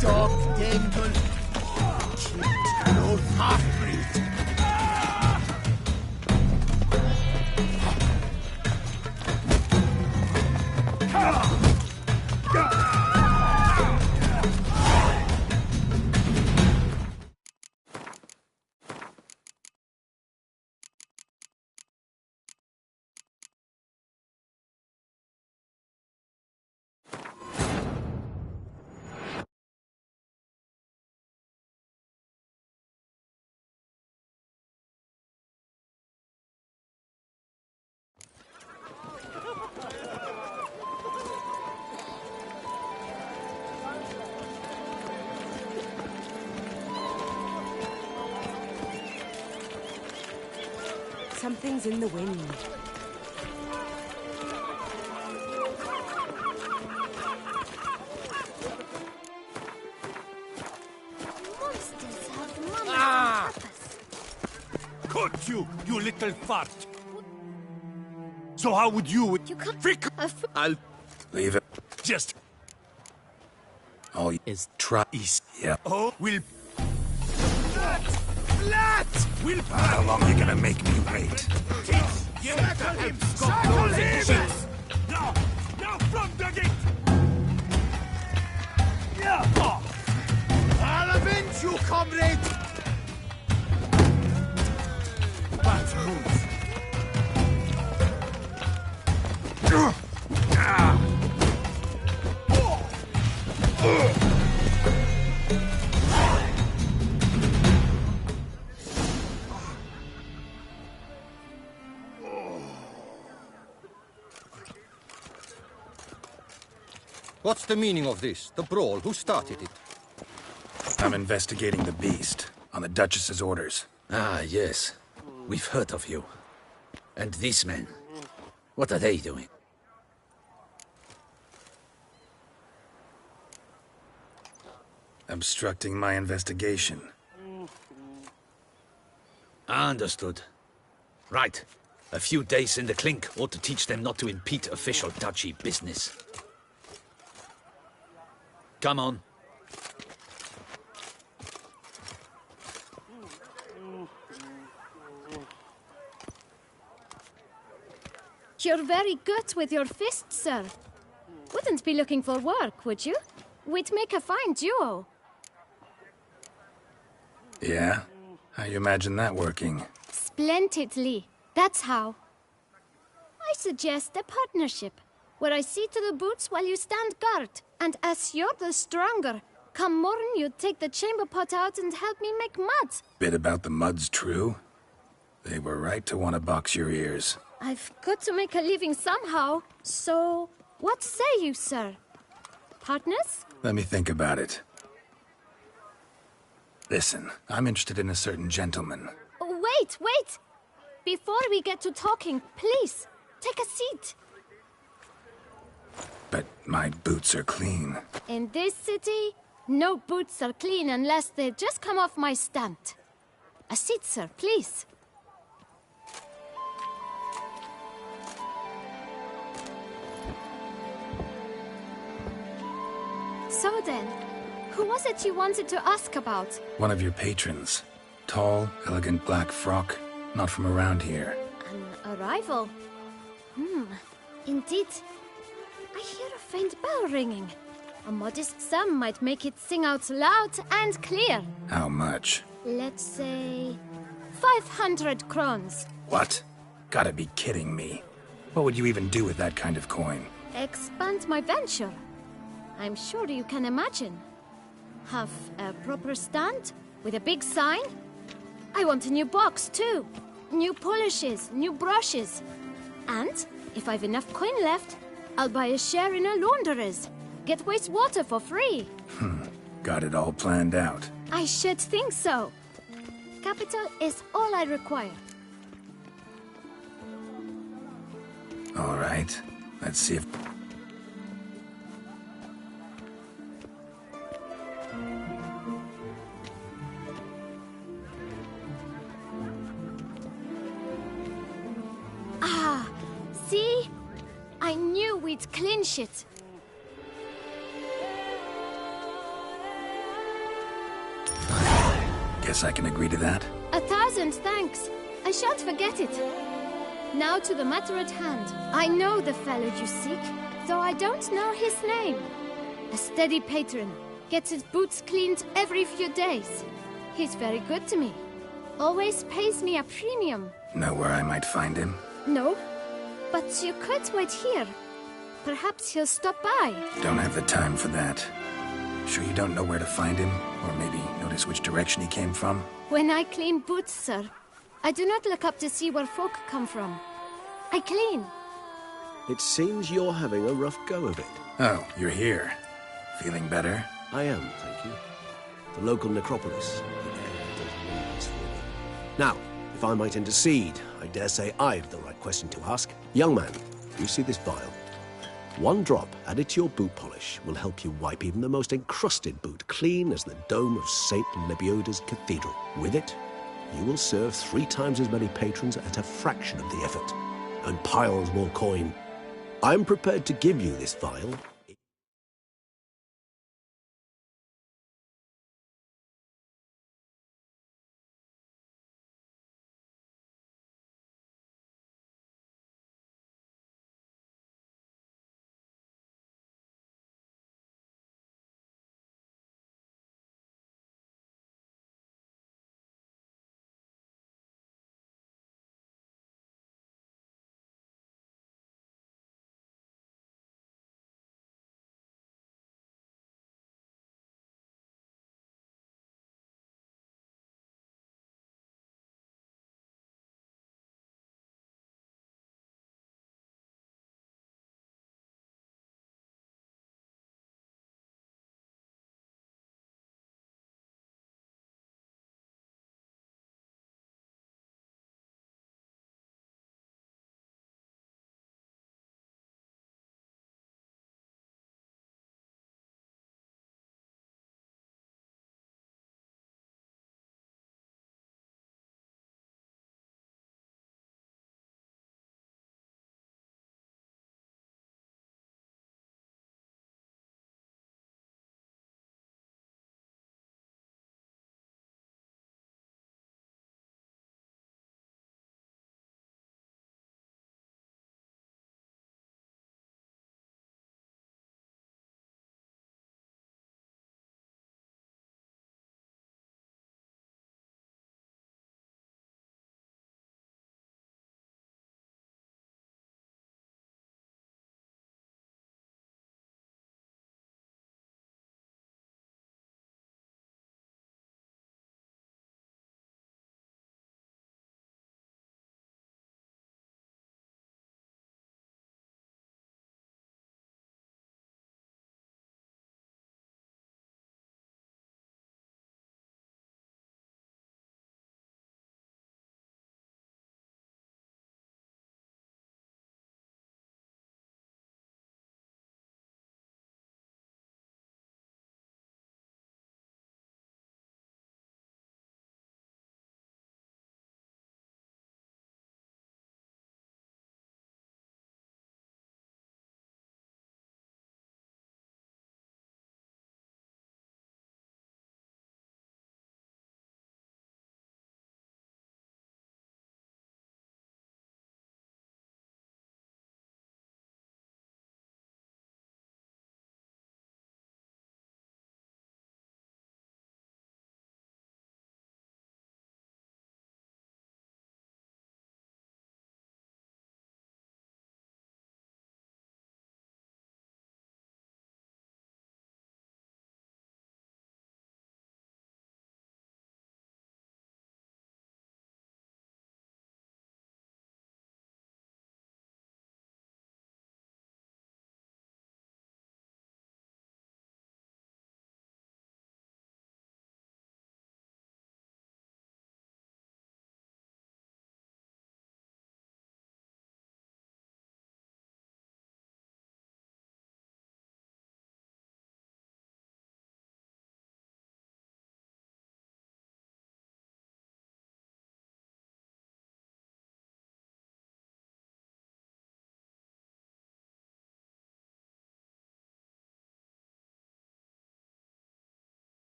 Speaker 18: Dog Dental. No half-breed.
Speaker 12: Something's in the wind.
Speaker 10: Monsters have mama purpose.
Speaker 1: Cut you, you little fart! So how would you...
Speaker 3: You can't...
Speaker 1: Frick!
Speaker 8: I'll...
Speaker 4: Leave it.
Speaker 1: Just...
Speaker 4: All you
Speaker 9: Is
Speaker 4: try is... Yep.
Speaker 1: Oh, we'll... Flat! We'll...
Speaker 4: How long you gonna make me wait?
Speaker 1: Circle him! Circle him! Now! Now from the gate! Yeah!
Speaker 18: I'll avenge you, comrade!
Speaker 1: Bat move!
Speaker 8: What's the meaning of this? The brawl? Who started it?
Speaker 4: I'm investigating the beast, on the Duchess's orders.
Speaker 19: Ah, yes. We've heard of you. And these men, what are they doing?
Speaker 4: Obstructing my investigation.
Speaker 19: Understood. Right. A few days in the clink ought to teach them not to impede official duchy business. Come on.
Speaker 10: You're very good with your fists, sir. Wouldn't be looking for work, would you? We'd make a fine duo.
Speaker 4: Yeah? How you imagine that working?
Speaker 10: Splendidly. That's how. I suggest a partnership, where I see to the boots while you stand guard. And as you're the stronger, come morn you take the chamber pot out and help me make mud.
Speaker 4: Bit about the mud's true? They were right to want to box your ears.
Speaker 10: I've got to make a living somehow, so what say you, sir? Partners?
Speaker 4: Let me think about it. Listen, I'm interested in a certain gentleman.
Speaker 10: Oh, wait! Before we get to talking, please, take a seat.
Speaker 4: But my boots are clean.
Speaker 10: In this city, no boots are clean unless they just come off my stand. A seat, sir, please. So then, who was it you wanted to ask about?
Speaker 4: One of your patrons. Tall, elegant black frock. Not from around here.
Speaker 10: An arrival? Indeed. I hear a faint bell ringing. A modest sum might make it sing out loud and clear.
Speaker 4: How much?
Speaker 10: Let's say 500 crowns.
Speaker 4: What? Gotta be kidding me. What would you even do with that kind of coin?
Speaker 10: Expand my venture. I'm sure you can imagine. Have a proper stand with a big sign. I want a new box too. New polishes, new brushes. And if I've enough coin left, I'll buy a share in a launderer's. Get wastewater for free.
Speaker 4: Got it all planned out.
Speaker 10: I should think so. Capital is all I require.
Speaker 4: All right. Let's see if...
Speaker 10: Ah, see? I knew we'd clinch it.
Speaker 4: Guess I can agree to that.
Speaker 10: 1,000 thanks. I shan't forget it. Now to the matter at hand. I know the fellow you seek, though I don't know his name. A steady patron. Gets his boots cleaned every few days. He's very good to me. Always pays me a premium.
Speaker 4: Know where I might find him?
Speaker 10: No, but you could wait here. Perhaps he'll stop by.
Speaker 4: Don't have the time for that. Sure you don't know where to find him? Or maybe notice which direction he came from?
Speaker 10: When I clean boots, sir, I do not look up to see where folk come from. I clean.
Speaker 16: It seems you're having a rough go of it.
Speaker 4: Oh, you're here. Feeling better?
Speaker 16: I am, thank you. The local necropolis. The air does wonders for me. Now, if I might intercede, I dare say I've the right question to ask. Young man, you see this vial? One drop added to your boot polish will help you wipe even the most encrusted boot clean as the dome of St. Lebioda's Cathedral. With it, you will serve 3 times as many patrons at a fraction of the effort, and piles more coin. I'm prepared to give you this vial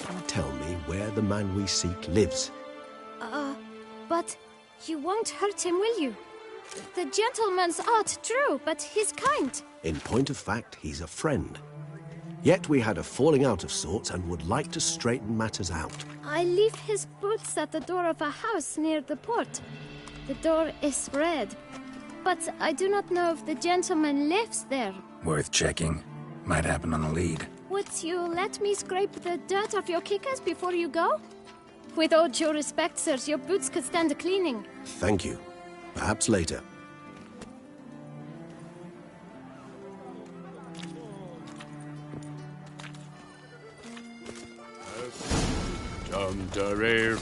Speaker 11: and tell me where the man we seek lives.
Speaker 10: But you won't hurt him, will you? The gentleman's art, true, but he's kind.
Speaker 11: In point of fact, he's a friend. Yet we had a falling out of sorts and would like to straighten matters out.
Speaker 10: I leave his boots at the door of a house near the port. The door is red, but I do not know if the gentleman lives there.
Speaker 4: Worth checking. Might happen on a lead.
Speaker 10: Would you let me scrape the dirt off your kickers before you go? With all due respect, sirs, your boots could stand a cleaning.
Speaker 11: Thank you. Perhaps later.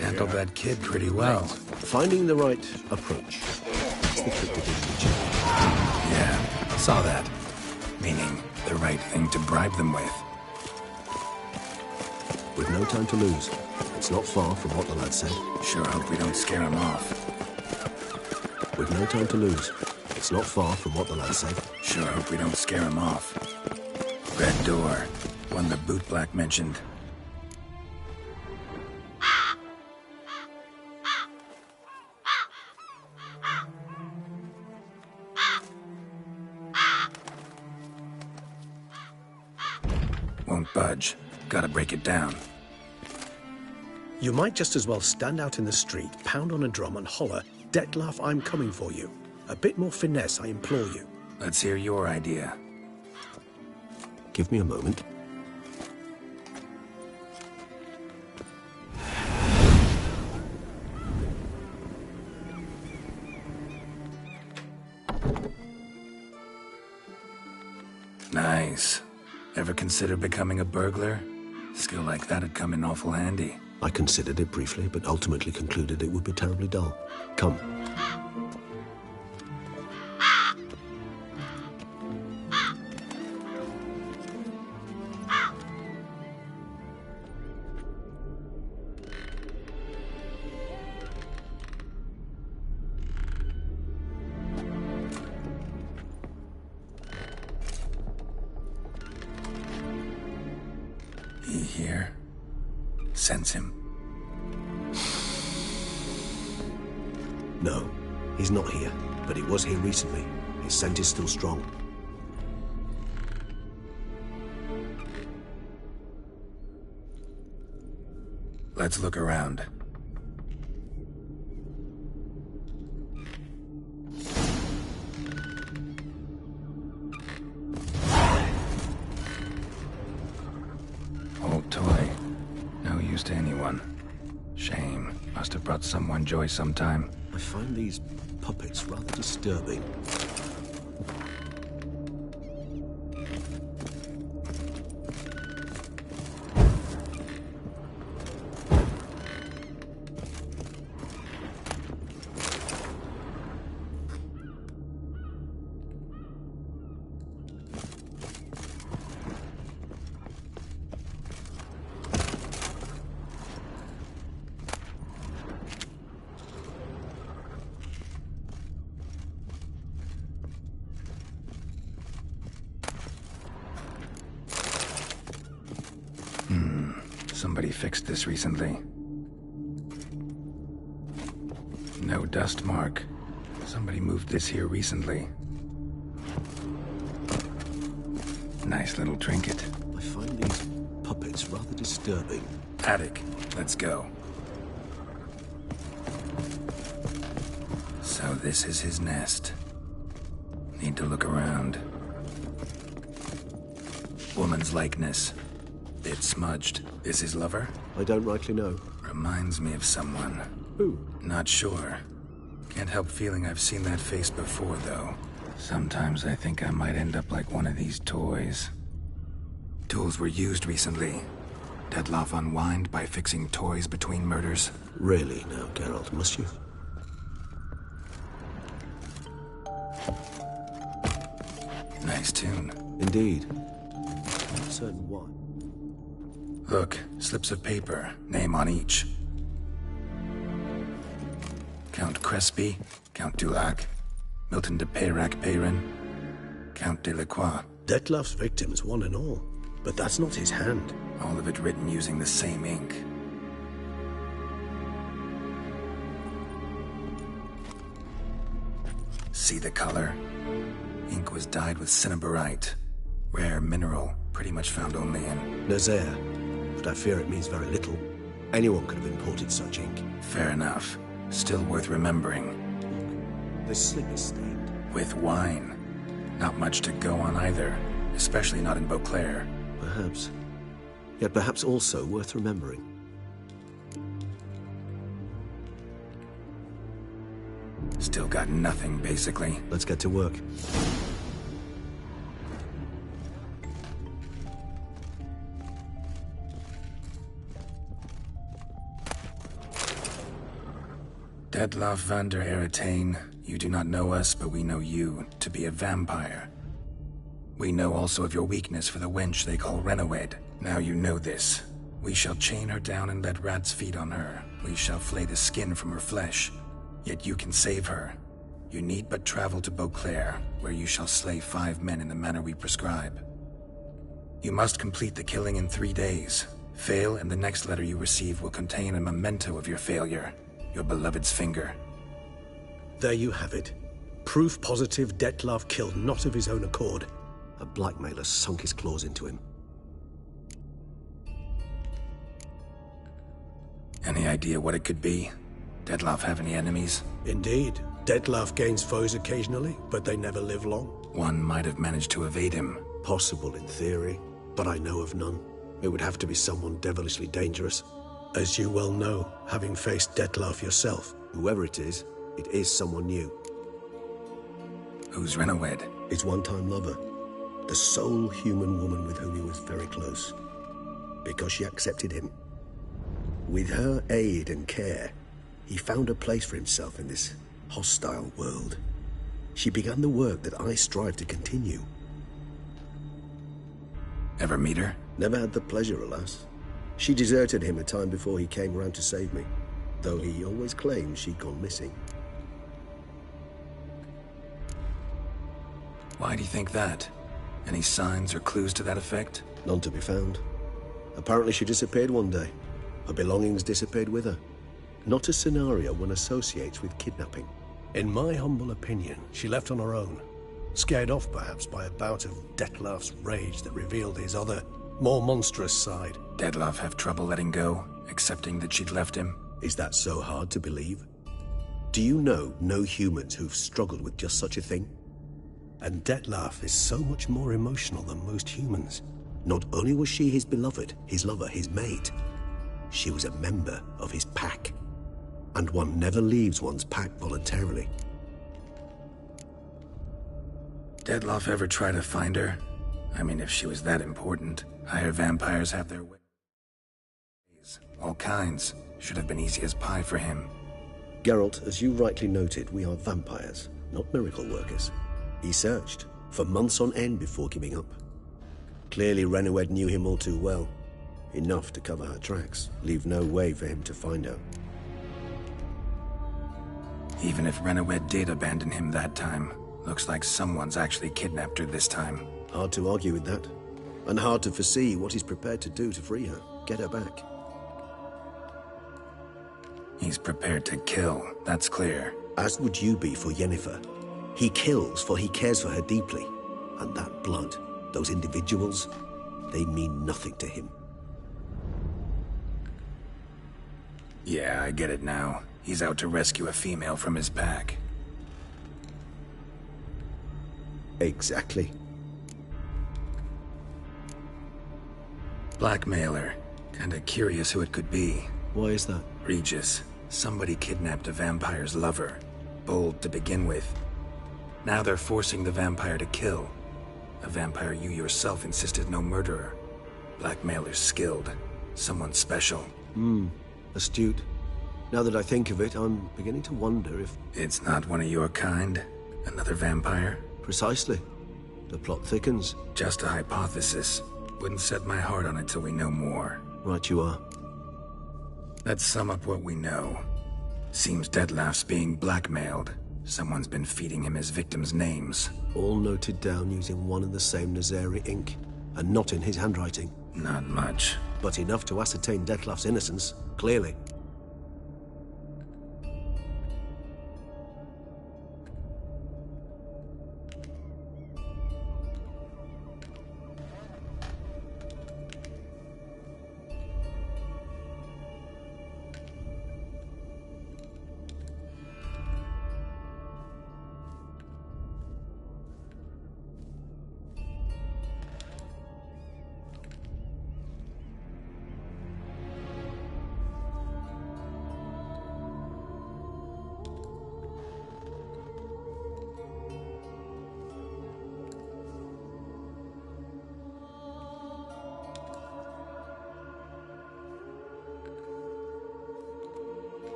Speaker 4: Handled that kid pretty well.
Speaker 11: Finding the right approach. That's the trick to getting the job.
Speaker 4: Yeah, saw that. Meaning, the right thing to bribe them with.
Speaker 11: With no time to lose. It's not far from what the lad said.
Speaker 4: Sure hope we don't scare him off.
Speaker 11: With no time to lose. It's not far from what the lad said.
Speaker 4: Sure hope we don't scare him off. Red door. One the bootblack mentioned. Won't budge. Gotta break it down.
Speaker 11: You might just as well stand out in the street, pound on a drum and holler, "Dettlaff, I'm coming for you." A bit more finesse, I implore you.
Speaker 4: Let's hear your idea.
Speaker 11: Give me a moment.
Speaker 4: Nice. Ever consider becoming a burglar? Skill like that'd come in awful handy.
Speaker 11: I considered it briefly, but ultimately concluded it would be terribly dull. Come.
Speaker 4: He here? Sense him.
Speaker 11: No, he's not here, but he was here recently. His scent is still strong.
Speaker 4: Let's look around. Old toy. No use to anyone. Shame. Must have brought someone joy sometime.
Speaker 11: I find these puppets rather disturbing.
Speaker 4: Somebody fixed this recently. No dust mark. Somebody moved this here recently. Nice little trinket.
Speaker 11: I find these puppets rather disturbing.
Speaker 4: Attic. Let's go. So this is his nest. Need to look around. Woman's likeness. Bit smudged. This his lover?
Speaker 11: I don't rightly know.
Speaker 4: Reminds me of someone.
Speaker 11: Who?
Speaker 4: Not sure. Can't help feeling I've seen that face before, though. Sometimes I think I might end up like one of these toys. Tools were used recently. Dettlaff unwind by fixing toys between murders.
Speaker 11: Really now, Geralt, must you?
Speaker 4: Nice tune.
Speaker 11: Indeed. Not certain why.
Speaker 4: Look, slips of paper, name on each. Count Crespi, Count Dulac, Milton de Peyrac-Peyrin, Count Delacroix.
Speaker 11: Dettlaff's victims, one and all. But that's not his hand.
Speaker 4: All of it written using the same ink. See the color? Ink was dyed with cinnabarite. Rare mineral, pretty much found only in
Speaker 11: Nazaire, but I fear it means very little. Anyone could have imported such ink.
Speaker 4: Fair enough. Still worth remembering.
Speaker 11: Look, the slip is stained.
Speaker 4: With wine. Not much to go on either, especially not in Beauclair.
Speaker 11: Perhaps. Yet perhaps also worth remembering.
Speaker 4: Still got nothing, basically.
Speaker 11: Let's get to work.
Speaker 4: Detlaff van der Eretain, you do not know us, but we know you to be a vampire. We know also of your weakness for the wench they call Renoed. Now you know this. We shall chain her down and let rats feed on her. We shall flay the skin from her flesh. Yet you can save her. You need but travel to Beauclair, where you shall slay 5 men in the manner we prescribe. You must complete the killing in 3 days. Fail, and the next letter you receive will contain a memento of your failure. Your beloved's finger.
Speaker 11: There you have it. Proof positive Detlaff killed not of his own accord. A blackmailer sunk his claws into him.
Speaker 4: Any idea what it could be? Detlaff have any enemies?
Speaker 11: Indeed. Detlaff gains foes occasionally, but they never live long.
Speaker 4: One might have managed to evade him.
Speaker 11: Possible in theory, but I know of none. It would have to be someone devilishly dangerous. As you well know, having faced Detlaff yourself. Whoever it is someone new.
Speaker 4: Who's Renoed?
Speaker 11: His one-time lover. The sole human woman with whom he was very close. Because she accepted him. With her aid and care, he found a place for himself in this hostile world. She began the work that I strive to continue.
Speaker 4: Ever meet her?
Speaker 11: Never had the pleasure, alas. She deserted him a time before he came round to save me, though he always claimed she'd gone missing.
Speaker 4: Why do you think that? Any signs or clues to that effect?
Speaker 11: None to be found. Apparently she disappeared one day. Her belongings disappeared with her. Not a scenario one associates with kidnapping. In my humble opinion, she left on her own. Scared off, perhaps, by a bout of Detlaff's rage that revealed his other, more monstrous side.
Speaker 4: Detlaff have trouble letting go, accepting that she'd left him?
Speaker 11: Is that so hard to believe? Do you know no humans who've struggled with just such a thing? And Detlaff is so much more emotional than most humans. Not only was she his beloved, his lover, his mate, she was a member of his pack. And one never leaves one's pack voluntarily.
Speaker 4: Detlaff ever try to find her? I mean, if she was that important. Higher vampires have their ways. All kinds. Should have been easy as pie for him.
Speaker 11: Geralt, as you rightly noted, we are vampires, not miracle workers. He searched, for months on end before giving up. Clearly Renoed knew him all too well. Enough to cover her tracks, leave no way for him to find her.
Speaker 4: Even if Renoed did abandon him that time, looks like someone's actually kidnapped her this time.
Speaker 11: Hard to argue with that. And hard to foresee what he's prepared to do to free her, get her back.
Speaker 4: He's prepared to kill, that's clear.
Speaker 11: As would you be for Yennefer. He kills for he cares for her deeply. And that blood, those individuals, they mean nothing to him.
Speaker 4: Yeah, I get it now. He's out to rescue a female from his pack.
Speaker 11: Exactly.
Speaker 4: Blackmailer. Kinda curious who it could be.
Speaker 11: Why is that?
Speaker 4: Regis. Somebody kidnapped a vampire's lover. Bold to begin with. Now they're forcing the vampire to kill. A vampire you yourself insisted no murderer. Blackmailer's skilled. Someone special.
Speaker 11: Astute. Now that I think of it, I'm beginning to wonder if...
Speaker 4: It's not one of your kind? Another vampire?
Speaker 11: Precisely. The plot thickens.
Speaker 4: Just a hypothesis. Wouldn't set my heart on it till we know more.
Speaker 11: Right you are.
Speaker 4: Let's sum up what we know. Seems Detlaff's being blackmailed. Someone's been feeding him his victims' names.
Speaker 11: All noted down using one and the same Nazari ink, and not in his handwriting.
Speaker 4: Not much.
Speaker 11: but enough to ascertain Dettlaff's innocence, clearly.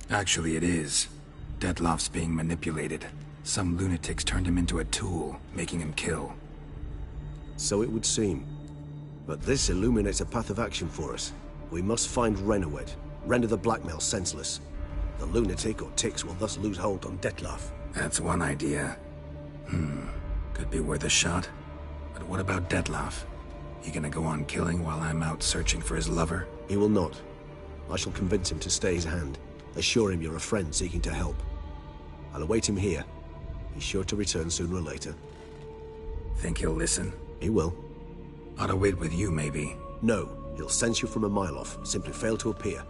Speaker 4: Actually, it is. Dettlaff's being manipulated. Some lunatics turned him into a tool, making him kill.
Speaker 11: So it would seem. But this illuminates a path of action for us. We must find Rennawed, render the blackmail senseless. The lunatic or ticks will thus lose hold on Dettlaff.
Speaker 4: That's one idea. Could be worth a shot. But what about Dettlaff? He gonna go on killing while I'm out searching for his lover?
Speaker 11: He will not. I shall convince him to stay his hand. Assure him you're a friend seeking to help. I'll await him here. He's sure to return sooner or later.
Speaker 4: Think he'll listen?
Speaker 11: He will.
Speaker 4: Ought to wait with you, maybe.
Speaker 11: No, he'll sense you from a mile off. Simply fail to appear.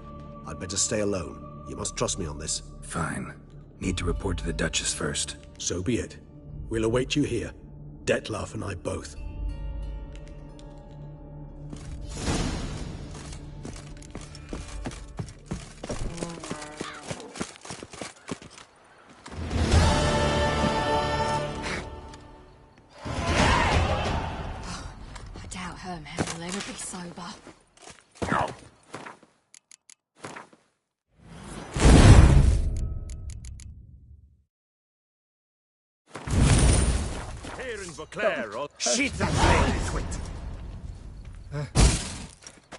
Speaker 11: I'd better stay alone. You must trust me on this.
Speaker 4: Fine. Need to report to the Duchess first.
Speaker 11: So be it. We'll await you here. Dettlaff and I both.
Speaker 7: Hermhandler would be sober.
Speaker 1: Here in Beauclair, or sheet that blade, twit!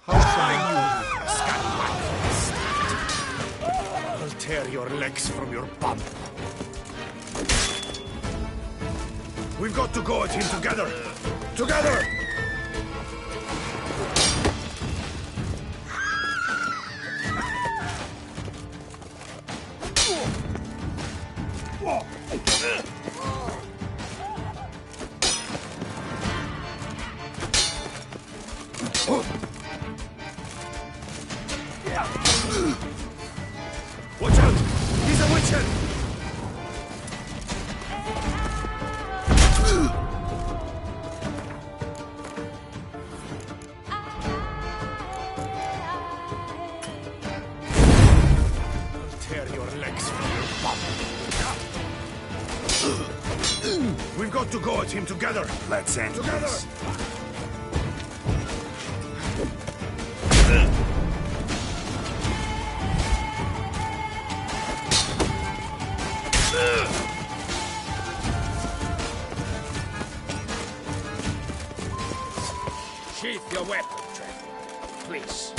Speaker 1: How shall you, scallywag? I'll tear your legs from your bum. We've got to go at him together! Together! Watch out! He's a witcher! I'll tear your legs from your bum. We've got to go at him together.
Speaker 4: Let's end
Speaker 1: together.
Speaker 4: this.
Speaker 9: Sheath your weapon, Trevor. Please.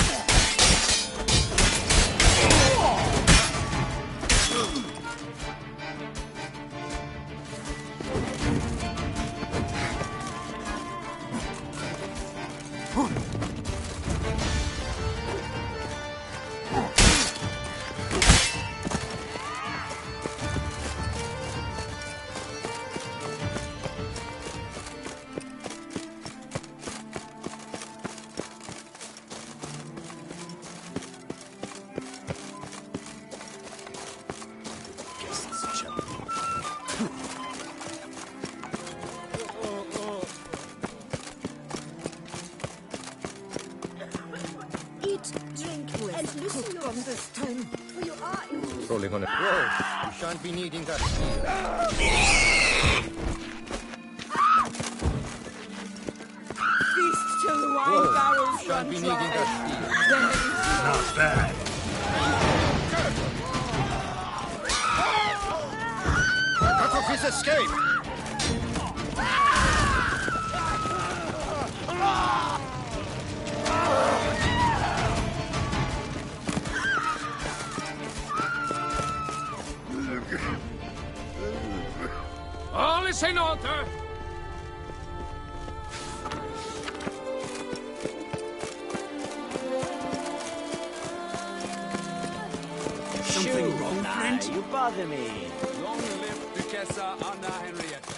Speaker 8: Rolling on a roll. You shan't be needing that steel.
Speaker 15: Feast till the wine barrels
Speaker 8: Shan't be needing that steel.
Speaker 1: Not bad.
Speaker 8: Cut off his escape!
Speaker 9: is in order!
Speaker 18: Something wrong, friend?
Speaker 13: You bother me.
Speaker 18: Long live Duchessa Anna Henrietta.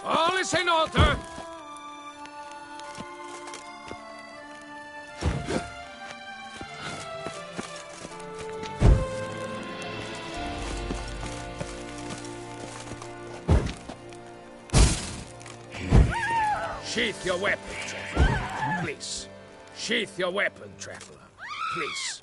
Speaker 9: All is in order! Sheath your weapon, traveler. Please. Sheath your weapon, traveler. Please.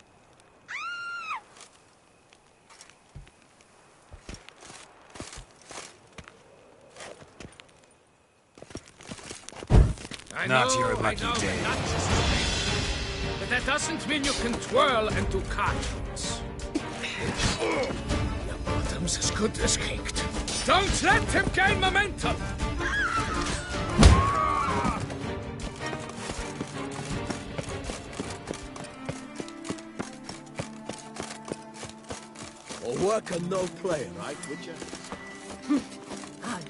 Speaker 19: Not your lucky day.
Speaker 9: But that doesn't mean you can twirl and do cartwheels. Your bottom's as good as caked. Don't let him gain momentum!
Speaker 11: A worker, no player, right, Witcher?
Speaker 20: Hardly.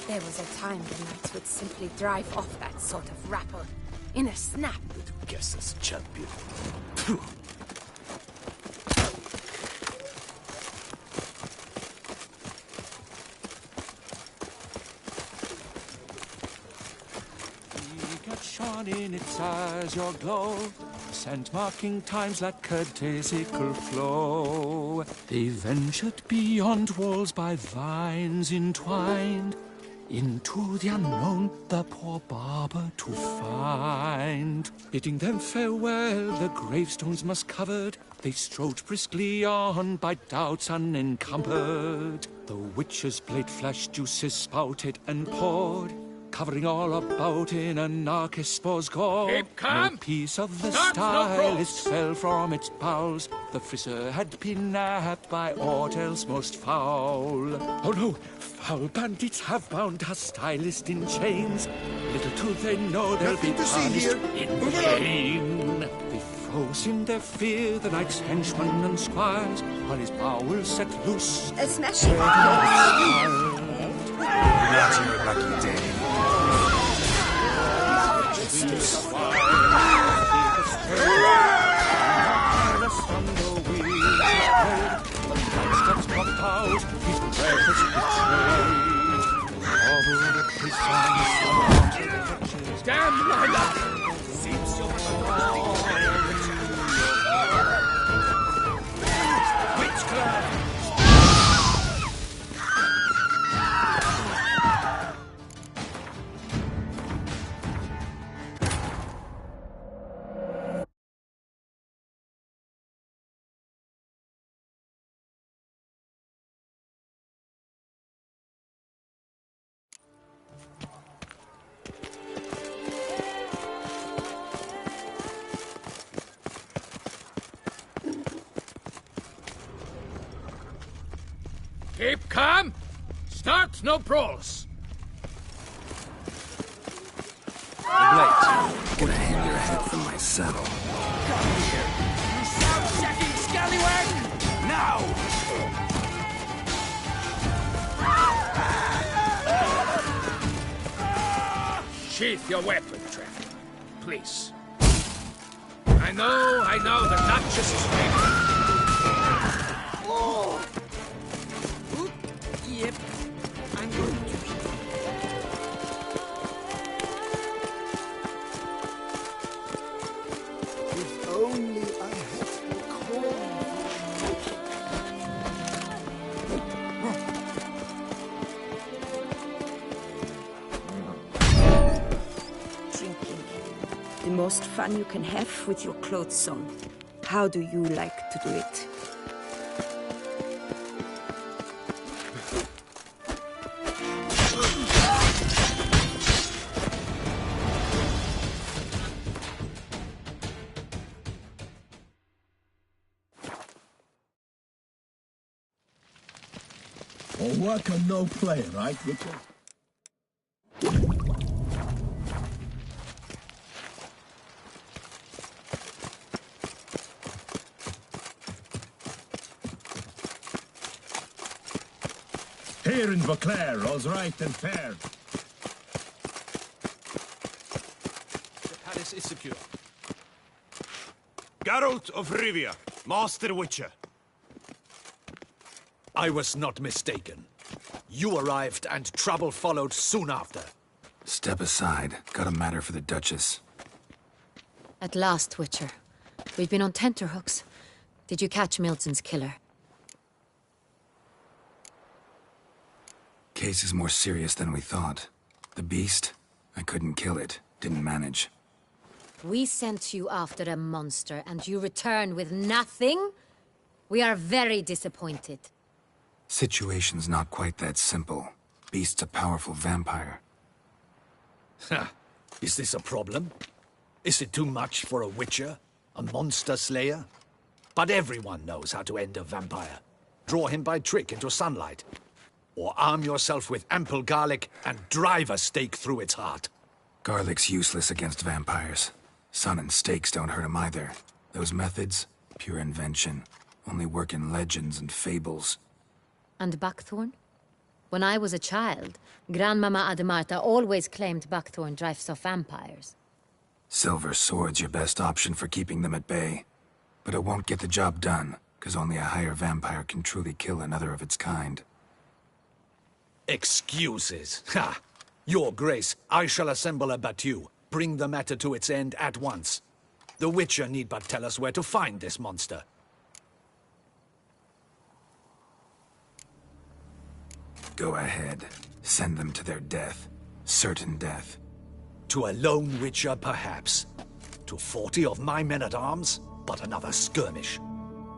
Speaker 20: There was a time the knights would simply drive off that sort of rabble in a snap.
Speaker 11: Guess as champion.
Speaker 21: Beacon shone in its eyes your glow, scent marking times like courtesical flow. They ventured beyond walls by vines entwined, into the unknown the poor barber to find. Bidding them farewell, the gravestones moss covered, they strode briskly on by doubts unencumbered. The witch's blade flashed, juices spouted and poured, covering all about in a Narcissus gourd.
Speaker 9: Keep calm!
Speaker 21: No piece of the
Speaker 9: Start, no
Speaker 21: stylist fell from its bowels. The frisser had been nabbed by aught else most foul. Oh no! Foul bandits have bound our stylist in chains. Little do they know they'll be punished in vain. They froze in their fear the knight's henchmen and squires, while his bowels set loose.
Speaker 3: A smashing
Speaker 21: Not your lucky day.
Speaker 9: Damn my luck! Seems so much Witchcraft! Keep calm. Start no brawls.
Speaker 4: Blade, gonna hang your head from my saddle.
Speaker 18: Come here, you south-checking scallywag! Now!
Speaker 9: Sheath your weapon, traveler. Please. I know, the Duchess is waiting.
Speaker 18: Oh! Yep, I'm going to.
Speaker 14: If only I had the corn.
Speaker 15: Drinking. The most fun you can have with your clothes on. How do you like to do it?
Speaker 5: All work and no play, right, Witcher? Here in Vauclair, all's right and fair.
Speaker 19: The palace is secure.
Speaker 1: Geralt of Rivia, Master Witcher.
Speaker 19: I was not mistaken. You arrived and trouble followed soon after.
Speaker 4: Step aside. Got a matter for the Duchess.
Speaker 22: At last, Witcher. We've been on tenterhooks. Did you catch Milton's killer?
Speaker 4: Case is more serious than we thought. The beast? I couldn't kill it. Didn't manage.
Speaker 22: We sent you after a monster, and you return with nothing? We are very disappointed.
Speaker 4: Situation's not quite that simple. Beast's a powerful vampire.
Speaker 19: Is this a problem? Is it too much for a witcher? A monster slayer? But everyone knows how to end a vampire. Draw him by trick into sunlight. Or arm yourself with ample garlic and drive a stake through its heart.
Speaker 4: Garlic's useless against vampires. Sun and stakes don't hurt him either. Those methods, pure invention. Only work in legends and fables.
Speaker 22: And buckthorn? When I was a child, Grandmama Ademarta always claimed buckthorn drives off vampires.
Speaker 4: Silver sword's your best option for keeping them at bay. But it won't get the job done, because only a higher vampire can truly kill another of its kind.
Speaker 19: Excuses. Ha! Your Grace, I shall assemble a battue. Bring the matter to its end at once. The Witcher need but tell us where to find this monster.
Speaker 4: Go ahead. Send them to their death. Certain death.
Speaker 19: To a lone Witcher, perhaps. To 40 of my men-at-arms, but another skirmish.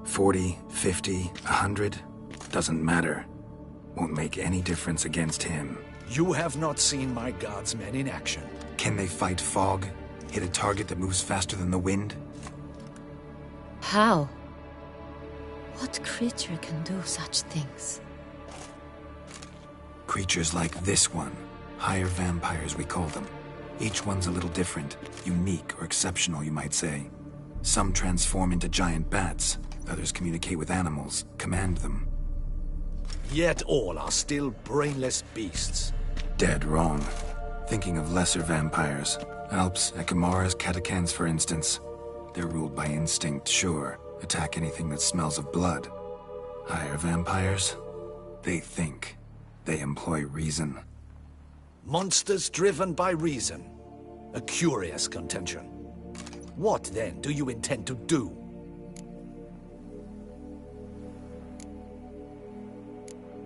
Speaker 4: 40, 50, 100? Doesn't matter. Won't make any difference against him.
Speaker 19: You have not seen my guardsmen in action.
Speaker 4: Can they fight fog? Hit a target that moves faster than the wind?
Speaker 22: How? What creature can do such things?
Speaker 4: Creatures like this one. Higher vampires, we call them. Each one's a little different. Unique or exceptional, you might say. Some transform into giant bats. Others communicate with animals, command them.
Speaker 19: Yet all are still brainless beasts.
Speaker 4: Dead wrong. Thinking of lesser vampires. Alps, Ekamaras, Catacans, for instance. They're ruled by instinct, sure. Attack anything that smells of blood. Higher vampires? They think. They employ reason.
Speaker 19: Monsters driven by reason. A curious contention. What, then, do you intend to do?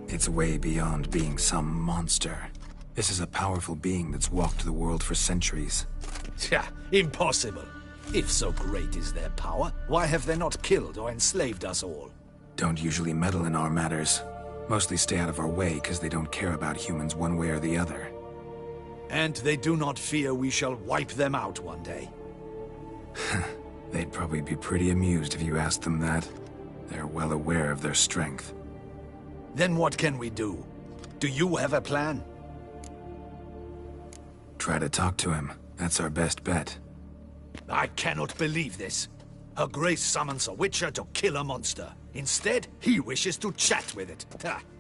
Speaker 4: It's way beyond being some monster. This is a powerful being that's walked the world for centuries.
Speaker 19: Impossible. If so great is their power, why have they not killed or enslaved us all?
Speaker 4: Don't usually meddle in our matters. Mostly stay out of our way because they don't care about humans one way or the other.
Speaker 19: And they do not fear we shall wipe them out one day.
Speaker 4: They'd probably be pretty amused if you asked them that. They're well aware of their strength.
Speaker 19: Then what can we do? Do you have a plan?
Speaker 4: Try to talk to him. That's our best bet.
Speaker 19: I cannot believe this. Her Grace summons a Witcher to kill a monster. Instead, he wishes to chat with it.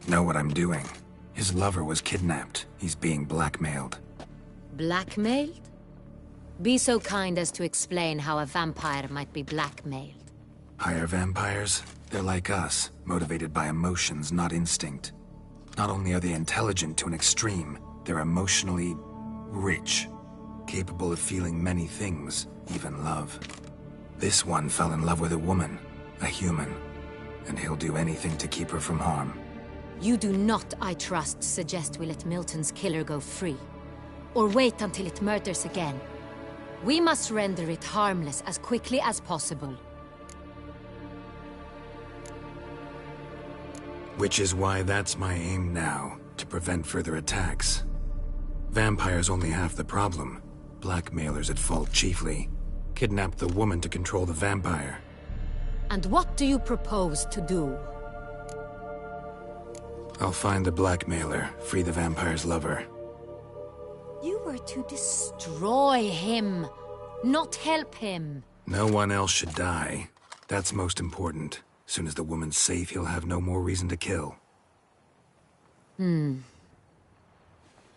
Speaker 4: Know what I'm doing. His lover was kidnapped. He's being blackmailed.
Speaker 22: Blackmailed? Be so kind as to explain how a vampire might be blackmailed.
Speaker 4: Higher vampires? They're like us, motivated by emotions, not instinct. Not only are they intelligent to an extreme, they're emotionally rich, capable of feeling many things, even love. This one fell in love with a woman, a human, and he'll do anything to keep her from harm.
Speaker 22: You do not, I trust, suggest we let Milton's killer go free. Or wait until it murders again. We must render it harmless as quickly as possible.
Speaker 4: Which is why that's my aim now, to prevent further attacks. Vampires only half the problem. Blackmailers at fault chiefly. Kidnapped the woman to control the vampire.
Speaker 22: And what do you propose to do?
Speaker 4: I'll find the blackmailer, free the vampire's lover.
Speaker 22: You were to destroy him, not help him.
Speaker 4: No one else should die. That's most important. Soon as the woman's safe, he'll have no more reason to kill.
Speaker 22: I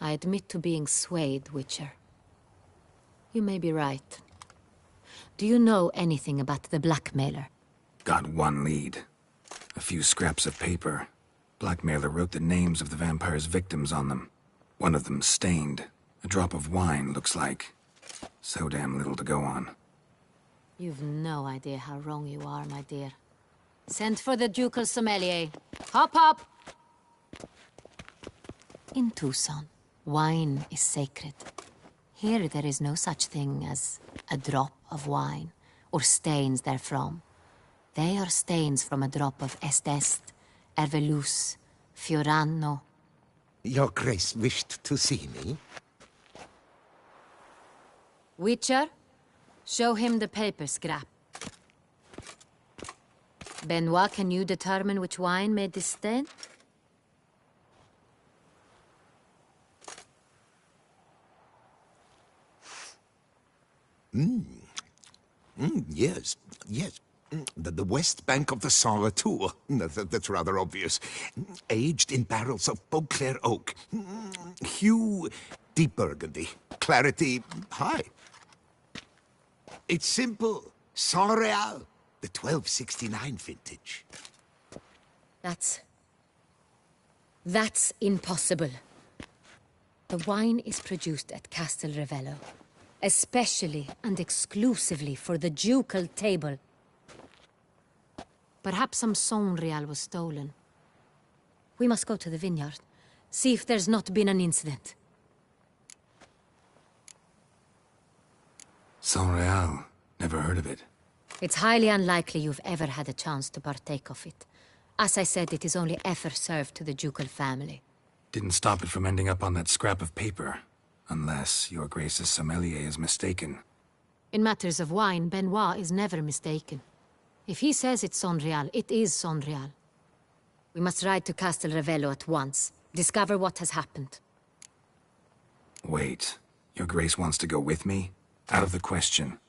Speaker 22: admit to being swayed, Witcher. You may be right. Do you know anything about the blackmailer?
Speaker 4: Got one lead. A few scraps of paper. Blackmailer wrote the names of the vampire's victims on them. One of them stained. A drop of wine, looks like. So damn little to go on.
Speaker 22: You've no idea how wrong you are, my dear. Send for the ducal sommelier. Hop, hop! In Tucson, wine is sacred. Here there is no such thing as a drop of wine, or stains therefrom. They are stains from a drop of Est, Ervelus, Fiorano.
Speaker 17: Your Grace wished to see me?
Speaker 22: Witcher, show him the paper scrap. Benoit, can you determine which wine made this stain?
Speaker 17: Yes, yes. The west bank of the Saint Latour. That's rather obvious. Aged in barrels of Beauclair oak. Hue, deep burgundy. Clarity, high. It's simple. Saint Real, the 1269 vintage.
Speaker 22: That's impossible. The wine is produced at Castel Ravello, especially and exclusively for the ducal table. Perhaps some Saint-Real was stolen. We must go to the vineyard, see if there's not been an incident.
Speaker 4: Saint-Real. Never heard of it.
Speaker 22: It's highly unlikely you've ever had a chance to partake of it. As I said, it is only ever served to the ducal family.
Speaker 4: Didn't stop it from ending up on that scrap of paper. Unless your Grace's sommelier is mistaken.
Speaker 22: In matters of wine, Benoit is never mistaken. If he says it's Saint-Real, it is Saint-Real. We must ride to Castel Ravello at once. Discover what has happened.
Speaker 4: Wait. Your Grace wants to go with me? Out of the question.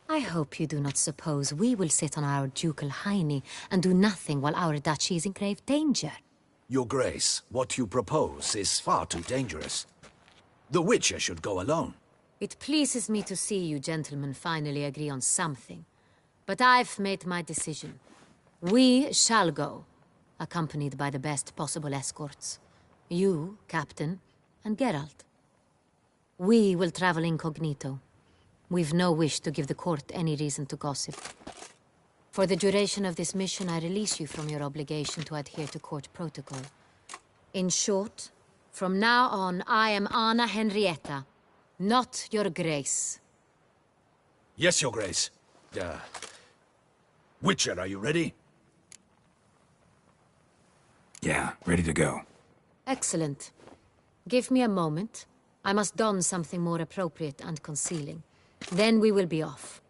Speaker 22: I hope you do not suppose we will sit on our ducal hiney and do nothing while our duchy is in grave danger.
Speaker 19: Your Grace, what you propose is far too dangerous. The Witcher should go alone.
Speaker 22: It pleases me to see you gentlemen finally agree on something. But I've made my decision. We shall go, accompanied by the best possible escorts. You, Captain, and Geralt. We will travel incognito. We've no wish to give the court any reason to gossip. For the duration of this mission, I release you from your obligation to adhere to court protocol. In short, from now on, I am Anna Henrietta, not your Grace.
Speaker 19: Yes, Your Grace. Witcher, are you ready?
Speaker 4: Yeah, ready to go.
Speaker 22: Excellent. Give me a moment. I must don something more appropriate and concealing. Then we will be off.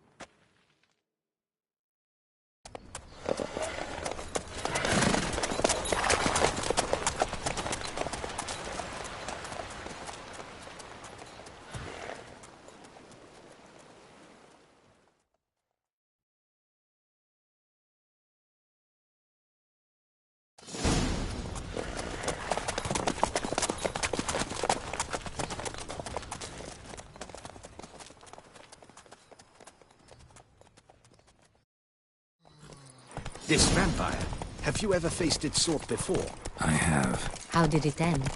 Speaker 19: This vampire, have you ever faced its sort before?
Speaker 4: I have.
Speaker 22: How did it end?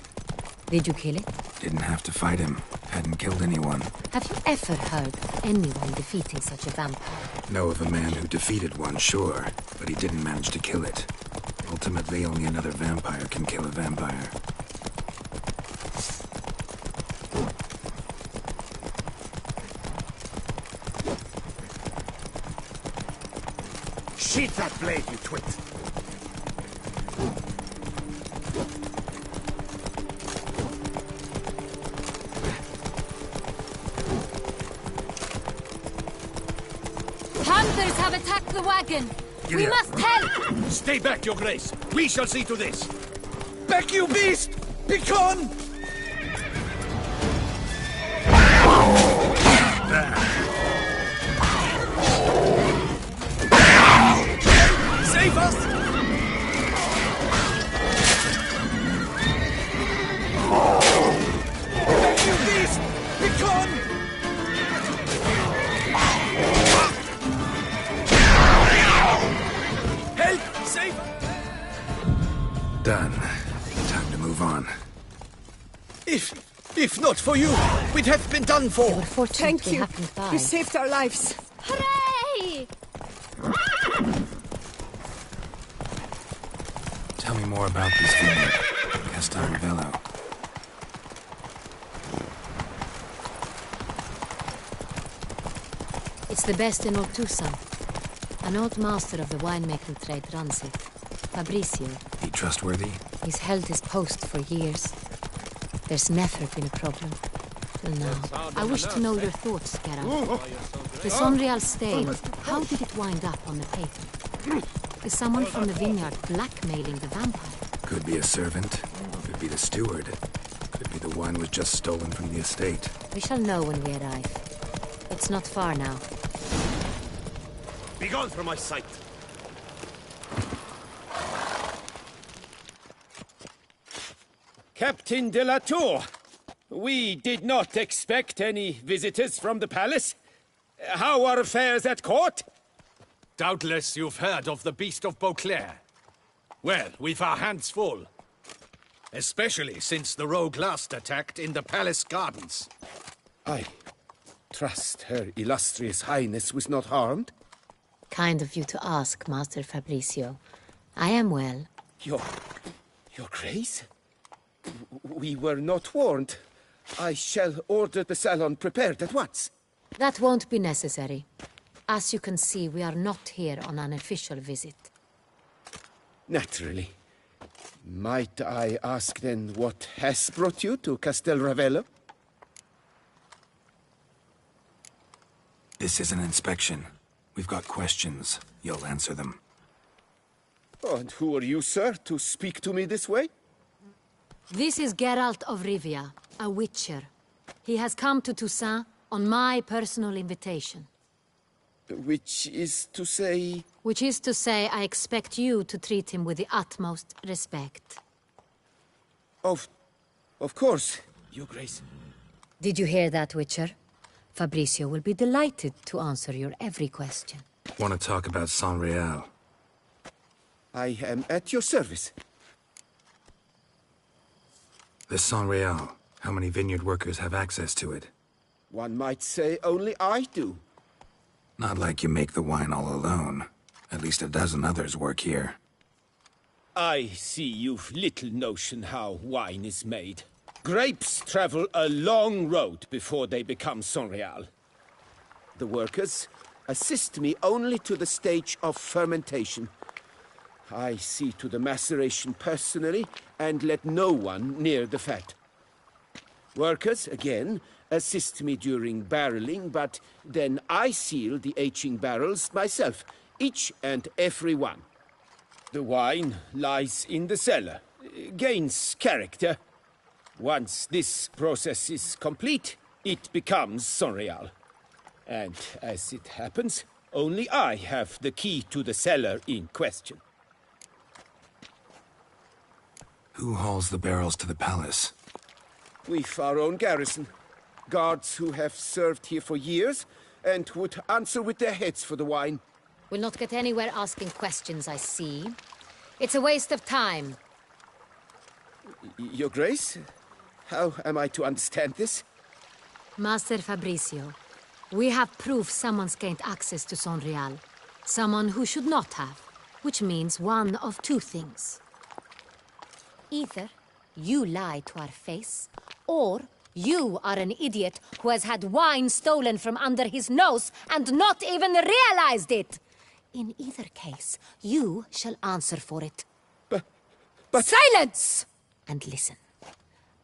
Speaker 22: Did you kill it?
Speaker 4: Didn't have to fight him. Hadn't killed anyone.
Speaker 22: Have you ever heard of anyone defeating such a vampire?
Speaker 4: Know of a man who defeated one, sure, but he didn't manage to kill it. Ultimately, only another vampire can kill a vampire.
Speaker 17: Sheath that blade, you twit!
Speaker 22: hunters have attacked the wagon.
Speaker 19: Get
Speaker 22: We
Speaker 19: here.
Speaker 22: must help!
Speaker 19: Stay back, Your Grace. We shall see to this.
Speaker 18: Back, you beast! Begone! Save us! Back, you beast! Begone! Help! Save us!
Speaker 4: Done. Time to move on.
Speaker 18: If not for you, we'd have been done for.
Speaker 3: Thank you. You saved our lives.
Speaker 10: Hooray!
Speaker 4: Tell me more about this vineyard, Castel Ravello.
Speaker 22: It's the best in Ortusa. An old master of the winemaking trade runs it. Fabrizio.
Speaker 4: He trustworthy?
Speaker 22: He's held his post for years. There's never been a problem. Till now. I wish to know your thoughts, Geralt. The Sonreal stain, how did it wind up on the pavement? Is someone from the vineyard blackmailing the vampire?
Speaker 4: Could be a servant. Could be the steward. Could be the wine was just stolen from the estate.
Speaker 22: We shall know when we arrive. It's not far now.
Speaker 18: Begone from my sight! Captain de la Tour, we did not expect any visitors from the palace. How are affairs at court?
Speaker 19: Doubtless you've heard of the Beast of Beauclair. Well, we've our hands full. Especially since the rogue last attacked in the palace gardens.
Speaker 18: I trust Her Illustrious Highness was not harmed?
Speaker 22: Kind of you to ask, Master Fabrizio. I am well.
Speaker 18: Your Grace? We were not warned. I shall order the salon prepared at once.
Speaker 22: That won't be necessary. As you can see, we are not here on an official visit.
Speaker 18: Naturally. Might I ask then what has brought you to Castel Ravello?
Speaker 4: This is an inspection. We've got questions. You'll answer them.
Speaker 18: Oh, and who are you, sir, to speak to me this way?
Speaker 22: This is Geralt of Rivia, a witcher. He has come to Toussaint on my personal invitation.
Speaker 18: Which is to say...
Speaker 22: Which is to say, I expect you to treat him with the utmost respect.
Speaker 18: Of course, Your Grace.
Speaker 22: Did you hear that, Witcher? Fabrizio will be delighted to answer your every question.
Speaker 4: Want to talk about Sonreal?
Speaker 18: I am at your service.
Speaker 4: The Sonreal. How many vineyard workers have access to it?
Speaker 18: One might say only I do.
Speaker 4: Not like you make the wine all alone. At least a dozen others work here.
Speaker 18: I see you've little notion how wine is made. Grapes travel a long road before they become Sonreal. The workers assist me only to the stage of fermentation. I see to the maceration personally and let no one near the fat. Workers, again, assist me during barreling, but then I seal the aging barrels myself, each and every one. The wine lies in the cellar, gains character. Once this process is complete, it becomes Sonreal. And as it happens, only I have the key to the cellar in question.
Speaker 4: Who hauls the barrels to the palace?
Speaker 18: We've our own garrison. Guards who have served here for years and would answer with their heads for the wine.
Speaker 22: We'll not get anywhere asking questions, I see. It's a waste of time.
Speaker 18: Your Grace? How am I to understand this?
Speaker 22: Master Fabrizio, we have proof someone's gained access to Sonreal. Someone who should not have. Which means one of two things. Either you lie to our face, or you are an idiot who has had wine stolen from under his nose and not even realized it. In either case, you shall answer for it.
Speaker 18: But...
Speaker 22: Silence! And listen.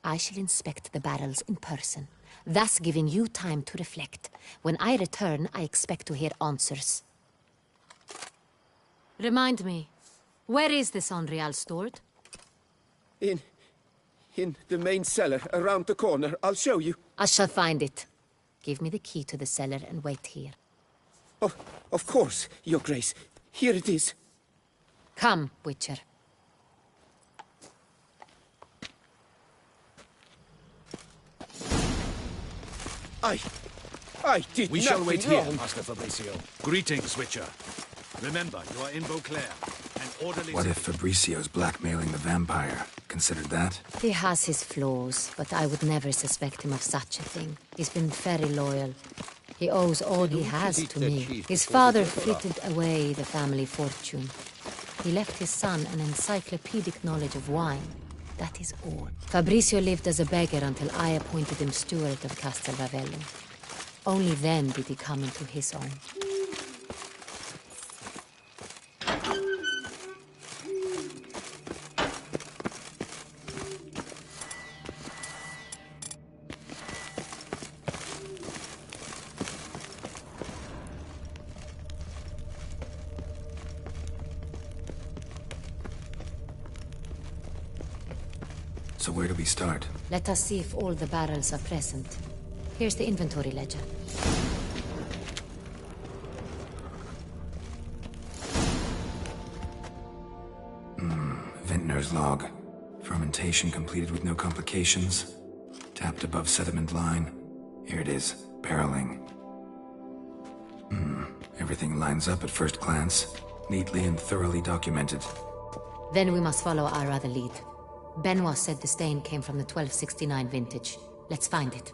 Speaker 22: I shall inspect the barrels in person, thus giving you time to reflect. When I return, I expect to hear answers. Remind me, where is the Sonreal stored?
Speaker 18: In the main cellar, around the corner. I'll show you.
Speaker 22: I shall find it. Give me the key to the cellar and wait here.
Speaker 18: Of course, Your Grace. Here it is.
Speaker 22: Come, Witcher.
Speaker 18: I did
Speaker 19: We shall wait here,
Speaker 18: wrong.
Speaker 19: Master Fabricio. Greetings, Witcher. Remember, you are in Beauclair. An orderly...
Speaker 4: What if Fabricio's blackmailing the vampire? Considered that?
Speaker 22: He has his flaws, but I would never suspect him of such a thing. He's been very loyal. He owes all he has to me. His father frittered away the family fortune. He left his son an encyclopedic knowledge of wine. That is all. Fabricio lived as a beggar until I appointed him steward of Castel Ravello. Only then did he come into his own.
Speaker 4: So where do we start?
Speaker 22: Let us see if all the barrels are present. Here's the inventory ledger.
Speaker 4: Vintner's log. Fermentation completed with no complications. Tapped above sediment line. Here it is. Barreling. Everything lines up at first glance. Neatly and thoroughly documented.
Speaker 22: Then we must follow our other lead. Benoit said the stain came from the 1269 vintage. Let's find it.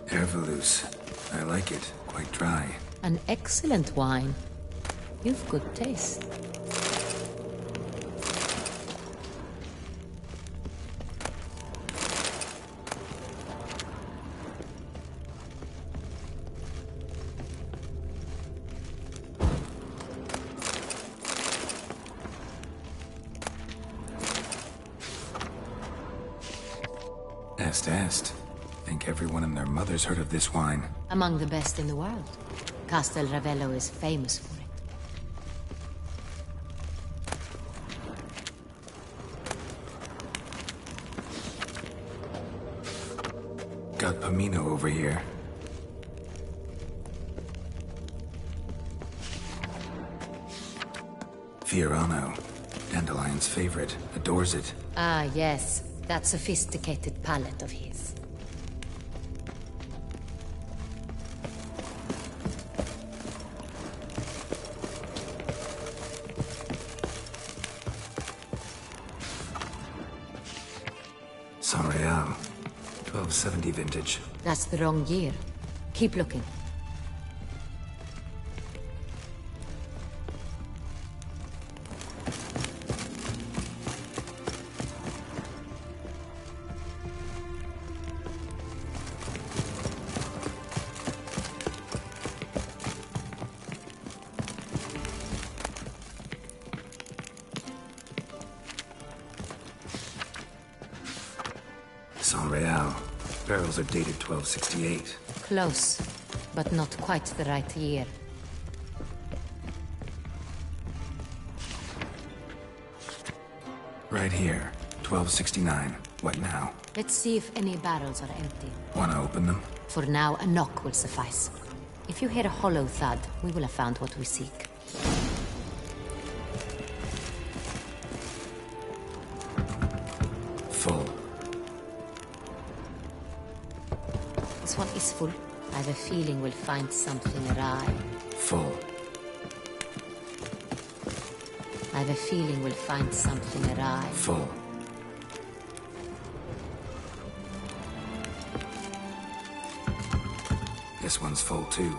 Speaker 4: Herveloos. I like it. Quite dry.
Speaker 22: An excellent wine. You've good taste.
Speaker 4: Est. Think everyone and their mother's heard of this wine.
Speaker 22: Among the best in the world. Castel Ravello is famous for it.
Speaker 4: Got Pomino over here. Fiorano. Dandelion's favorite. Adores it.
Speaker 22: Ah, yes. That sophisticated palate of his.
Speaker 4: Sonreal. 1270 vintage.
Speaker 22: That's the wrong year. Keep looking.
Speaker 4: Sonreal. Barrels are dated 1268.
Speaker 22: Close, but not quite the right year.
Speaker 4: Right here. 1269. What now?
Speaker 22: Let's see if any barrels are empty.
Speaker 4: Wanna open them?
Speaker 22: For now, a knock will suffice. If you hear a hollow thud, we will have found what we seek.
Speaker 4: Full.
Speaker 22: This one is full. I have a feeling we'll find something awry.
Speaker 4: Full.
Speaker 22: I have a feeling we'll find something awry.
Speaker 4: Full. This one's full too.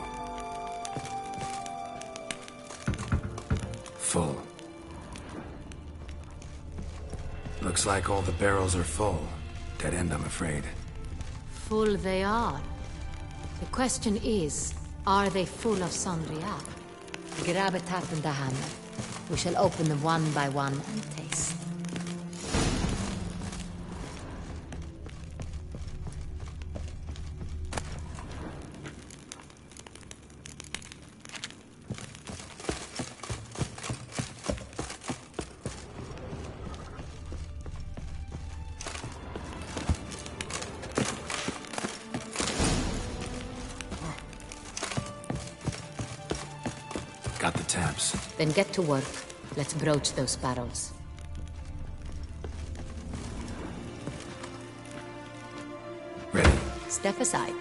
Speaker 4: Full. Looks like all the barrels are full. Dead end, I'm afraid.
Speaker 22: Full they are. The question is, are they full of Sonreal? Grab a tap and a hammer. We shall open them one by one and taste.
Speaker 4: taps.
Speaker 22: Then get to work. Let's broach those barrels.
Speaker 4: Ready.
Speaker 22: Step aside.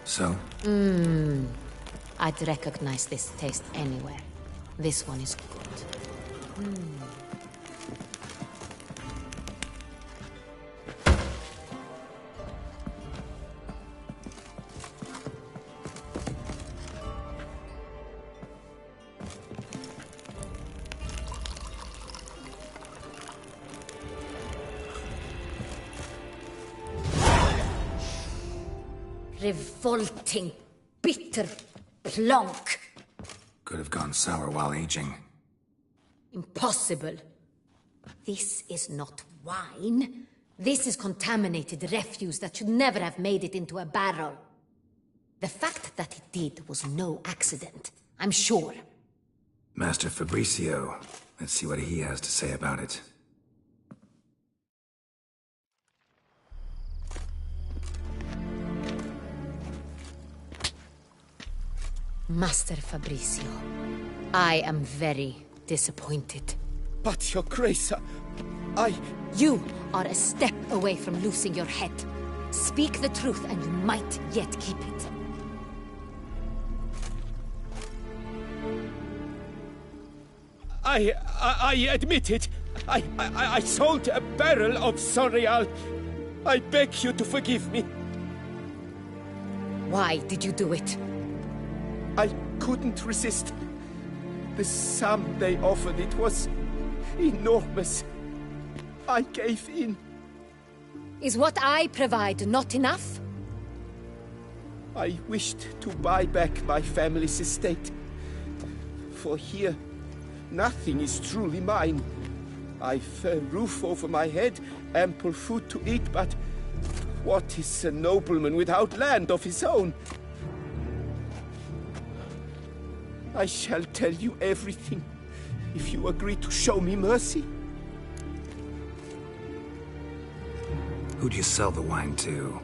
Speaker 4: So?
Speaker 22: I'd recognize this taste anywhere. This one is good. Revolting, bitter plonk.
Speaker 4: Could have gone sour while aging.
Speaker 22: Impossible. This is not wine. This is contaminated refuse that should never have made it into a barrel. The fact that it did was no accident, I'm sure.
Speaker 4: Master Fabricio. Let's see what he has to say about it.
Speaker 22: Master Fabricio, I am very disappointed.
Speaker 18: But, Your Grace,
Speaker 22: You are a step away from losing your head. Speak the truth and you might yet keep it.
Speaker 18: I admit it. I sold a barrel of Sonreal. I beg you to forgive me.
Speaker 22: Why did you do it?
Speaker 18: I couldn't resist. The sum they offered, it was enormous. I gave in.
Speaker 22: Is what I provide not enough?
Speaker 18: I wished to buy back my family's estate. For here, nothing is truly mine. I've a roof over my head, ample food to eat, but what is a nobleman without land of his own? I shall tell you everything, if you agree to show me mercy.
Speaker 4: Who'd you sell the wine to?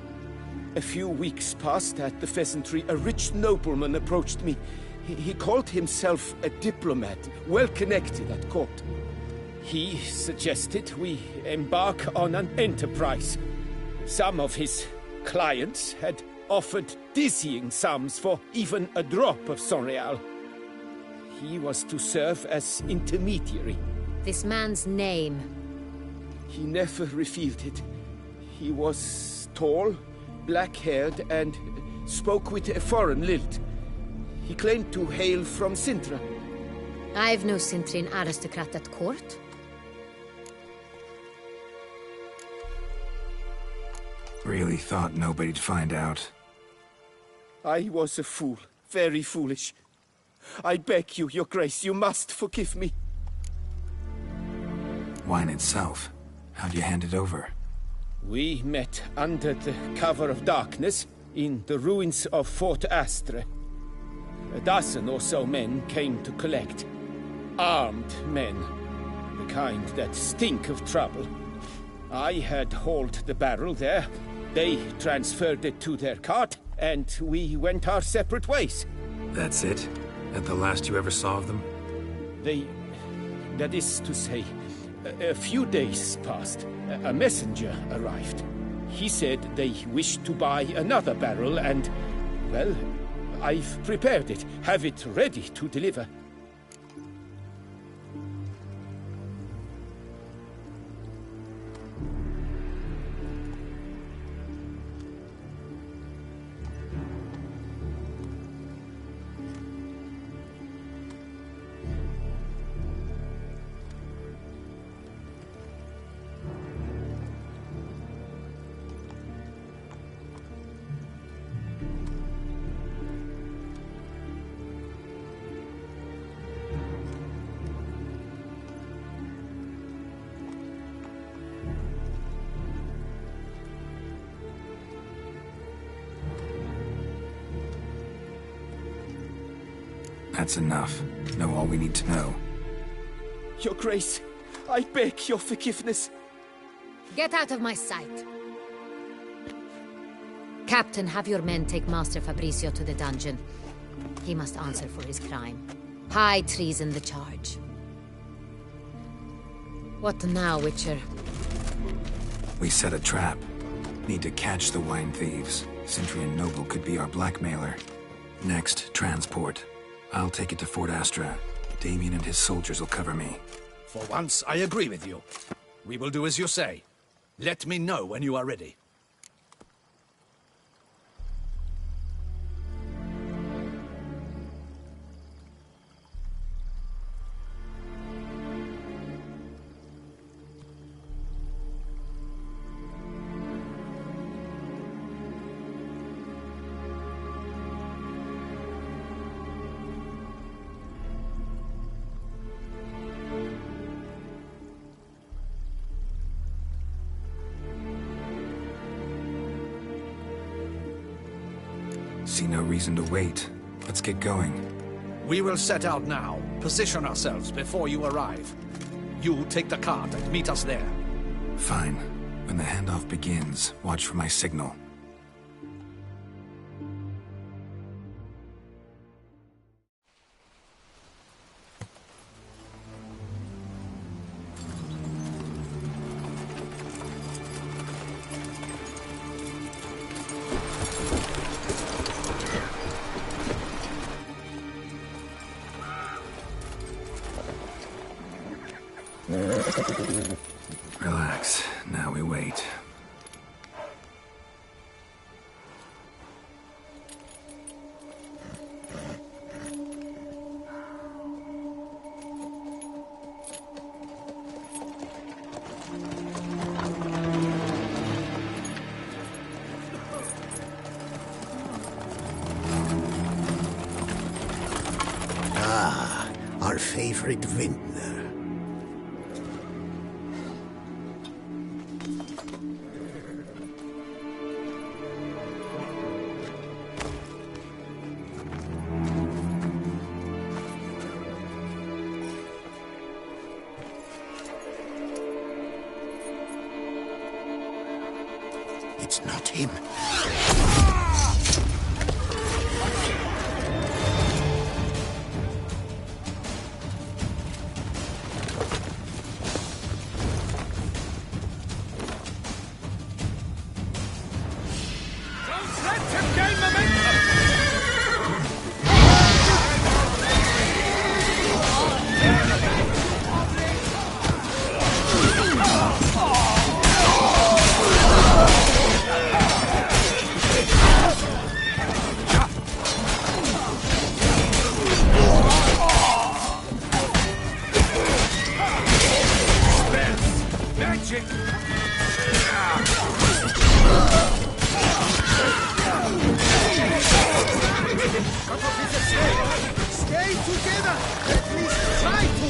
Speaker 18: A few weeks past at the Pheasantry, a rich nobleman approached me. He called himself a diplomat, well connected at court. He suggested we embark on an enterprise. Some of his clients had offered dizzying sums for even a drop of Sonreal. He was to serve as intermediary.
Speaker 22: This man's name?
Speaker 18: He never revealed it. He was tall, black-haired, and spoke with a foreign lilt. He claimed to hail from Sintra.
Speaker 22: I've no Sintrian aristocrat at court.
Speaker 4: Really thought nobody'd find out.
Speaker 18: I was a fool. Very foolish. I beg you, Your Grace, you must forgive me.
Speaker 4: Wine itself. How'd you hand it over?
Speaker 18: We met under the cover of darkness in the ruins of Fort Astre. A dozen or so men came to collect. Armed men. The kind that stink of trouble. I had hauled the barrel there. They transferred it to their cart, and we went our separate ways.
Speaker 4: That's it? That the last you ever saw of them?
Speaker 18: That is to say, a few days passed. A messenger arrived. He said they wished to buy another barrel and, well, I've prepared it. Have it ready to deliver.
Speaker 4: That's enough. Know all we need to know.
Speaker 18: Your Grace, I beg your forgiveness.
Speaker 22: Get out of my sight. Captain, have your men take Master Fabrizio to the dungeon. He must answer for his crime. High treason the charge. What now, Witcher?
Speaker 4: We set a trap. Need to catch the wine thieves. Sentry and Noble could be our blackmailer. Next, transport. I'll take it to Fort Astra. Damien and his soldiers will cover me.
Speaker 19: For once, I agree with you. We will do as you say. Let me know when you are ready.
Speaker 4: See no reason to wait. Let's get going.
Speaker 19: We will set out now. Position ourselves before you arrive. You take the cart and meet us there.
Speaker 4: Fine. When the handoff begins, watch for my signal. Relax. Now we wait.
Speaker 14: Ah, our favorite vintner. It's not him.
Speaker 1: Don't let him gain momentum! Magic! Cut off his escape! Stay together! At least try to!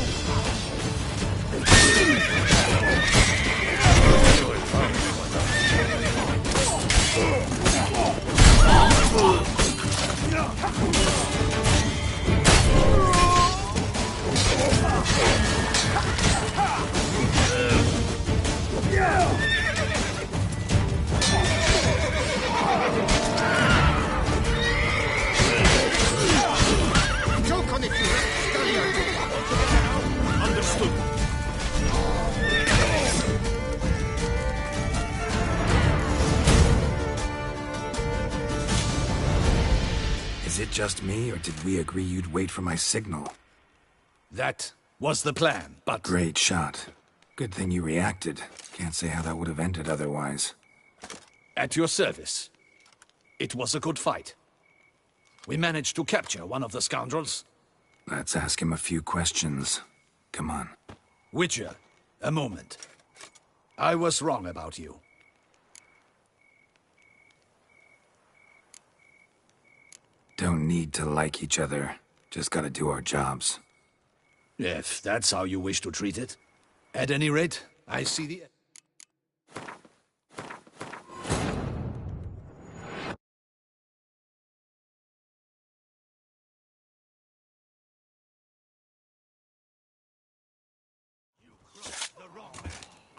Speaker 18: Choke on it, you stallion! Understood.
Speaker 4: Is it just me, or did we agree you'd wait for my signal?
Speaker 19: That was the plan, but...
Speaker 4: Great shot. Good thing you reacted. Can't say how that would have ended otherwise.
Speaker 19: At your service. It was a good fight. We managed to capture one of the scoundrels.
Speaker 4: Let's ask him a few questions. Come on.
Speaker 19: Witcher, a moment. I was wrong about you.
Speaker 4: Don't need to like each other. Just gotta do our jobs.
Speaker 19: If that's how you wish to treat it. At any rate, I see the...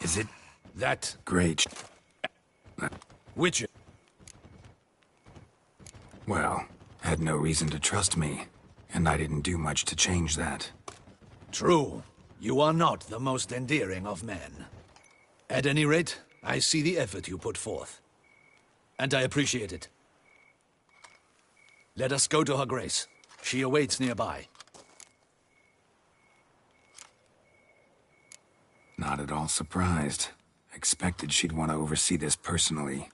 Speaker 4: Is it?
Speaker 19: That...
Speaker 4: Great.
Speaker 19: Witcher.
Speaker 4: Well, had no reason to trust me, and I didn't do much to change that.
Speaker 19: True. You are not the most endearing of men. At any rate, I see the effort you put forth. And I appreciate it. Let us go to her grace. She awaits nearby.
Speaker 4: Not at all surprised. Expected she'd want to oversee this personally.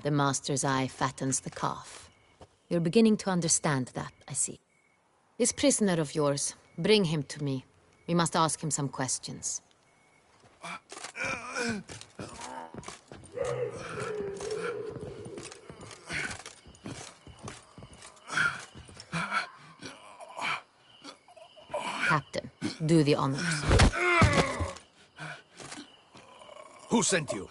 Speaker 22: The master's eye fattens the calf. You're beginning to understand that, I see. This prisoner of yours, bring him to me. We must ask him some questions. Captain, do the honors.
Speaker 19: Who sent you?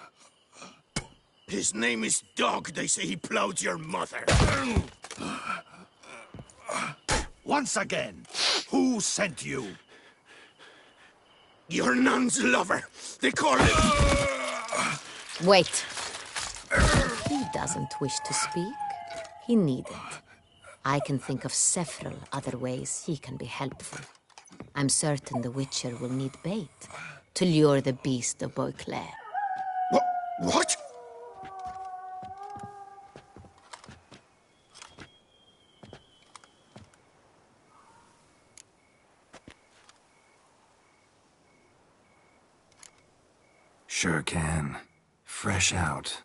Speaker 1: His name is Dog. They say he plowed your mother.
Speaker 19: Once again, who sent you?
Speaker 1: Your nun's lover. They call him...
Speaker 22: Wait. If he doesn't wish to speak, he needn't. I can think of several other ways he can be helpful. I'm certain the Witcher will need bait to lure the beast of Beauclair.
Speaker 1: What?
Speaker 4: Sure can. Fresh out.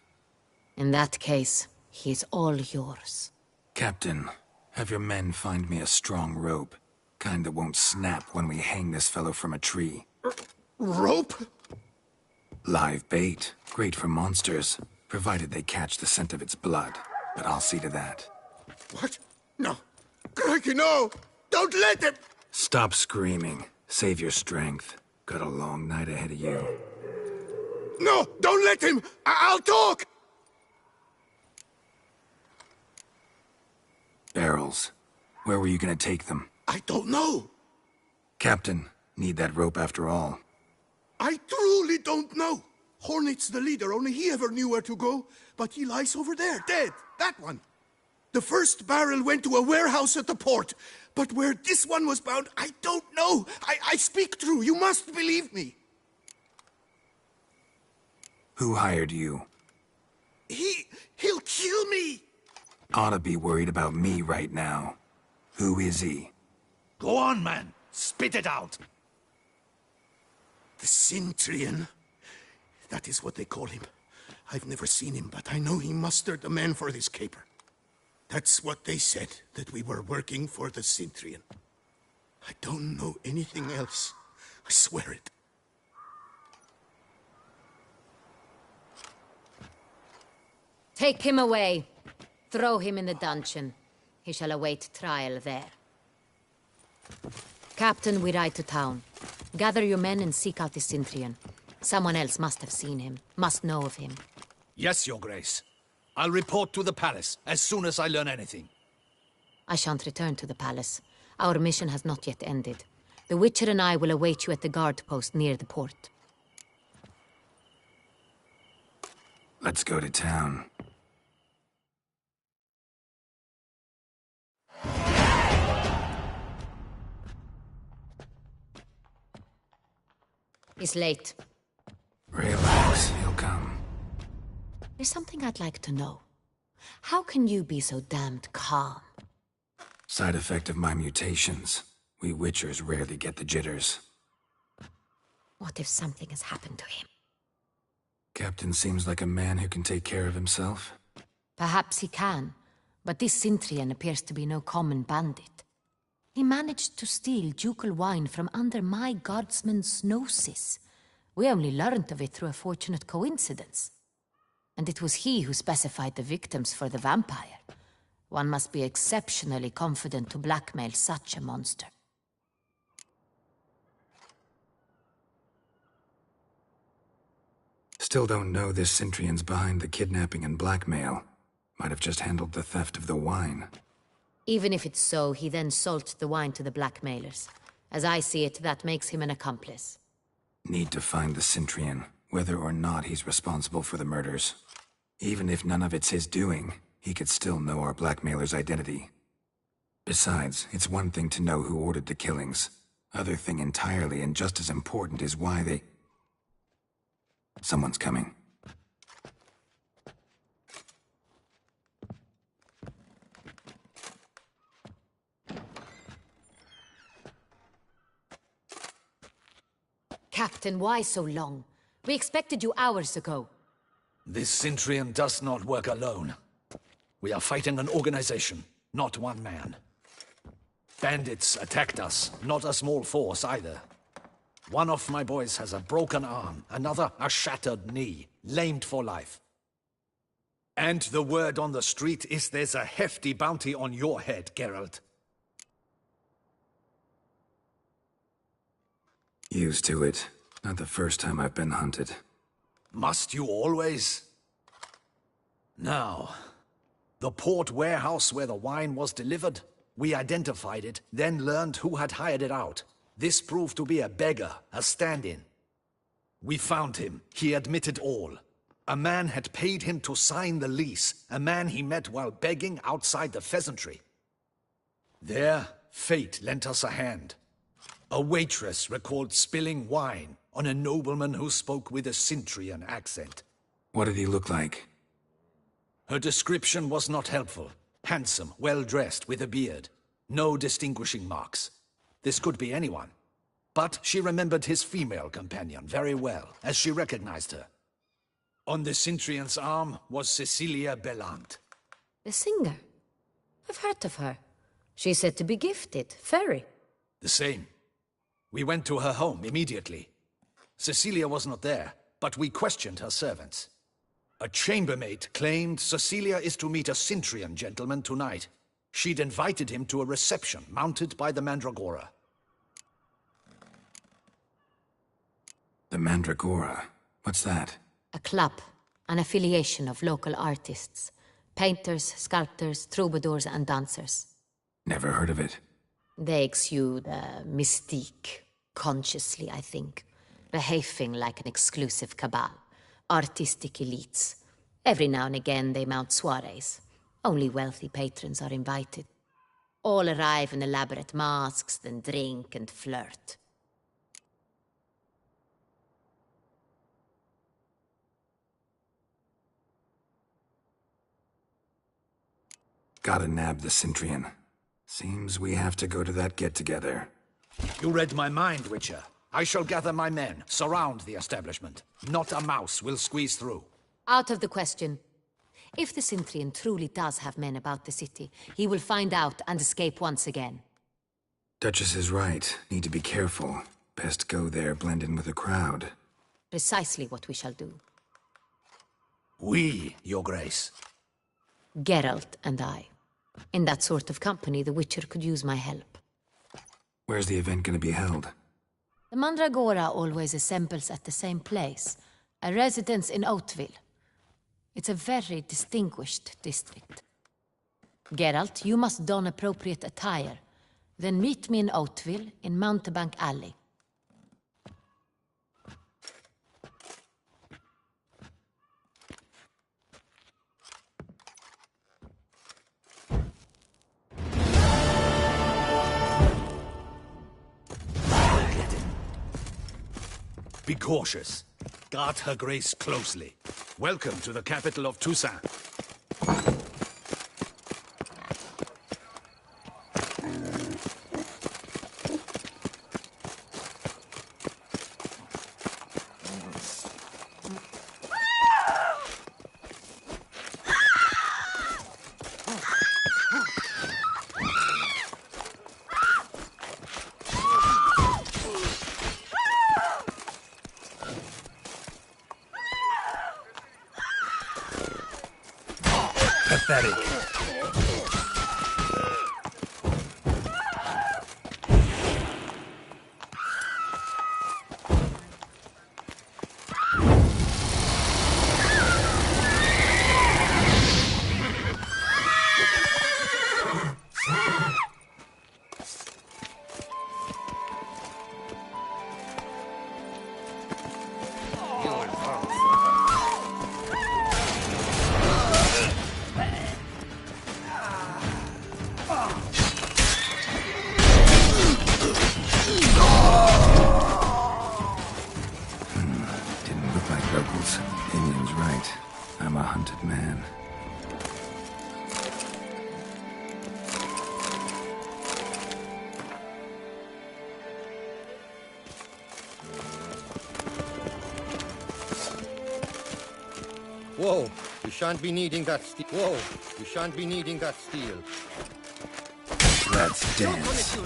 Speaker 22: In that case, he's all yours.
Speaker 4: Captain, have your men find me a strong rope. Kind that won't snap when we hang this fellow from a tree.
Speaker 1: Rope?
Speaker 4: Live bait. Great for monsters, provided they catch the scent of its blood. But I'll see to that.
Speaker 1: What? No. Crikey, no! Don't let him!
Speaker 4: Stop screaming. Save your strength. Got a long night ahead of you.
Speaker 1: No! Don't let him! I'll talk!
Speaker 4: Barrels. Where were you gonna take them?
Speaker 1: I don't know.
Speaker 4: Captain, need that rope after all.
Speaker 1: I truly don't know. Hornet's the leader, only he ever knew where to go. But he lies over there, dead. That one. The first barrel went to a warehouse at the port. But where this one was bound, I don't know. I speak true. You must believe me.
Speaker 4: Who hired you?
Speaker 1: He'll kill me.
Speaker 4: Ought to be worried about me right now. Who is he?
Speaker 19: Go on, man. Spit it out.
Speaker 1: The Cintrian. That is what they call him. I've never seen him, but I know he mustered the men for this caper. That's what they said, that we were working for the Cintrian. I don't know anything else. I swear it.
Speaker 22: Take him away. Throw him in the dungeon. He shall await trial there. Captain, we ride to town. Gather your men and seek out the Cintrian. Someone else must have seen him, must know of him.
Speaker 19: Yes, Your Grace. I'll report to the palace as soon as I learn anything.
Speaker 22: I shan't return to the palace. Our mission has not yet ended. The Witcher and I will await you at the guard post near the port.
Speaker 4: Let's go to town.
Speaker 22: He's late.
Speaker 4: Relax, he'll come.
Speaker 22: There's something I'd like to know. How can you be so damned calm?
Speaker 4: Side effect of my mutations. We Witchers rarely get the jitters.
Speaker 22: What if something has happened to him?
Speaker 4: Captain seems like a man who can take care of himself.
Speaker 22: Perhaps he can, but this Cintrian appears to be no common bandit. He managed to steal ducal wine from under my guardsman's noses. We only learned of it through a fortunate coincidence. And it was he who specified the victims for the vampire. One must be exceptionally confident to blackmail such a monster.
Speaker 4: Still don't know this Cintrian's behind the kidnapping and blackmail. Might have just handled the theft of the wine.
Speaker 22: Even if it's so, he then sold the wine to the blackmailers. As I see it, that makes him an accomplice.
Speaker 4: Need to find the Cintrian. whether or not he's responsible for the murders. Even if none of it's his doing, he could still know our blackmailer's identity. Besides, it's one thing to know who ordered the killings. Other thing entirely, and just as important, is why they... Someone's coming.
Speaker 22: Captain, why so long? We expected you hours ago.
Speaker 19: This Cintrian does not work alone. We are fighting an organization, not one man. Bandits attacked us, not a small force either. One of my boys has a broken arm, another a shattered knee, lamed for life. And the word on the street is there's a hefty bounty on your head, Geralt.
Speaker 4: Used to it. Not the first time I've been hunted.
Speaker 19: Must you always? Now, the port warehouse where the wine was delivered, we identified it, then learned who had hired it out. This proved to be a beggar, a stand-in. We found him. He admitted all. A man had paid him to sign the lease, a man he met while begging outside the pheasantry. There, fate lent us a hand. A waitress recalled spilling wine on a nobleman who spoke with a Cintrian accent.
Speaker 4: What did he look like?
Speaker 19: Her description was not helpful. Handsome, well-dressed, with a beard. No distinguishing marks. This could be anyone. But she remembered his female companion very well, as she recognized her. On the Cintrian's arm was Cecilia Bellant.
Speaker 22: The singer? I've heard of her. She's said to be gifted, fairy.
Speaker 19: The same. We went to her home immediately. Cecilia was not there, but we questioned her servants. A chambermaid claimed Cecilia is to meet a Cintrian gentleman tonight. She'd invited him to a reception mounted by the Mandragora.
Speaker 4: The Mandragora? What's that?
Speaker 22: A club, an affiliation of local artists. Painters, sculptors, troubadours and dancers.
Speaker 4: Never heard of it.
Speaker 22: They exude a mystique, consciously, I think. Behaving like an exclusive cabal. Artistic elites. Every now and again they mount soirees. Only wealthy patrons are invited. All arrive in elaborate masks, then drink and flirt.
Speaker 4: Gotta nab the Cintrian. Seems we have to go to that get-together.
Speaker 19: You read my mind, Witcher. I shall gather my men, surround the establishment. Not a mouse will squeeze through.
Speaker 22: Out of the question. If the Cintrian truly does have men about the city, he will find out and escape once again.
Speaker 4: Duchess is right. Need to be careful. Best go there, blend in with the crowd.
Speaker 22: Precisely what we shall do.
Speaker 19: We, Your Grace.
Speaker 22: Geralt and I. In that sort of company, the Witcher could use my help.
Speaker 4: Where's the event gonna be held?
Speaker 22: The Mandragora always assembles at the same place, a residence in Oatville. It's a very distinguished district. Geralt, you must don appropriate attire. Then meet me in Oatville, in Mountebank Alley.
Speaker 19: Be cautious. Guard her grace closely. Welcome to the capital of Toussaint. Pathetic.
Speaker 9: You'll
Speaker 8: Whoa, we shan't be needing that steel. Whoa, we shan't be needing that steel.
Speaker 4: Let's dance.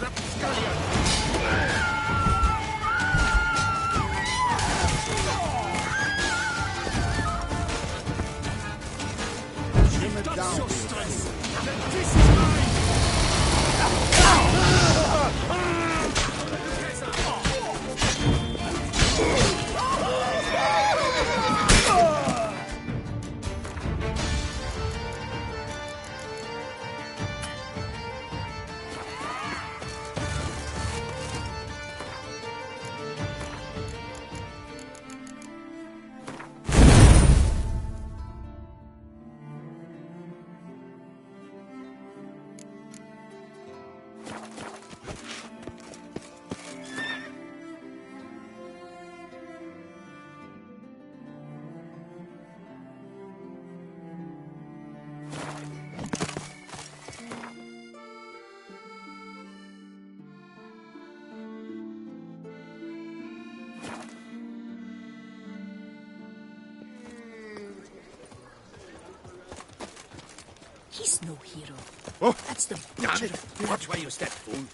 Speaker 2: He's no hero.
Speaker 19: Oh,
Speaker 2: That's the
Speaker 19: damn
Speaker 2: butcher
Speaker 19: it!
Speaker 2: of blood.
Speaker 19: Watch where you step, fool.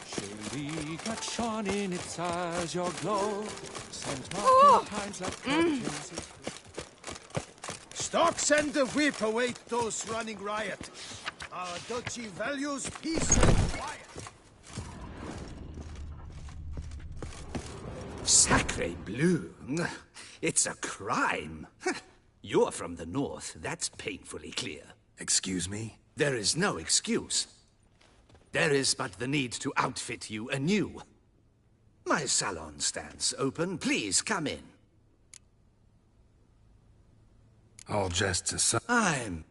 Speaker 21: Surely got shone in its eyes, your glow. Sent
Speaker 12: Oh!
Speaker 21: times like
Speaker 6: Stocks and the whip await those running riot. Our duchy values peace and quiet.
Speaker 19: Sacre bleu! It's a crime. You're from the north, that's painfully clear.
Speaker 4: Excuse me?
Speaker 19: There is no excuse. There is but the need to outfit you anew. My salon stands open. Please come in.
Speaker 4: All jests aside.
Speaker 19: I'm...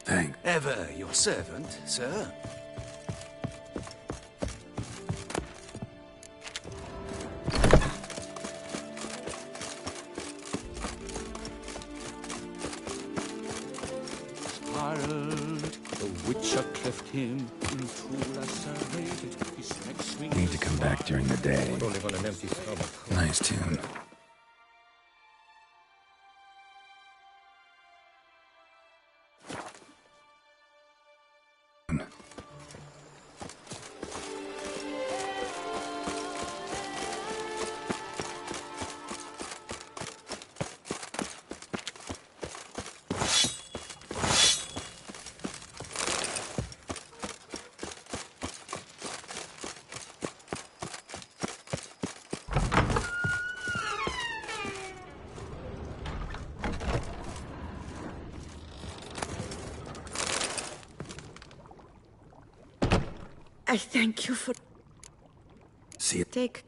Speaker 4: Thank.
Speaker 19: Ever your servant, sir.
Speaker 21: Spiraled, the witcher cleft him into lacerated. His neck swings.
Speaker 4: Need to come back during the day.
Speaker 8: Only on an empty stomach.
Speaker 4: Nice tune.
Speaker 15: I thank you for...
Speaker 4: See you.
Speaker 15: Take...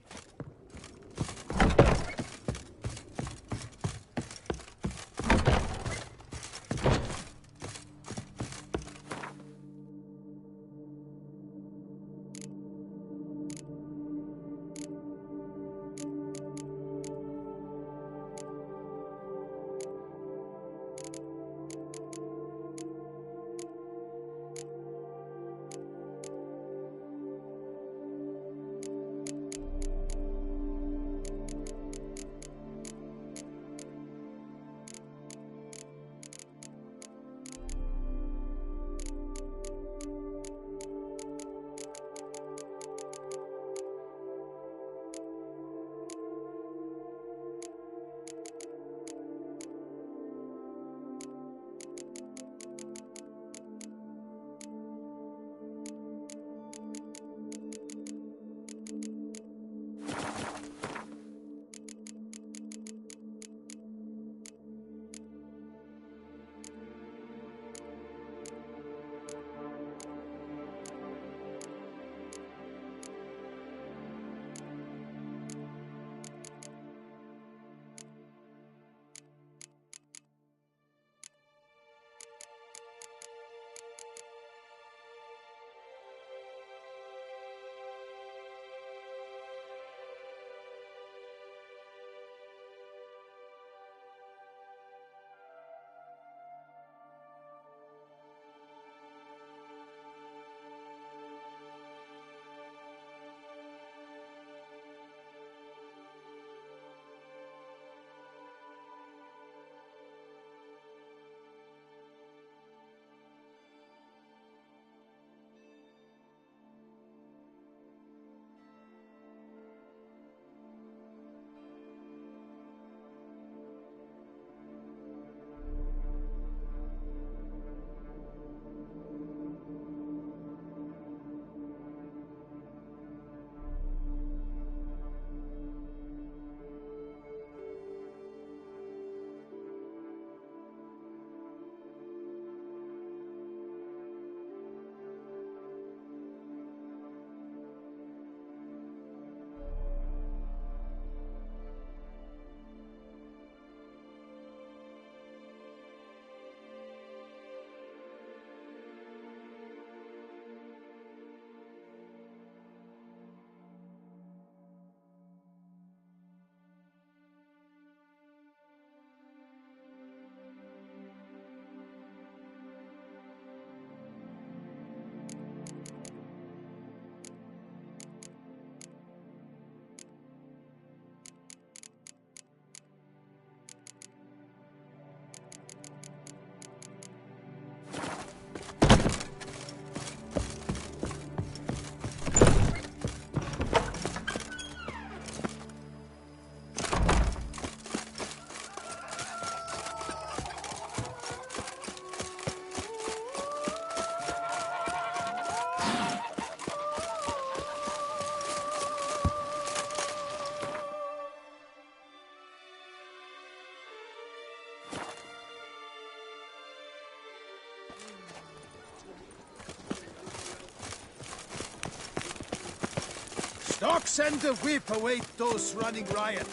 Speaker 6: Stocks and the whip await those running riot.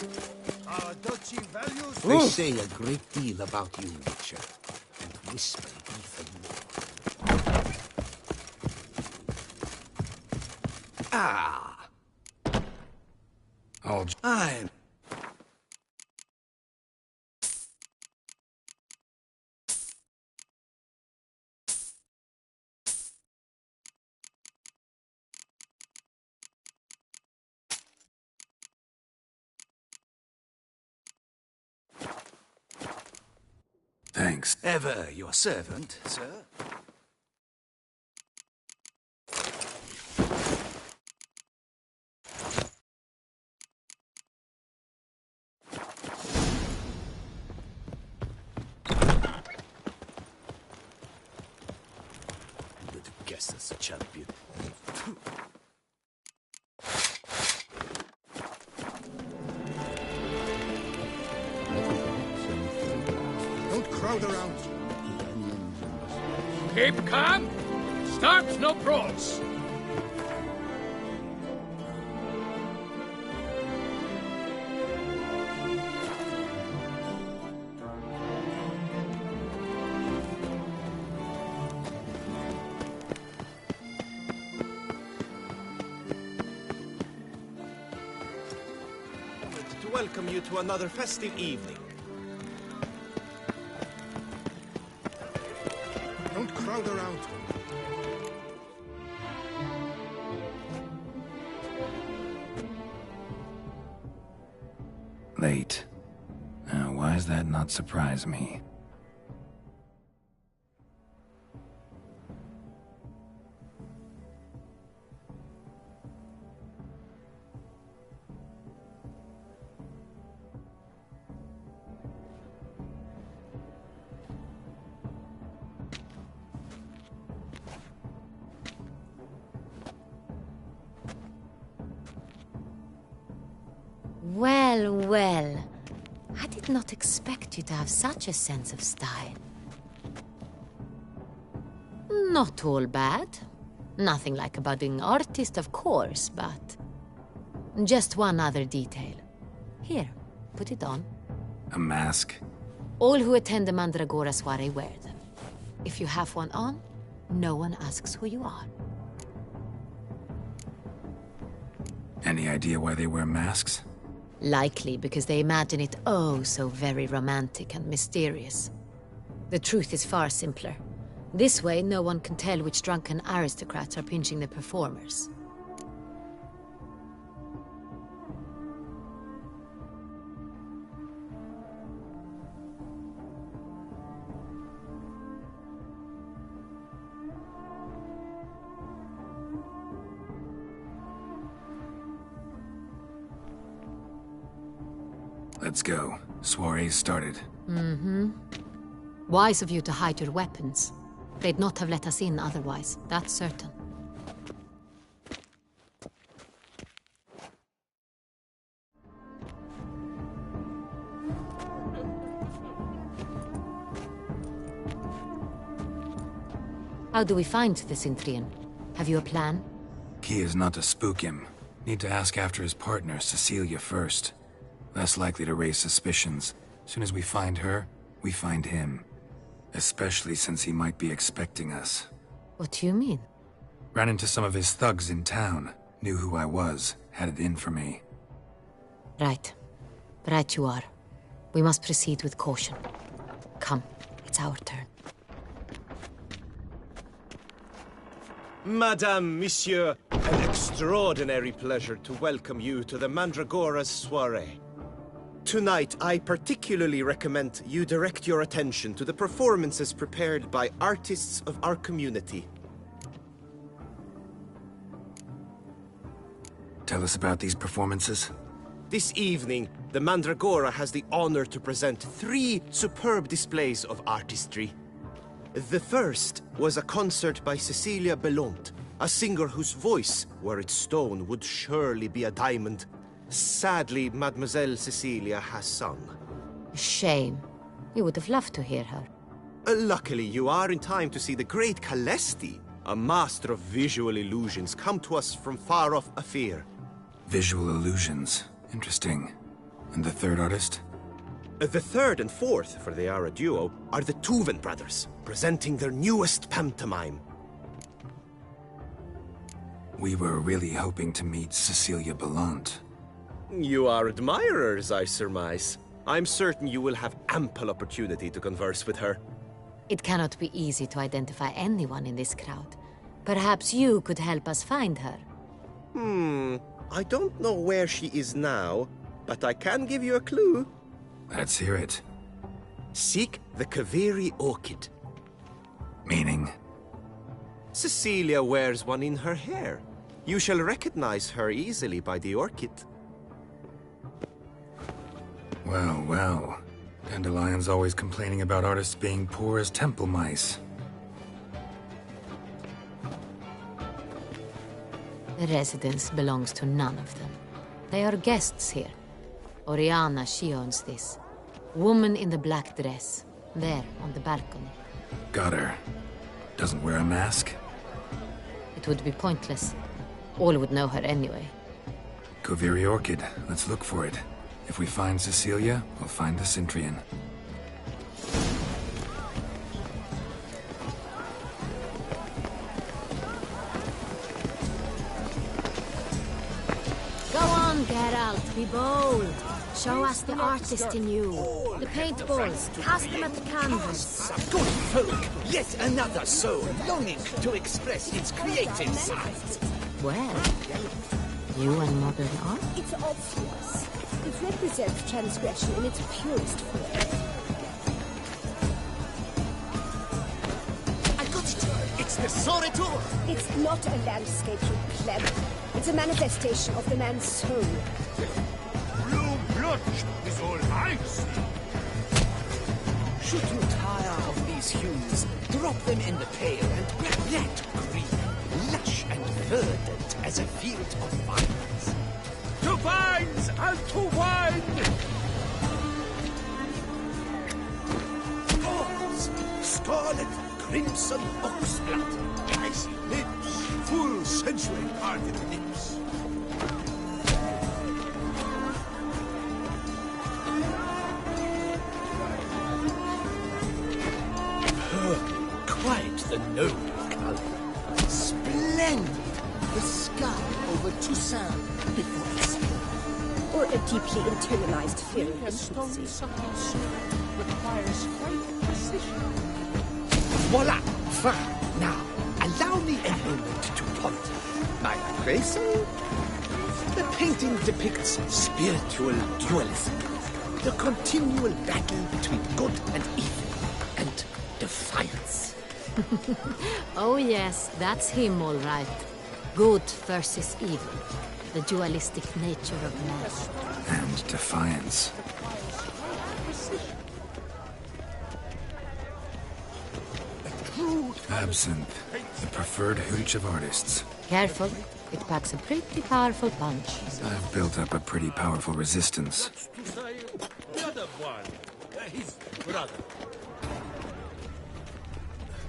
Speaker 6: Our duchy values...
Speaker 17: They say a great deal about you, Witcher, and whisper even more.
Speaker 4: Ah! I'm... Thanks.
Speaker 19: Ever your servant, sir.
Speaker 6: Would have guessed as a champion.
Speaker 1: Don't crowd around.
Speaker 9: Keep calm. Start no brawls.
Speaker 7: To welcome you to another festive evening.
Speaker 1: Don't crowd around.
Speaker 4: Late. Now, why does that not surprise me?
Speaker 22: Well, well. I did not expect you to have such a sense of style. Not all bad. Nothing like a budding artist, of course, but... just one other detail. Here, put it on.
Speaker 4: A mask?
Speaker 22: All who attend the Mandragora soiree wear them. If you have one on, no one asks who you are.
Speaker 4: Any idea why they wear masks?
Speaker 22: Likely because they imagine it oh so very romantic and mysterious. The truth is far simpler. This way, no one can tell which drunken aristocrats are pinching the performers.
Speaker 4: Let's go. Soiree's started.
Speaker 22: Mm-hmm. Wise of you to hide your weapons. They'd not have let us in otherwise, that's certain. How do we find the Cintrian? Have you a plan?
Speaker 4: Key is not to spook him. Need to ask after his partner, Cecilia, first. Less likely to raise suspicions. Soon as we find her, we find him. Especially since he might be expecting us.
Speaker 22: What do you mean?
Speaker 4: Ran into some of his thugs in town. Knew who I was. Had it in for me.
Speaker 22: Right. Right you are. We must proceed with caution. Come, it's our turn.
Speaker 7: Madame, Monsieur, an extraordinary pleasure to welcome you to the Mandragora's soiree. Tonight, I particularly recommend you direct your attention to the performances prepared by artists of our community.
Speaker 4: Tell us about these performances.
Speaker 7: This evening, the Mandragora has the honor to present 3 superb displays of artistry. The first was a concert by Cecilia Bellont, a singer whose voice, were it stone, would surely be a diamond. Sadly, Mademoiselle Cecilia has sung.
Speaker 22: Shame. You would have loved to hear her.
Speaker 7: Luckily, you are in time to see the great Kalesti, a master of visual illusions, come to us from far off Afir.
Speaker 4: Visual illusions. Interesting. And the third artist?
Speaker 7: The third and fourth, for they are a duo, are the Tuven brothers, presenting their newest pantomime.
Speaker 4: We were really hoping to meet Cecilia Belant.
Speaker 7: You are admirers, I surmise. I'm certain you will have ample opportunity to converse with her.
Speaker 22: It cannot be easy to identify anyone in this crowd. Perhaps you could help us find her.
Speaker 7: I don't know where she is now, but I can give you a clue.
Speaker 4: Let's hear it.
Speaker 7: Seek the Kaviri orchid.
Speaker 4: Meaning?
Speaker 7: Cecilia wears one in her hair. You shall recognize her easily by the orchid.
Speaker 4: Well, well. Dandelion's always complaining about artists being poor as temple mice.
Speaker 22: The residence belongs to none of them. They are guests here. Oriana, she owns this. Woman in the black dress. There, on the balcony.
Speaker 4: Got her. Doesn't wear a mask?
Speaker 22: It would be pointless. All would know her anyway.
Speaker 4: Kaviri Orchid. Let's look for it. If we find Cecilia, we'll find the Cintrian.
Speaker 22: Go on, Geralt, be bold. Show us the artist in you. The paintballs, cast them at the canvas.
Speaker 19: Good folk, yet another soul longing to express its creative side.
Speaker 22: Well, you and modern art?
Speaker 3: It's obvious. It represents transgression in its purest form.
Speaker 19: I got it! It's the Soretur!
Speaker 3: It's not a landscape, you pleb. It's a manifestation of the man's soul.
Speaker 6: Blue blood is all I see.
Speaker 19: Should you tire of these hues, drop them in the pail and grab that green, lush and verdant as a field of vines. To vines and to wine!
Speaker 6: Thorns, scarlet, crimson oxblood. I see lips, full sensual parted lips.
Speaker 19: Quite the noble color. Splendid! The sky over Toussaint before us.
Speaker 3: Or a deeply internalized fear of intimacy.
Speaker 19: Requires great precision. Voila! Fine. Now, allow me a moment to ponder. My appraisal? The painting depicts spiritual dualism. The continual battle between good and evil, and defiance.
Speaker 22: Oh yes, that's him all right. Good versus evil. The dualistic nature of man.
Speaker 4: And defiance. Absinthe, the preferred hooch of artists.
Speaker 22: Careful, it packs a pretty powerful punch.
Speaker 4: I've built up a pretty powerful resistance.
Speaker 6: The other one, his brother.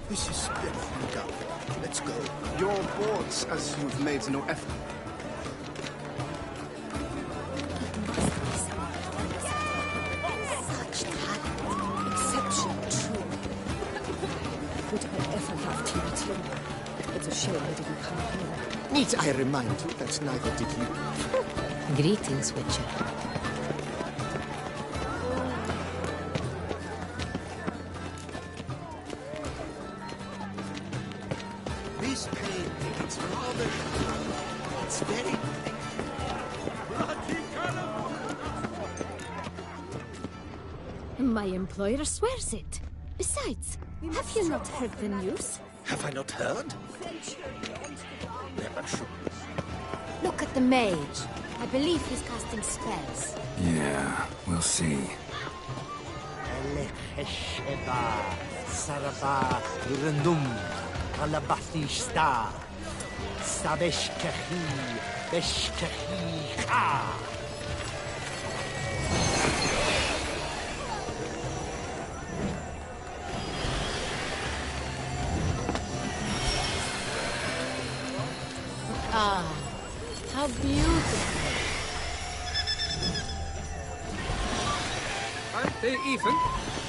Speaker 6: This is definitely done. Let's go.
Speaker 13: You're bored, as you've made no effort.
Speaker 3: Such talent. Exceptional, true. Would I ever have Timothy? It's a shame I didn't come here.
Speaker 13: Need I remind you that neither did you?
Speaker 22: Greetings, Witcher.
Speaker 6: This painting, it's rather... It's very...
Speaker 10: My employer swears it. Besides, have you not heard the news?
Speaker 19: Have I not heard? Never should.
Speaker 22: Look at the mage. I believe he's casting spells.
Speaker 4: Yeah, we'll see.
Speaker 16: Saraba Rundum Kalabathista Sabeshkahi Beshkahi Ha.
Speaker 9: Ethan,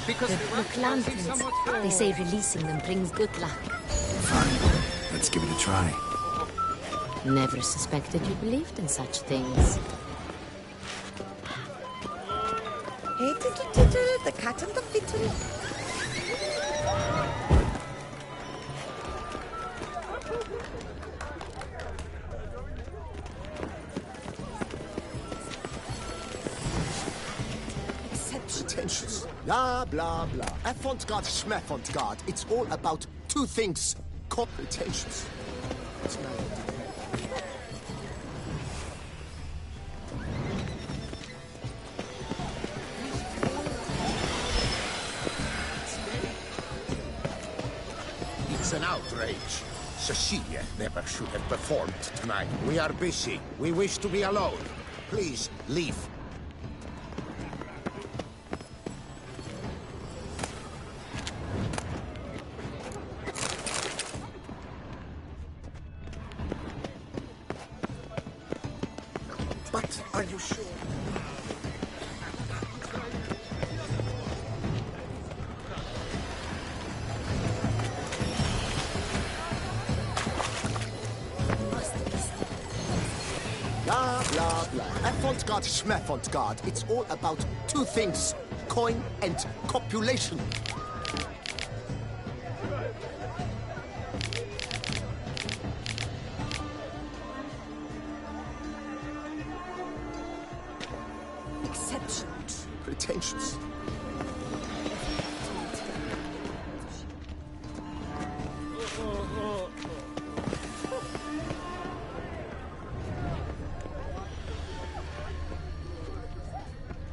Speaker 9: because
Speaker 22: The
Speaker 9: they were
Speaker 22: lanterns.
Speaker 9: somewhat...
Speaker 22: They say releasing them brings good luck.
Speaker 4: Fine. Let's give it a try.
Speaker 22: Never suspected you believed in such things.
Speaker 15: Hey, the cat and the fiddle.
Speaker 13: Pretentious. Blah, blah, blah. Avant-garde, schmaffant-garde. It's all about two things. Pretentious. It's my idea.
Speaker 17: It's an outrage. Cecilia never should have performed tonight. We are busy. We wish to be alone. Please, leave.
Speaker 13: But are you sure? Blah, blah, blah. Avant-garde, schmaffant-garde. It's all about two things. Coin and copulation. Exceptions. Pretentious.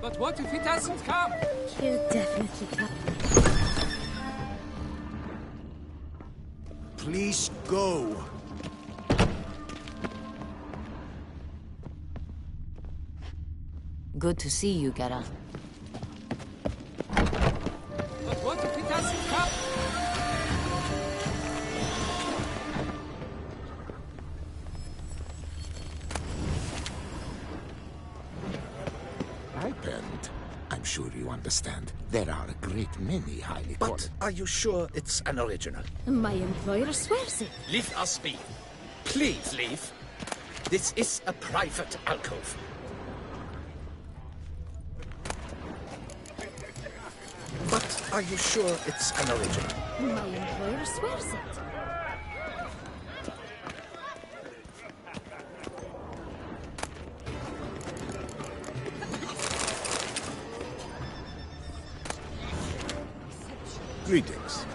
Speaker 9: But what if it hasn't come?
Speaker 10: He'll definitely come.
Speaker 1: Please go.
Speaker 22: Good to see you, Geralt.
Speaker 9: But what if it hasn't come?
Speaker 17: Stipend. I'm sure you understand. There are a great many highly
Speaker 19: But are you sure it's an original?
Speaker 10: My employer swears it.
Speaker 19: Leave us be. Please leave. This is a private alcove. But are you sure it's an original?
Speaker 10: My employer swears it.
Speaker 17: Greetings.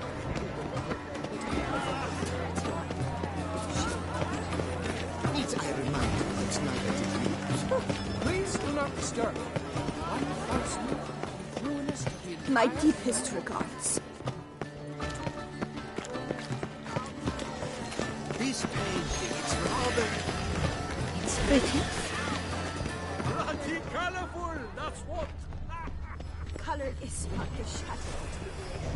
Speaker 13: Need I remind you it's neither did you.
Speaker 9: Please do not disturb.
Speaker 3: My deepest regards.
Speaker 13: This painting, it's rather...
Speaker 3: It's pretty.
Speaker 16: Bloody colorful, that's what.
Speaker 3: Color is not the shadow.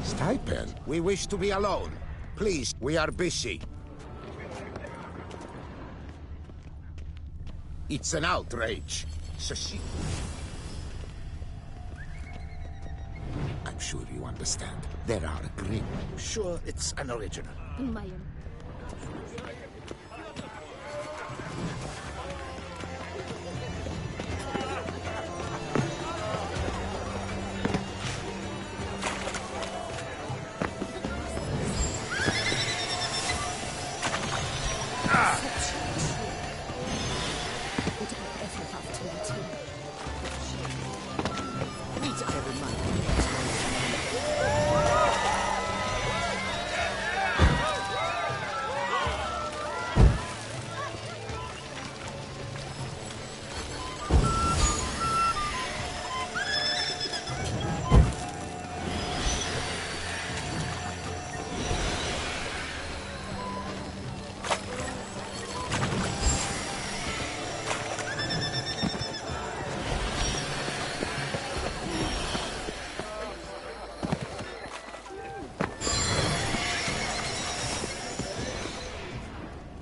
Speaker 17: Stipend. We wish to be alone. Please, we are busy. It's an outrage. Cecilia. I'm sure you understand. There are a great...
Speaker 19: Sure it's an original.
Speaker 10: My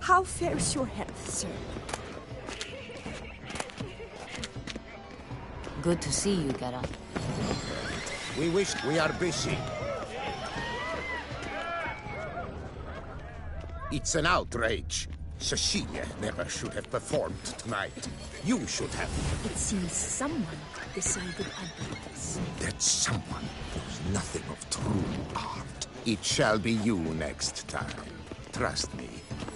Speaker 3: How fares your health, sir?
Speaker 22: Good to see you, Geralt.
Speaker 17: We are busy. It's an outrage. Cecilia never should have performed tonight. You should have.
Speaker 2: It seems someone decided otherwise.
Speaker 17: That someone knows nothing of true art. It shall be you next time. Trust me,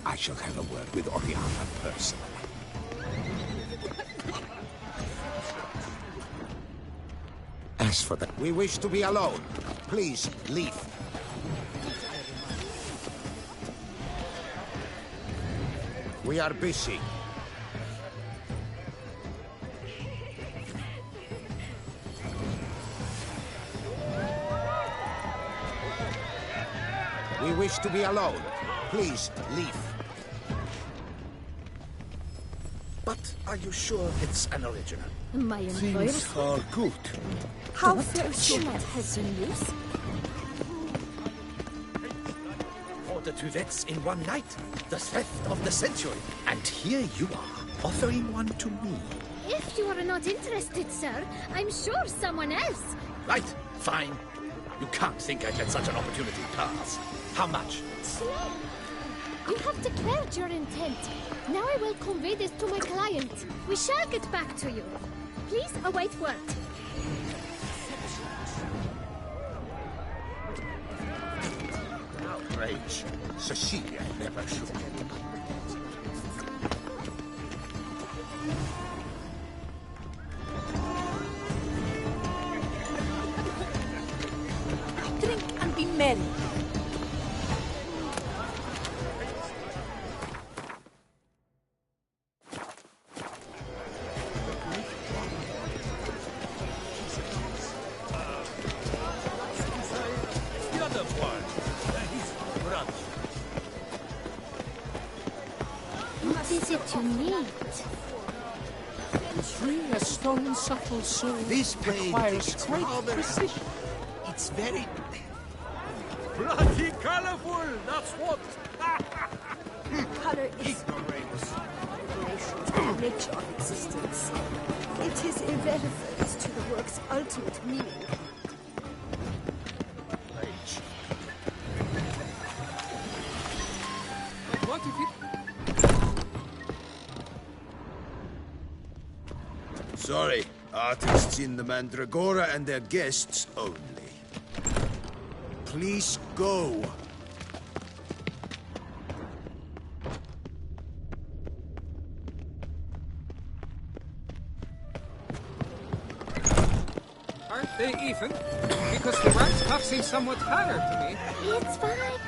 Speaker 17: I shall have a word with Oriana personally. As for that, we wish to be alone. Please, leave. We are busy. We wish to be alone. Please, leave.
Speaker 1: But are you sure it's an original?
Speaker 2: My
Speaker 1: Things are good.
Speaker 2: How fortunate has the news?
Speaker 1: For the two vets in one night, the theft of the century. And here you are, offering one to me.
Speaker 10: If you are not interested, sir, I'm sure someone else.
Speaker 1: Right, fine. You can't think I'd let such an opportunity pass. How much?
Speaker 10: Slow. You have declared your intent. Now I will convey this to my client. We shall get back to you. Please await word.
Speaker 17: Outrage. Cecilia never should have.
Speaker 2: Drink and be merry.
Speaker 10: What is it you need?
Speaker 21: To free a stone subtle soul
Speaker 6: This blade
Speaker 21: requires
Speaker 6: is
Speaker 21: great
Speaker 6: rather-
Speaker 21: precision.
Speaker 6: It's very...
Speaker 16: Bloody colorful, that's what!
Speaker 2: Color is relation to the nature of existence. It is irrelevant to the work's ultimate meaning.
Speaker 9: But what if it...
Speaker 6: Sorry, artists in the Mandragora and their guests only. Please go.
Speaker 9: Aren't they even? Because the wax puff seems somewhat harder to me.
Speaker 10: It's fine.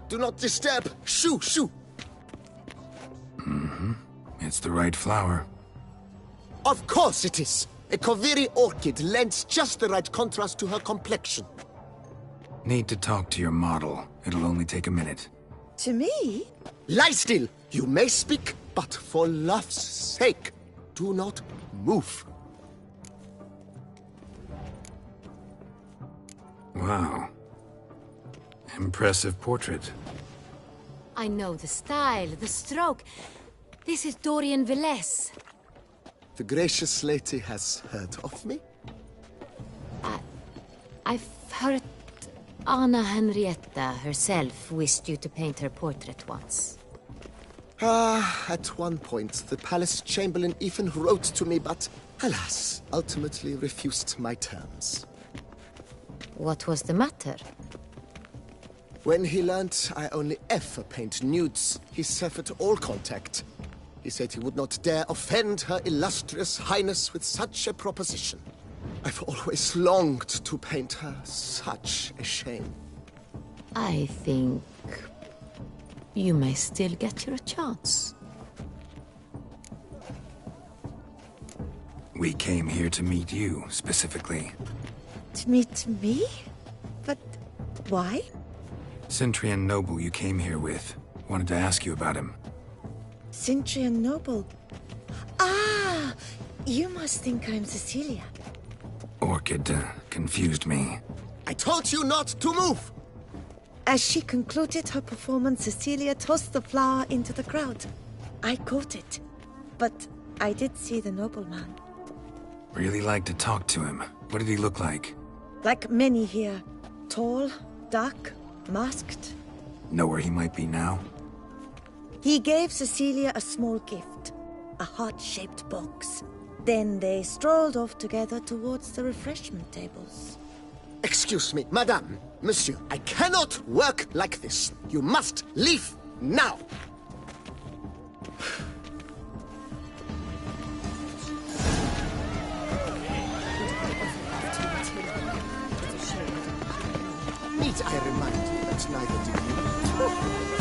Speaker 13: Do not disturb! Shoo! Shoo!
Speaker 4: It's the right flower.
Speaker 13: Of course it is! A Koviri orchid lends just the right contrast to her complexion.
Speaker 4: Need to talk to your model. It'll only take a minute.
Speaker 15: To me?
Speaker 13: Lie still! You may speak, but for love's sake, do not move.
Speaker 4: Wow. Impressive portrait.
Speaker 22: I know the style, the stroke. This is Dorian Velez.
Speaker 13: The gracious lady has heard of me?
Speaker 22: I've heard Anna Henrietta herself wished you to paint her portrait once.
Speaker 13: At one point, the palace chamberlain even wrote to me, but alas, ultimately refused my terms.
Speaker 22: What was the matter?
Speaker 13: When he learnt I only ever paint nudes, he severed all contact. He said he would not dare offend her illustrious highness with such a proposition. I've always longed to paint her. Such a shame.
Speaker 22: I think you may still get your chance.
Speaker 4: We came here to meet you, specifically.
Speaker 15: To meet me? But why?
Speaker 4: Cintrian Noble you came here with. Wanted to ask you about him.
Speaker 15: Cintrian Noble. Ah! You must think I'm Cecilia.
Speaker 4: Orchid confused me.
Speaker 13: I told you not to move!
Speaker 15: As she concluded her performance, Cecilia tossed the flower into the crowd. I caught it, but I did see the nobleman.
Speaker 4: Really like to talk to him. What did he look like?
Speaker 15: Like many here. Tall, dark, masked.
Speaker 4: Know where he might be now?
Speaker 15: He gave Cecilia a small gift, a heart-shaped box. Then they strolled off together towards the refreshment tables.
Speaker 13: Excuse me, madame, monsieur, I cannot work like this. You must leave now. Need I remind you that neither do you?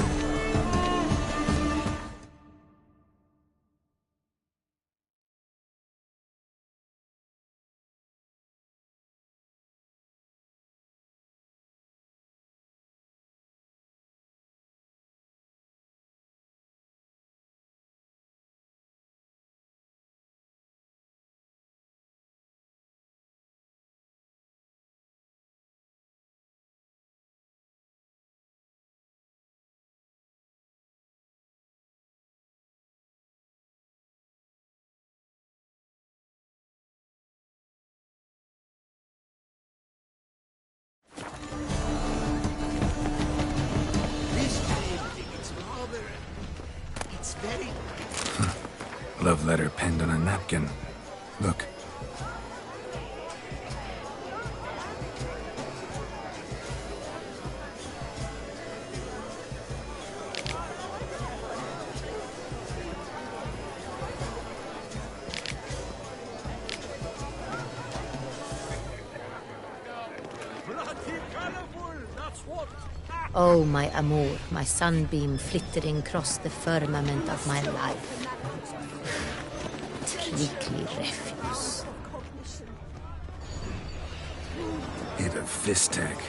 Speaker 4: Love letter penned on a napkin. Look.
Speaker 22: Oh, my amour, my sunbeam flittering across the firmament of my life. Trickly refuse.
Speaker 4: Hit of Vistek.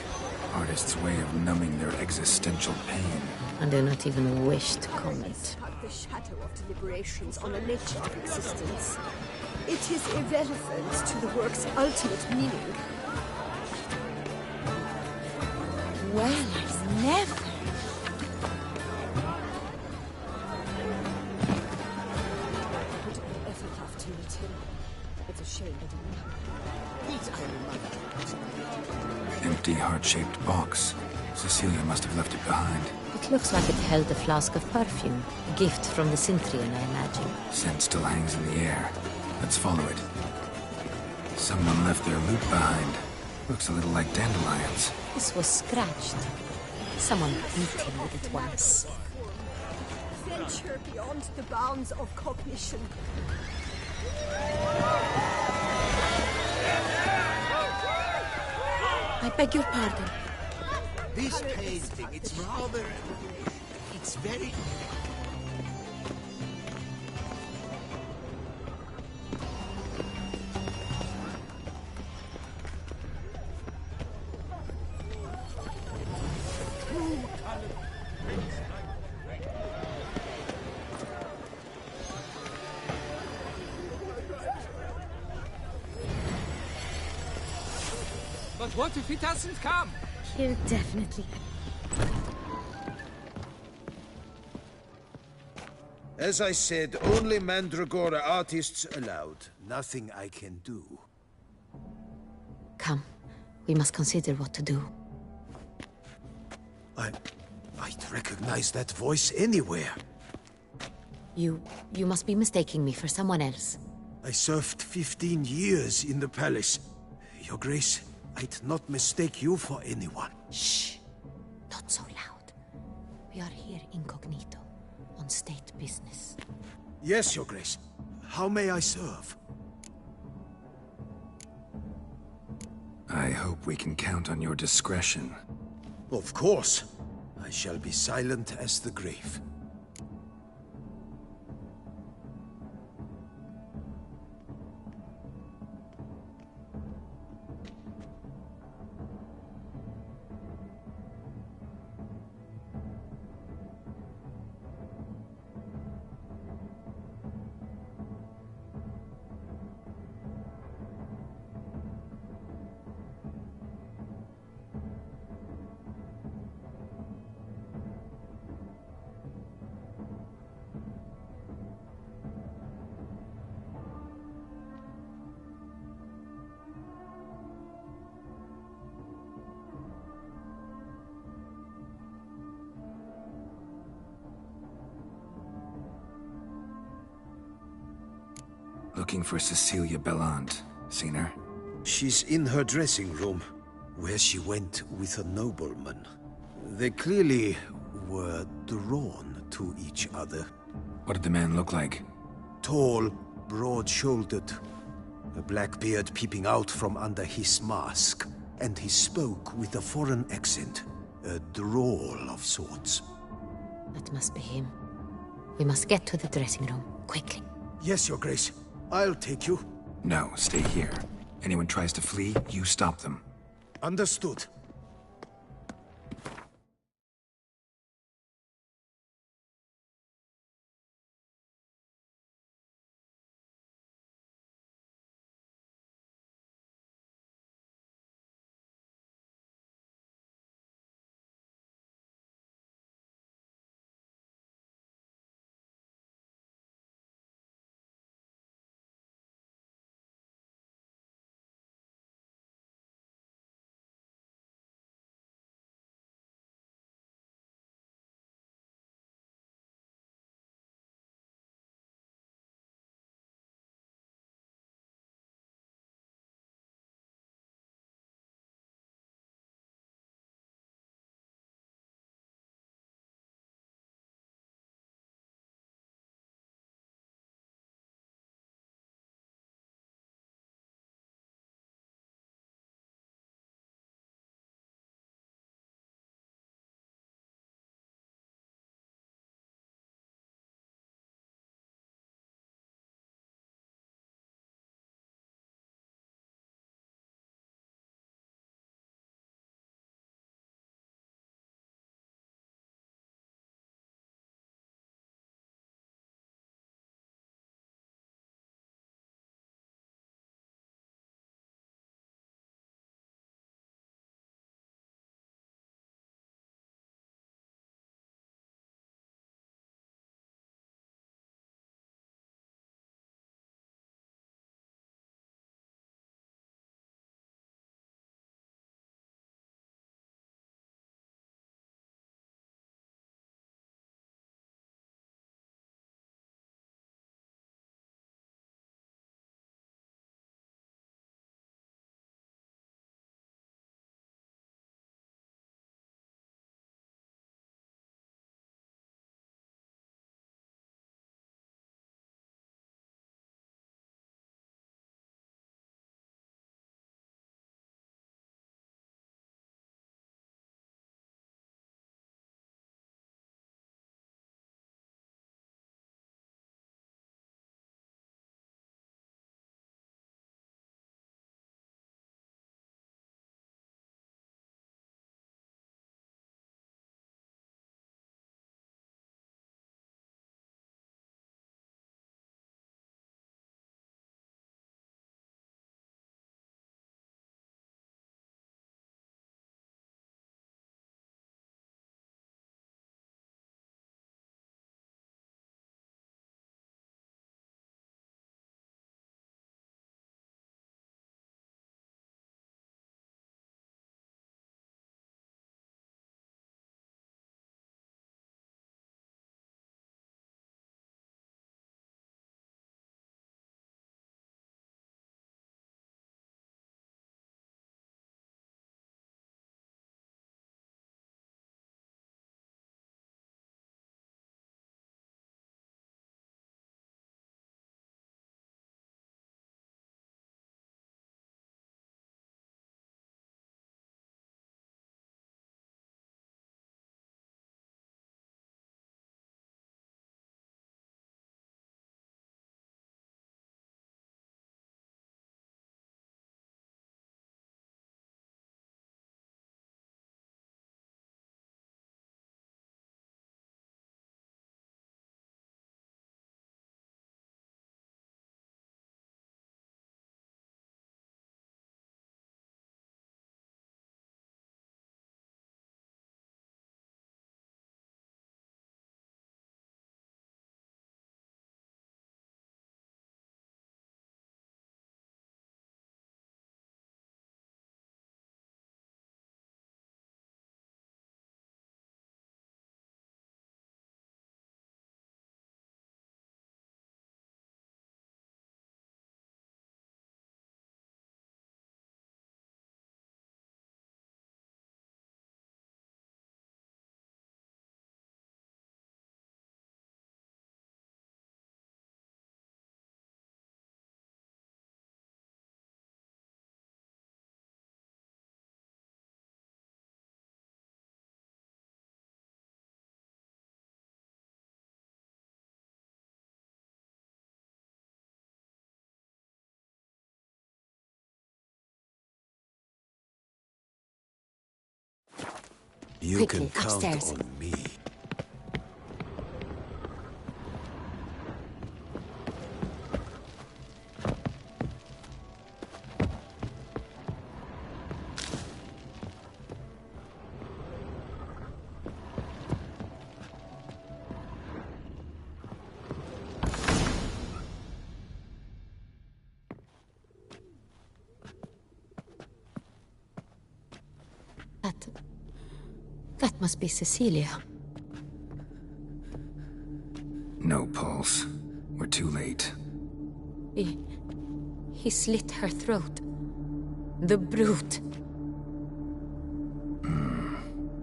Speaker 4: Artist's way of numbing their existential pain.
Speaker 22: I do not even wish to comment.
Speaker 2: The shadow of deliberations on the nature of existence. It is irrelevant to the work's ultimate meaning.
Speaker 15: Well, I've never...
Speaker 2: It's a shame that
Speaker 4: Empty heart-shaped box. Cecilia must have left it behind.
Speaker 22: It looks like it held a flask of perfume. A gift from the Cintrian, I imagine.
Speaker 4: Scent still hangs in the air. Let's follow it. Someone left their loot behind. Looks a little like dandelions.
Speaker 22: This was scratched. Someone beat him with it once.
Speaker 2: Venture beyond the bounds of cognition.
Speaker 15: I beg your pardon.
Speaker 6: This painting, it's rather... It's very...
Speaker 9: But what if he doesn't come?
Speaker 15: He'll definitely...
Speaker 6: As I said, only Mandragora artists allowed. Nothing I can do.
Speaker 22: Come. We must consider what to do.
Speaker 6: I'd recognize that voice anywhere.
Speaker 22: You must be mistaking me for someone else.
Speaker 6: I served 15 years in the palace. Your Grace, I'd not mistake you for anyone.
Speaker 22: Shh. Not so loud. We are here incognito, on state business.
Speaker 6: Yes, Your Grace. How may I serve?
Speaker 4: I hope we can count on your discretion.
Speaker 6: Of course. I shall be silent as the grave.
Speaker 4: Looking for Cecilia Bellant. Seen her?
Speaker 6: She's in her dressing room, where she went with a nobleman. They clearly were drawn to each other.
Speaker 4: What did the man look like?
Speaker 6: Tall, broad-shouldered, a black beard peeping out from under his mask, and he spoke with a foreign accent, a drawl of sorts.
Speaker 22: That must be him. We must get to the dressing room, quickly.
Speaker 6: Yes, Your Grace. I'll take you.
Speaker 4: No, stay here. Anyone tries to flee, you stop them.
Speaker 6: Understood. You
Speaker 22: Quickly,
Speaker 6: can count
Speaker 22: upstairs.
Speaker 6: on me.
Speaker 22: That must be Cecilia.
Speaker 4: No pulse. We're too late.
Speaker 22: He slit her throat. The brute.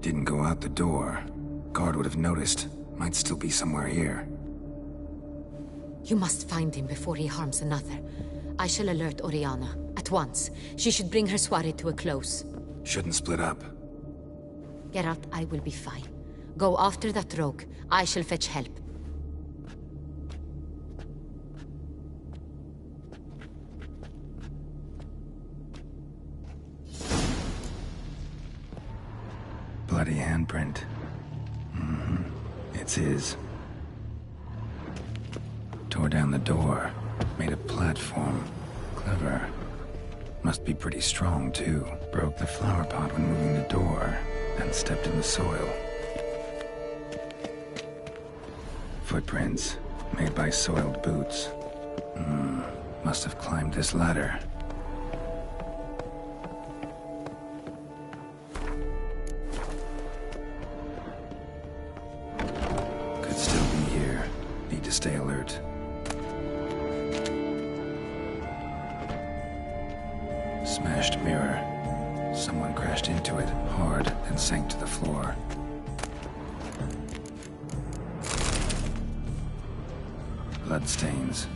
Speaker 4: Didn't go out the door. Guard would have noticed. Might still be somewhere here.
Speaker 22: You must find him before he harms another. I shall alert Oriana. At once. She should bring her soirée to a close.
Speaker 4: Shouldn't split up.
Speaker 22: Geralt, I will be fine. Go after that rogue. I shall fetch help.
Speaker 4: Bloody handprint. It's his. Tore down the door. Made a platform. Clever. Must be pretty strong, too. Broke the flower pot when moving the door. Then stepped in the soil. Footprints. Made by soiled boots. Must have climbed this ladder. Could still be here. Need to stay alert. Smashed mirror. Someone crashed into it hard, then sank to the floor. Bloodstains.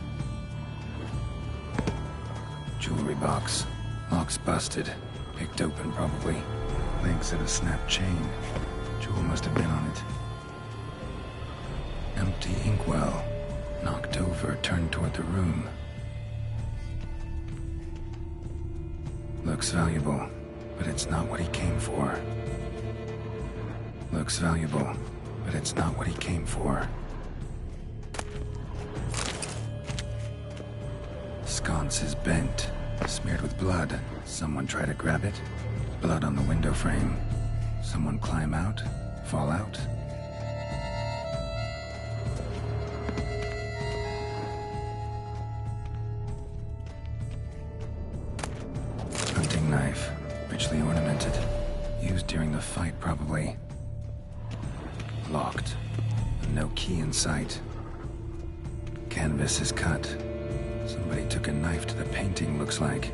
Speaker 4: Jewelry box. Lock's busted. Picked open, probably. Links of a snapped chain. Jewel must have been on it. Empty inkwell. Knocked over, turned toward the room. Looks valuable, but it's not what he came for. Looks valuable, but it's not what he came for. Sconce is bent, smeared with blood. Someone try to grab it. Blood on the window frame. Someone climb out, fall out. Hunting knife, richly ornamented. Used during the fight, probably. Locked. No key in sight. Canvas is cut. Somebody took a knife to the painting, looks like.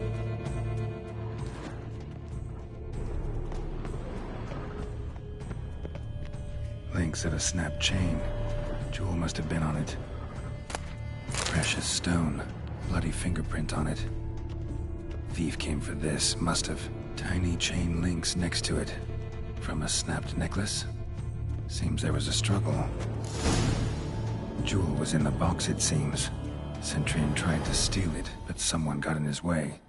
Speaker 4: Links of a snapped chain. Jewel must have been on it. Precious stone. Bloody fingerprint on it. Thief came for this, must have. Tiny chain links next to it. From a snapped necklace? Seems there was a struggle. Jewel was in the box, it seems. Centurion tried to steal it, but someone got in his way.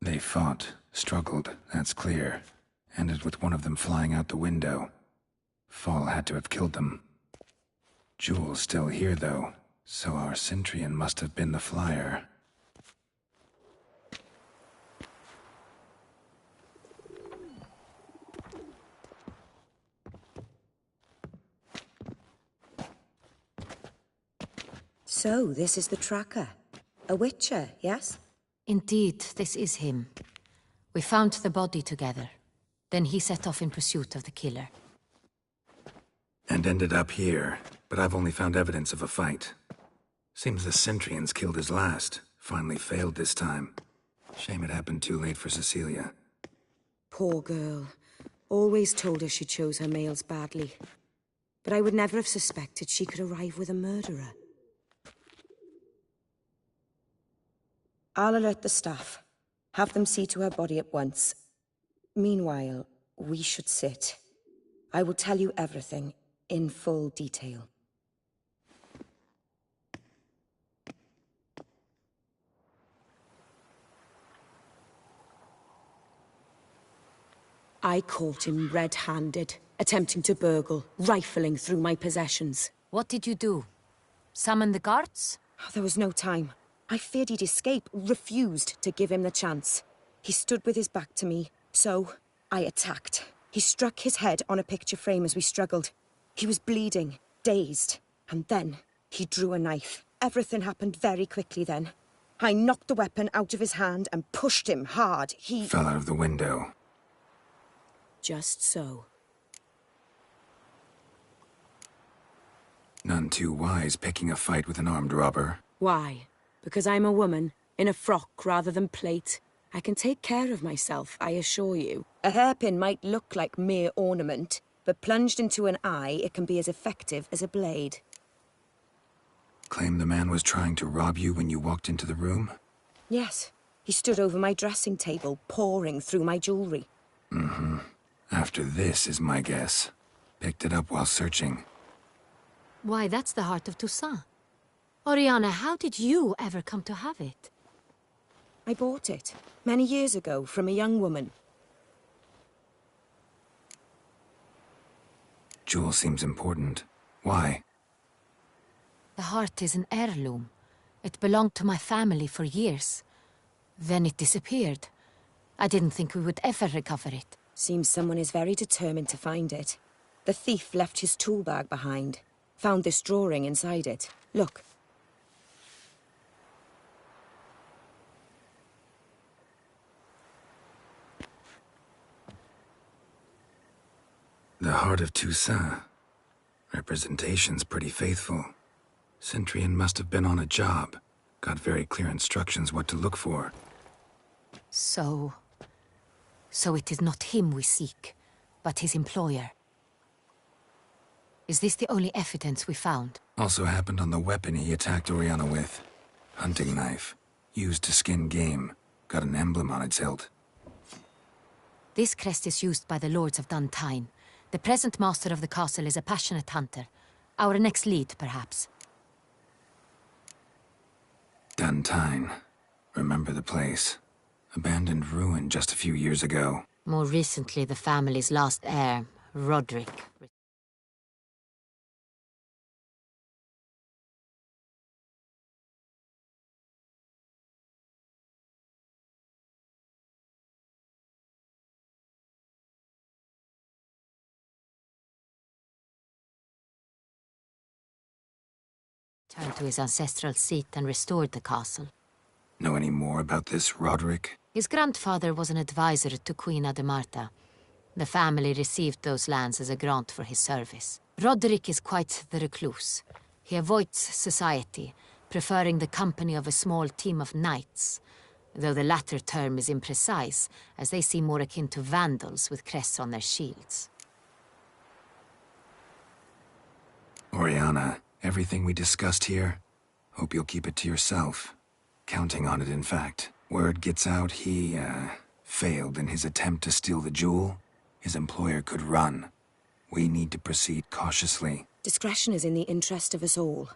Speaker 4: They fought, struggled, that's clear. Ended with one of them flying out the window. Fall had to have killed them. Jewel's still here, though, so our Centurion must have been the flyer.
Speaker 11: So, this is the tracker. A witcher, yes?
Speaker 22: Indeed, this is him. We found the body together. Then he set off in pursuit of the killer.
Speaker 4: And ended up here, but I've only found evidence of a fight. Seems the Centurions killed his last. Finally failed this time. Shame it happened too late for Cecilia.
Speaker 11: Poor girl. Always told her she chose her males badly. But I would never have suspected she could arrive with a murderer. I'll alert the staff. Have them see to her body at once. Meanwhile, we should sit. I will tell you everything, in full detail. I caught him red-handed, attempting to burgle, rifling through my possessions.
Speaker 22: What did you do? Summon the guards?
Speaker 11: There was no time. I feared he'd escape, refused to give him the chance. He stood with his back to me, so I attacked. He struck his head on a picture frame as we struggled. He was bleeding, dazed, and then he drew a knife. Everything happened very quickly then. I knocked the weapon out of his hand and pushed him hard. He
Speaker 4: fell out of the window.
Speaker 11: Just so.
Speaker 4: None too wise picking a fight with an armed robber.
Speaker 11: Why? Because I'm a woman, in a frock rather than plate. I can take care of myself, I assure you. A hairpin might look like mere ornament, but plunged into an eye, it can be as effective as a blade.
Speaker 4: Claim the man was trying to rob you when you walked into the room?
Speaker 11: Yes. He stood over my dressing table, pouring through my jewelry.
Speaker 4: Mm-hmm. After this is my guess. Picked it up while searching.
Speaker 22: Why, that's the heart of Toussaint. Oriana, how did you ever come to have it?
Speaker 11: I bought it, many years ago, from a young woman.
Speaker 4: Jewel seems important. Why?
Speaker 22: The heart is an heirloom. It belonged to my family for years. Then it disappeared. I didn't think we would ever recover it.
Speaker 11: Seems someone is very determined to find it. The thief left his tool bag behind. Found this drawing inside it. Look.
Speaker 4: The Heart of Toussaint. Representation's pretty faithful. Centurion must have been on a job. Got very clear instructions what to look for.
Speaker 22: So it is not him we seek, but his employer. Is this the only evidence we found?
Speaker 4: Also happened on the weapon he attacked Oriana with. Hunting knife. Used to skin game. Got an emblem on its hilt.
Speaker 22: This crest is used by the Lords of Duntine. The present master of the castle is a passionate hunter. Our next lead, perhaps.
Speaker 4: Duntine. Remember the place. Abandoned ruin just a few years ago.
Speaker 22: More recently, the family's last heir, Roderick. Turned to his ancestral seat and restored the castle.
Speaker 4: Know any more about this Roderick?
Speaker 22: His grandfather was an advisor to Queen Ademarta. The family received those lands as a grant for his service. Roderick is quite the recluse. He avoids society, preferring the company of a small team of knights, though the latter term is imprecise, as they seem more akin to vandals with crests on their shields.
Speaker 4: Oriana, everything we discussed here, hope you'll keep it to yourself. Counting on it, in fact. Word gets out he, failed in his attempt to steal the jewel. His employer could run. We need to proceed cautiously.
Speaker 11: Discretion is in the interest of us all.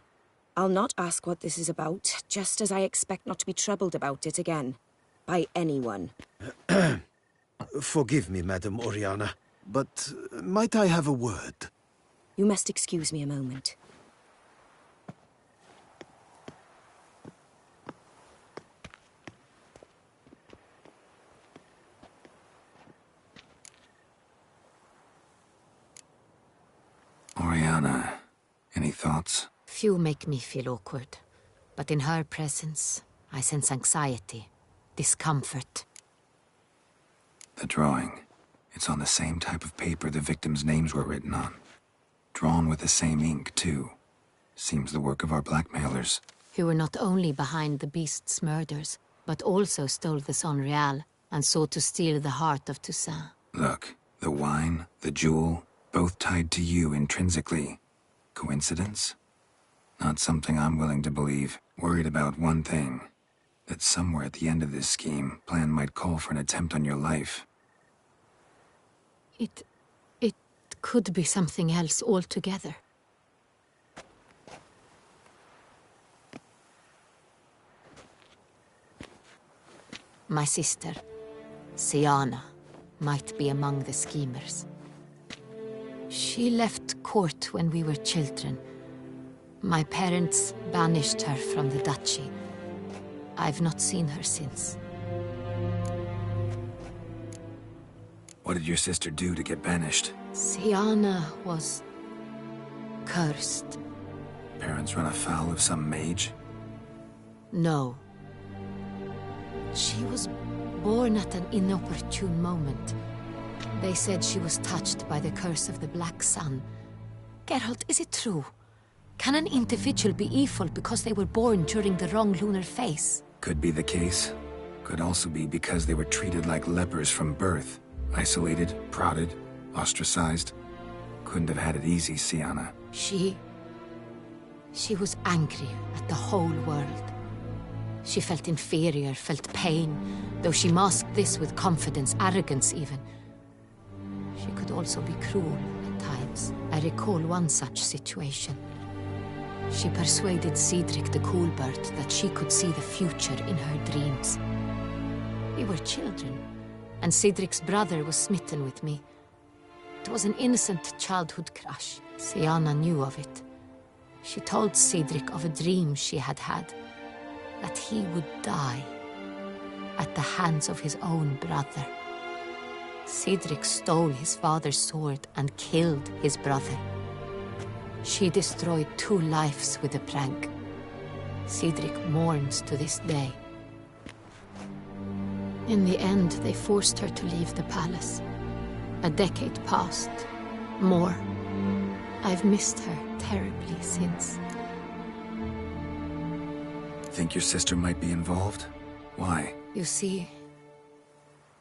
Speaker 11: I'll not ask what this is about, just as I expect not to be troubled about it again. By anyone.
Speaker 6: Forgive me, Madam Oriana, but might I have a word?
Speaker 11: You must excuse me a moment.
Speaker 4: Oriana, any thoughts?
Speaker 22: Few make me feel awkward, but in her presence, I sense anxiety, discomfort.
Speaker 4: The drawing. It's on the same type of paper the victims' names were written on. Drawn with the same ink, too. Seems the work of our blackmailers.
Speaker 22: Who were not only behind the beast's murders, but also stole the Sonreal and sought to steal the heart of Toussaint.
Speaker 4: Look, the wine, the jewel, both tied to you intrinsically. Coincidence? Not something I'm willing to believe. Worried about one thing. That somewhere at the end of this scheme, plan might call for an attempt on your life.
Speaker 22: It could be something else altogether. My sister, Siana, might be among the schemers. She left court when we were children. My parents banished her from the duchy. I've not seen her since.
Speaker 4: What did your sister do to get banished?
Speaker 22: Syanna was cursed.
Speaker 4: Parents run afoul of some mage?
Speaker 22: No. She was born at an inopportune moment. They said she was touched by the curse of the Black Sun. Geralt, is it true? Can an individual be evil because they were born during the wrong lunar phase?
Speaker 4: Could be the case. Could also be because they were treated like lepers from birth. Isolated, prodded, ostracized. Couldn't have had it easy, Syanna.
Speaker 22: She was angry at the whole world. She felt inferior, felt pain, though she masked this with confidence, arrogance even. She could also be cruel at times. I recall one such situation. She persuaded Cedric the Coolbird that she could see the future in her dreams. We were children, and Cedric's brother was smitten with me. It was an innocent childhood crush. Syanna knew of it. She told Cedric of a dream she had had, that he would die at the hands of his own brother. Cedric stole his father's sword and killed his brother. She destroyed 2 lives with a prank. Cedric mourns to this day. In the end, they forced her to leave the palace. A decade passed. More. I've missed her terribly since.
Speaker 4: Think your sister might be involved? Why?
Speaker 22: You see,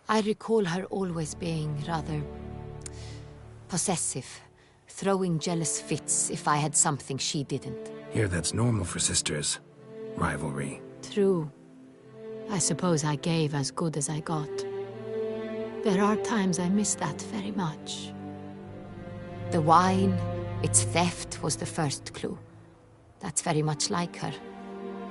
Speaker 22: I recall her always being rather possessive, throwing jealous fits if I had something she didn't.
Speaker 4: Here, that's normal for sisters. Rivalry.
Speaker 22: True. I suppose I gave as good as I got. There are times I miss that very much. The wine, its theft was the first clue. That's very much like her.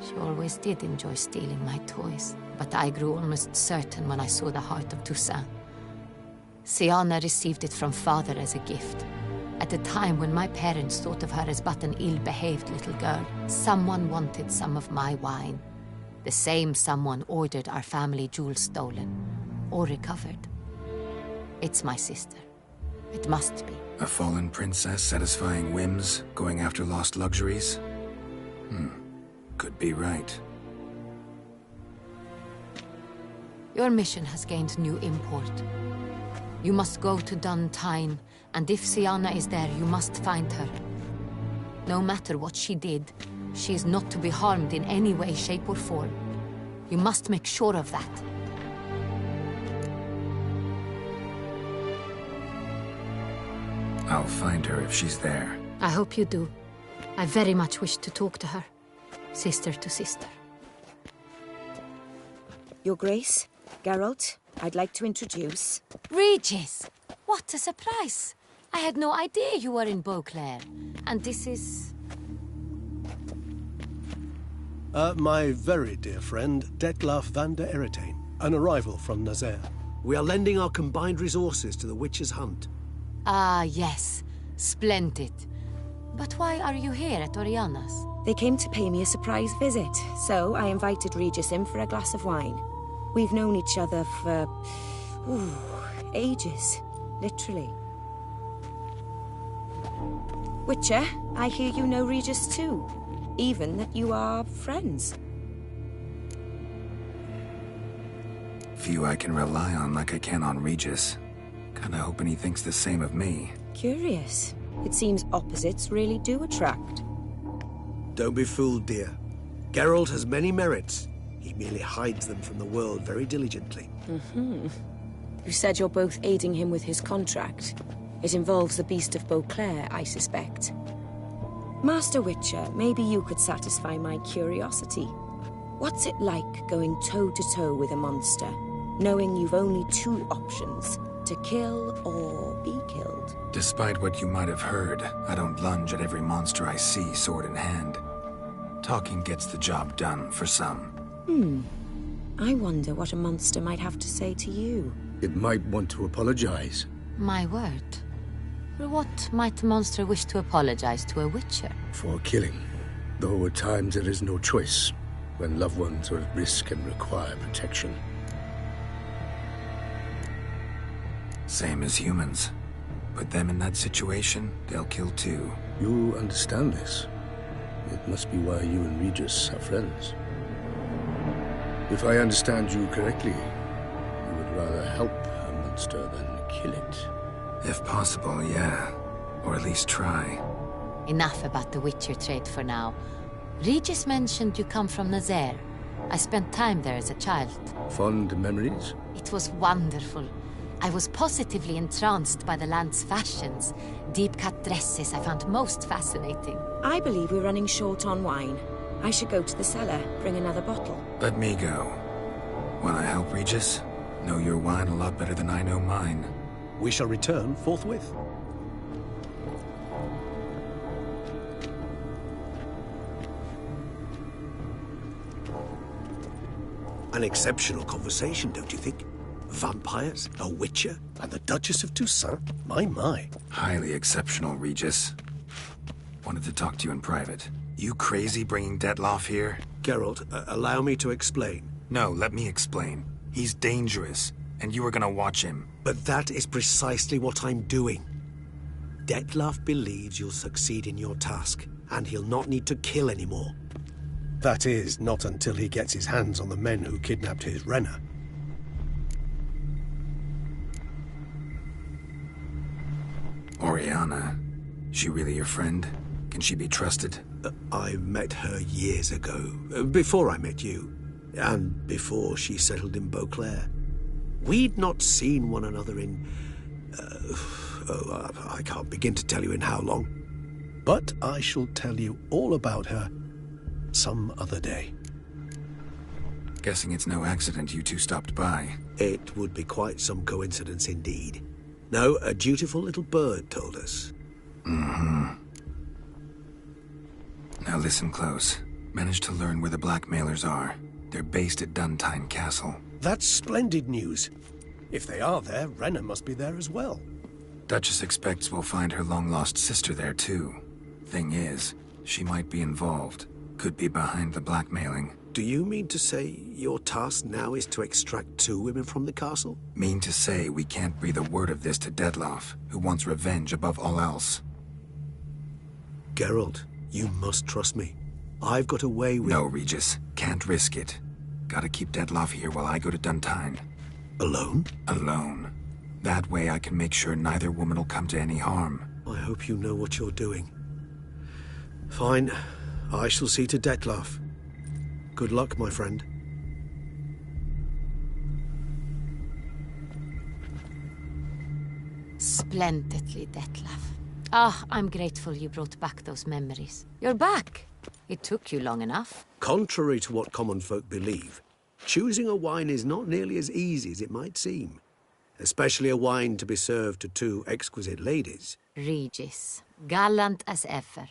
Speaker 22: She always did enjoy stealing my toys, but I grew almost certain when I saw the heart of Toussaint. Syanna received it from father as a gift. At a time when my parents thought of her as but an ill-behaved little girl, someone wanted some of my wine. The same someone ordered our family jewels stolen, or recovered. It's my sister. It must be.
Speaker 4: A fallen princess satisfying whims, going after lost luxuries? Could be right.
Speaker 22: Your mission has gained new import. You must go to Dun Tine, and if Syanna is there, you must find her. No matter what she did, she is not to be harmed in any way, shape, or form. You must make sure of that.
Speaker 4: I'll find her if she's there.
Speaker 22: I hope you do. I very much wish to talk to her. Sister to sister.
Speaker 11: Your Grace, Geralt, I'd like to introduce...
Speaker 22: Regis! What a surprise! I had no idea you were in Beauclair. And this is...
Speaker 5: My very dear friend, Detlaf van der Eretain, an arrival from Nazaire.
Speaker 20: We are lending our combined resources to the Witch's Hunt.
Speaker 22: Ah, yes. Splendid. But why are you here at Oriana's?
Speaker 11: They came to pay me a surprise visit, so I invited Regis in for a glass of wine. We've known each other for... ages. Literally. Witcher, I hear you know Regis too. Even that you are friends.
Speaker 4: Few I can rely on like I can on Regis. Kinda hoping he thinks the same of me.
Speaker 11: Curious. It seems opposites really do attract.
Speaker 20: Don't be fooled, dear. Geralt has many merits. He merely hides them from the world very diligently.
Speaker 11: You said you're both aiding him with his contract. It involves the Beast of Beauclair, I suspect. Master Witcher, maybe you could satisfy my curiosity. What's it like going toe-to-toe with a monster, knowing you've only 2 options, to kill or be killed?
Speaker 4: Despite what you might have heard, I don't lunge at every monster I see sword in hand. Talking gets the job done for some.
Speaker 11: I wonder what a monster might have to say to you.
Speaker 20: It might want to apologize.
Speaker 22: My word. For what might a monster wish to apologize to a witcher?
Speaker 20: For killing. Though at times there is no choice, when loved ones are at risk and require protection.
Speaker 4: Same as humans. Put them in that situation, they'll kill too.
Speaker 20: You understand this. It must be why you and Regis are friends. If I understand you correctly, you would rather help a monster than kill it.
Speaker 4: If possible, yeah. Or at least try.
Speaker 22: Enough about the Witcher trade for now. Regis mentioned you come from Nazaire. I spent time there as a child.
Speaker 20: Fond memories?
Speaker 22: It was wonderful. I was positively entranced by the land's fashions. Deep-cut dresses I found most fascinating.
Speaker 11: I believe we're running short on wine. I should go to the cellar, bring another bottle.
Speaker 4: Let me go. Wanna help, Regis? Know your wine a lot better than I know mine.
Speaker 5: We shall return forthwith.
Speaker 20: An exceptional conversation, don't you think? Vampires, a witcher, and the Duchess of Toussaint? My.
Speaker 4: Highly exceptional, Regis. Wanted to talk to you in private. You crazy bringing Detloff here?
Speaker 20: Geralt, allow me to explain.
Speaker 4: No, let me explain. He's dangerous, and you are gonna watch him.
Speaker 20: But that is precisely what I'm doing. Detloff believes you'll succeed in your task, and he'll not need to kill anymore.
Speaker 5: That is, not until he gets his hands on the men who kidnapped his Renna.
Speaker 4: Oriana. She really your friend? Can she be trusted?
Speaker 20: I met her years ago, before I met you, and before she settled in Beauclair. We'd not seen one another in... I can't begin to tell you in how long.
Speaker 5: But I shall tell you all about her some other day.
Speaker 4: Guessing it's no accident you two stopped by.
Speaker 20: It would be quite some coincidence indeed. No, a dutiful little bird told us.
Speaker 4: Mm-hmm. Now listen close. Managed to learn where the blackmailers are. They're based at Duntine Castle.
Speaker 5: That's splendid news. If they are there, Renna must be there as well.
Speaker 4: Duchess expects we'll find her long-lost sister there too. Thing is, she might be involved. Could be behind the blackmailing.
Speaker 20: Do you mean to say your task now is to extract 2 women from the castle?
Speaker 4: Mean to say we can't breathe a word of this to Detloff, who wants revenge above all else.
Speaker 20: Geralt, you must trust me. I've got a way with...
Speaker 4: No, Regis. Can't risk it. Gotta keep Detloff here while I go to Duntine.
Speaker 20: Alone?
Speaker 4: Alone. That way I can make sure neither woman will come to any harm.
Speaker 20: I hope you know what you're doing. Fine. I shall see to Detloff. Good luck, my friend.
Speaker 22: Splendidly, Detlaff. Ah, I'm grateful you brought back those memories. You're back! It took you long enough.
Speaker 20: Contrary to what common folk believe, choosing a wine is not nearly as easy as it might seem. Especially a wine to be served to 2 exquisite ladies.
Speaker 22: Regis, gallant as ever.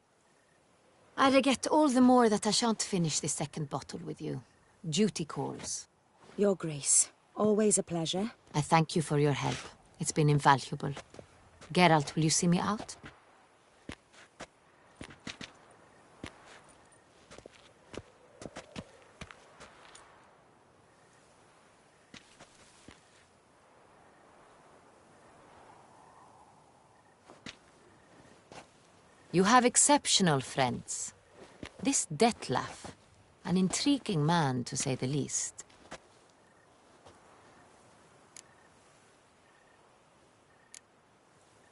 Speaker 22: I regret all the more that I shan't finish this second bottle with you. Duty calls.
Speaker 11: Your Grace, always a pleasure.
Speaker 22: I thank you for your help. It's been invaluable. Geralt, will you see me out? You have exceptional friends. This Detlaff, an intriguing man to say the least.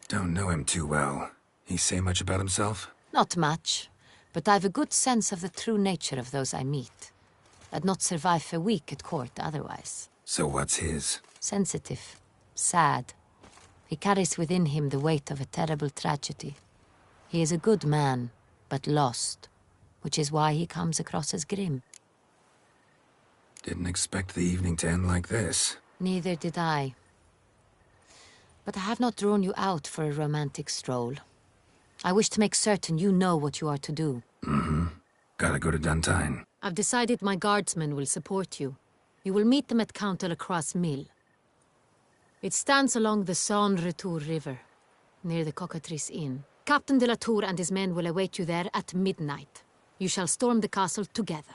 Speaker 4: Don't know him too well. He say much about himself?
Speaker 22: Not much, but I've a good sense of the true nature of those I meet. I'd not survive a week at court otherwise.
Speaker 4: So what's his?
Speaker 22: Sensitive, sad. He carries within him the weight of a terrible tragedy. He is a good man, but lost, which is why he comes across as grim.
Speaker 4: Didn't expect the evening to end like this.
Speaker 22: Neither did I. But I have not drawn you out for a romantic stroll. I wish to make certain you know what you are to do.
Speaker 4: Mm-hmm. Gotta go to Duntine.
Speaker 22: I've decided my guardsmen will support you. You will meet them at Count Delacroix's mill. It stands along the Saône-Retour River, near the Cockatrice Inn. Captain de la Tour and his men will await you there at midnight. You shall storm the castle together.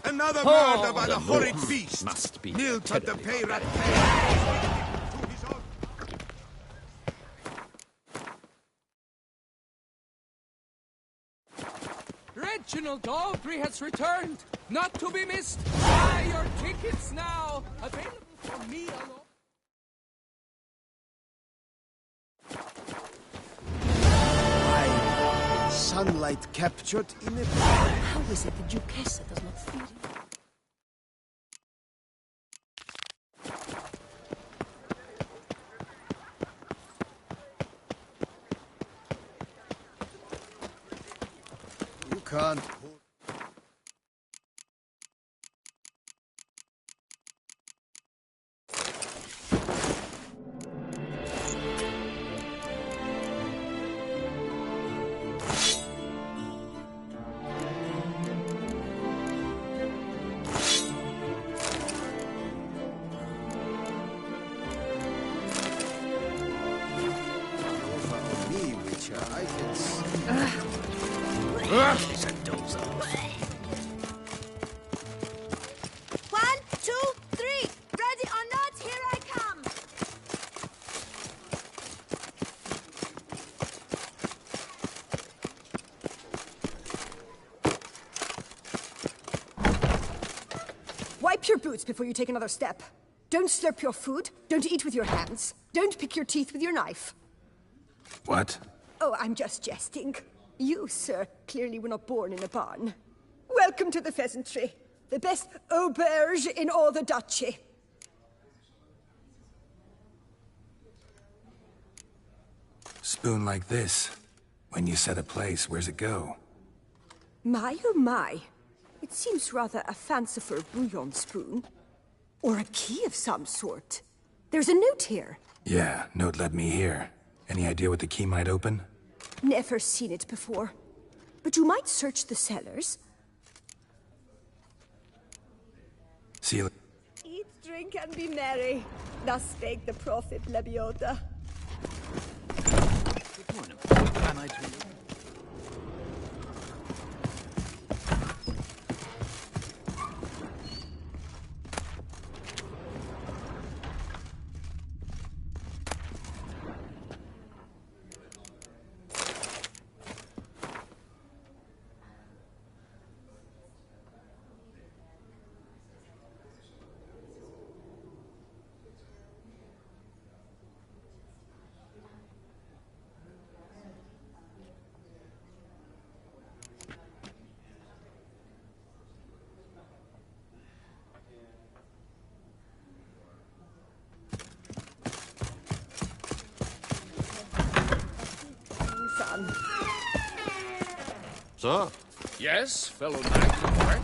Speaker 1: Another murder by the
Speaker 19: the
Speaker 1: horrid
Speaker 19: wolf
Speaker 1: beast!
Speaker 19: must be
Speaker 1: Milt at the Peyrat.
Speaker 21: Reginald Daltrey has returned, not to be missed. Buy your tickets now. Available for me alone.
Speaker 6: Sunlight captured in a...
Speaker 2: How is it the Duchessa does not fear you?
Speaker 6: You can't...
Speaker 19: He's a dozer.
Speaker 2: 1, 2, 3. Ready or not, here I come.
Speaker 3: Wipe your boots before you take another step. Don't slurp your food. Don't eat with your hands. Don't pick your teeth with your knife.
Speaker 4: What?
Speaker 3: Oh, I'm just jesting. You, sir, clearly were not born in a barn. Welcome to the Pheasantry, the best auberge in all the duchy.
Speaker 4: Spoon like this. When you set a place, where's it go?
Speaker 3: My, oh my. It seems rather a fanciful bouillon spoon. Or a key of some sort. There's a note here.
Speaker 4: Yeah, note led me here. Any idea what the key might open?
Speaker 3: Never seen it before. But you might search the cellars.
Speaker 4: Seal.
Speaker 3: Eat, drink, and be merry. Thus spake the prophet Lebioda.
Speaker 19: Good morning. Can I do you?
Speaker 3: Son.
Speaker 8: Sir?
Speaker 9: Yes, fellow knight and friend?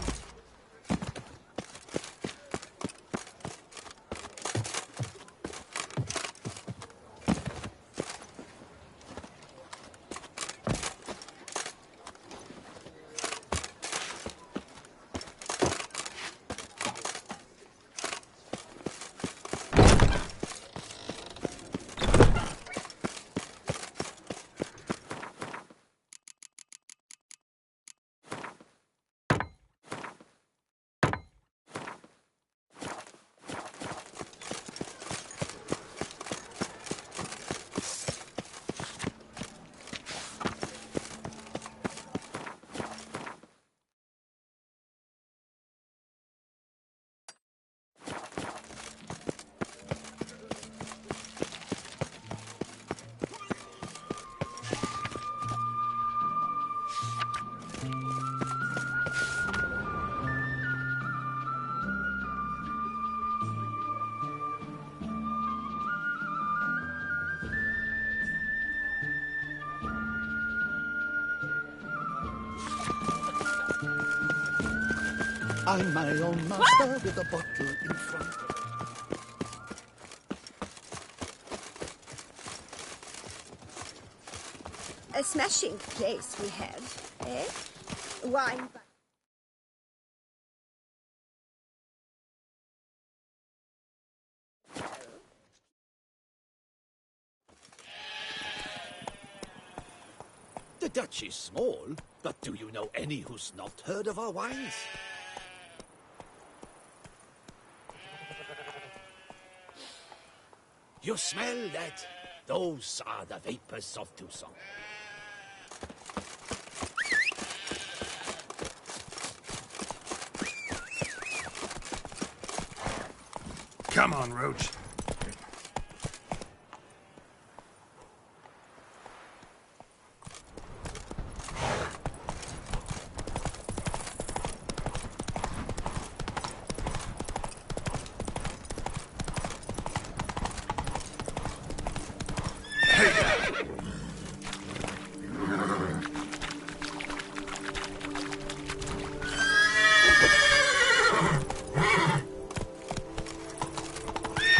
Speaker 14: I'm my own master with a bottle in front.
Speaker 2: A smashing place we had, eh? Wine.
Speaker 19: The Dutch is small, but do you know any who's not heard of our wines? You smell that? Those are the vapors of Toussaint.
Speaker 17: Come on, Roach.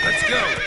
Speaker 17: Let's go!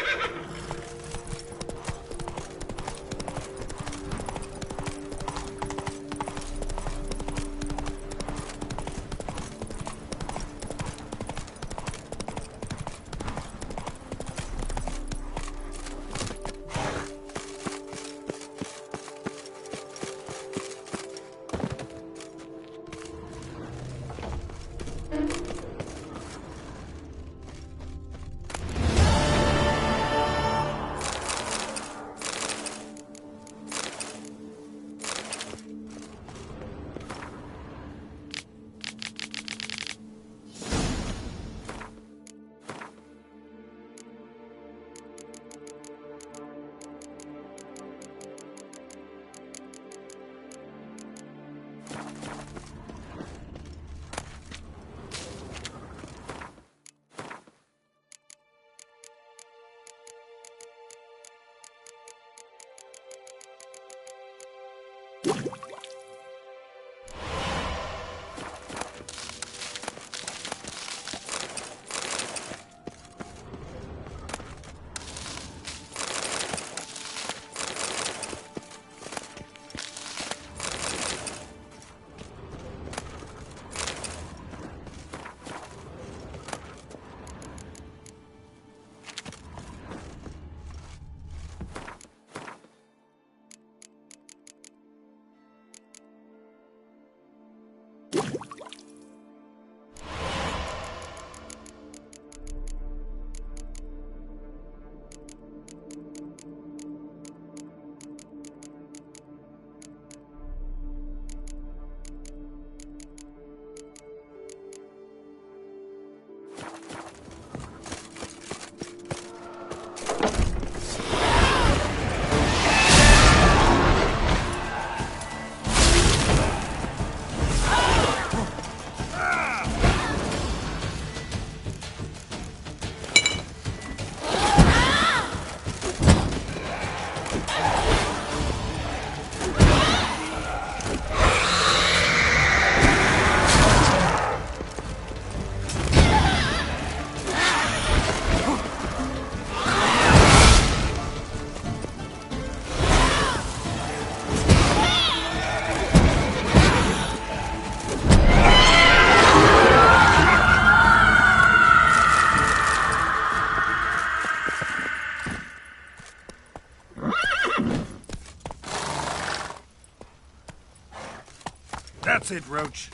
Speaker 17: That's it, Roach.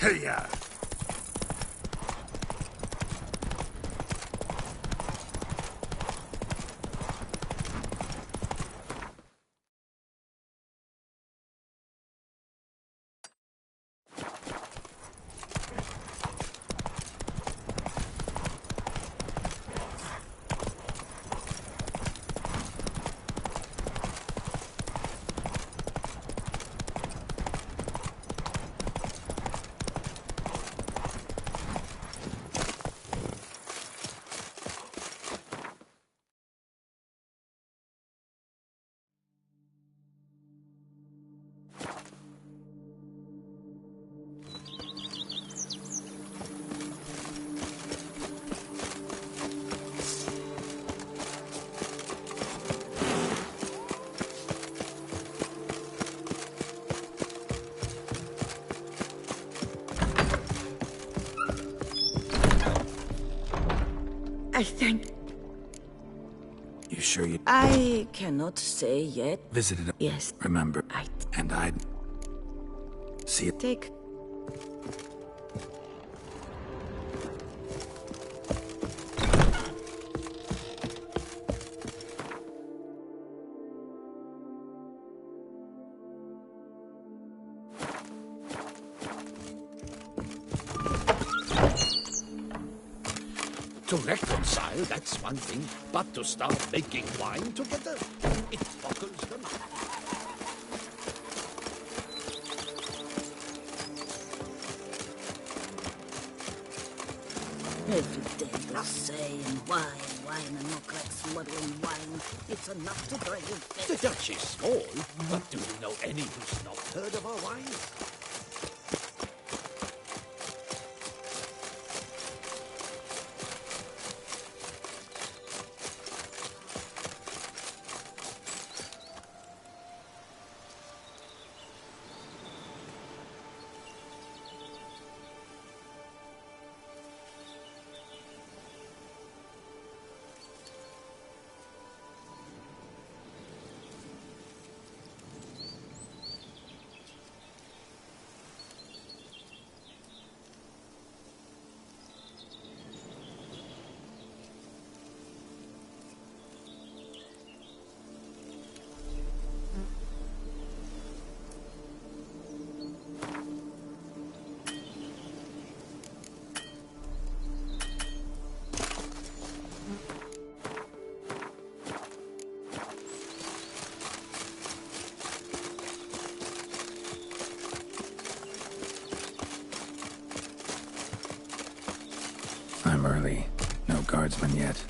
Speaker 20: Hey-ya!
Speaker 15: I think...
Speaker 4: You sure you
Speaker 15: I cannot say yet.
Speaker 4: visited?
Speaker 15: Yes.
Speaker 4: Remember. And I'd... see it.
Speaker 15: Take...
Speaker 19: To reconcile, that's one thing, but to start making wine together, it boggles the mind.
Speaker 15: Every day the same. Wine, and not like smuggling wine. It's enough to drive you fit.
Speaker 19: The Dutch is small, but do you know any who's not heard of our wines?
Speaker 4: I'm early. No guardsmen yet.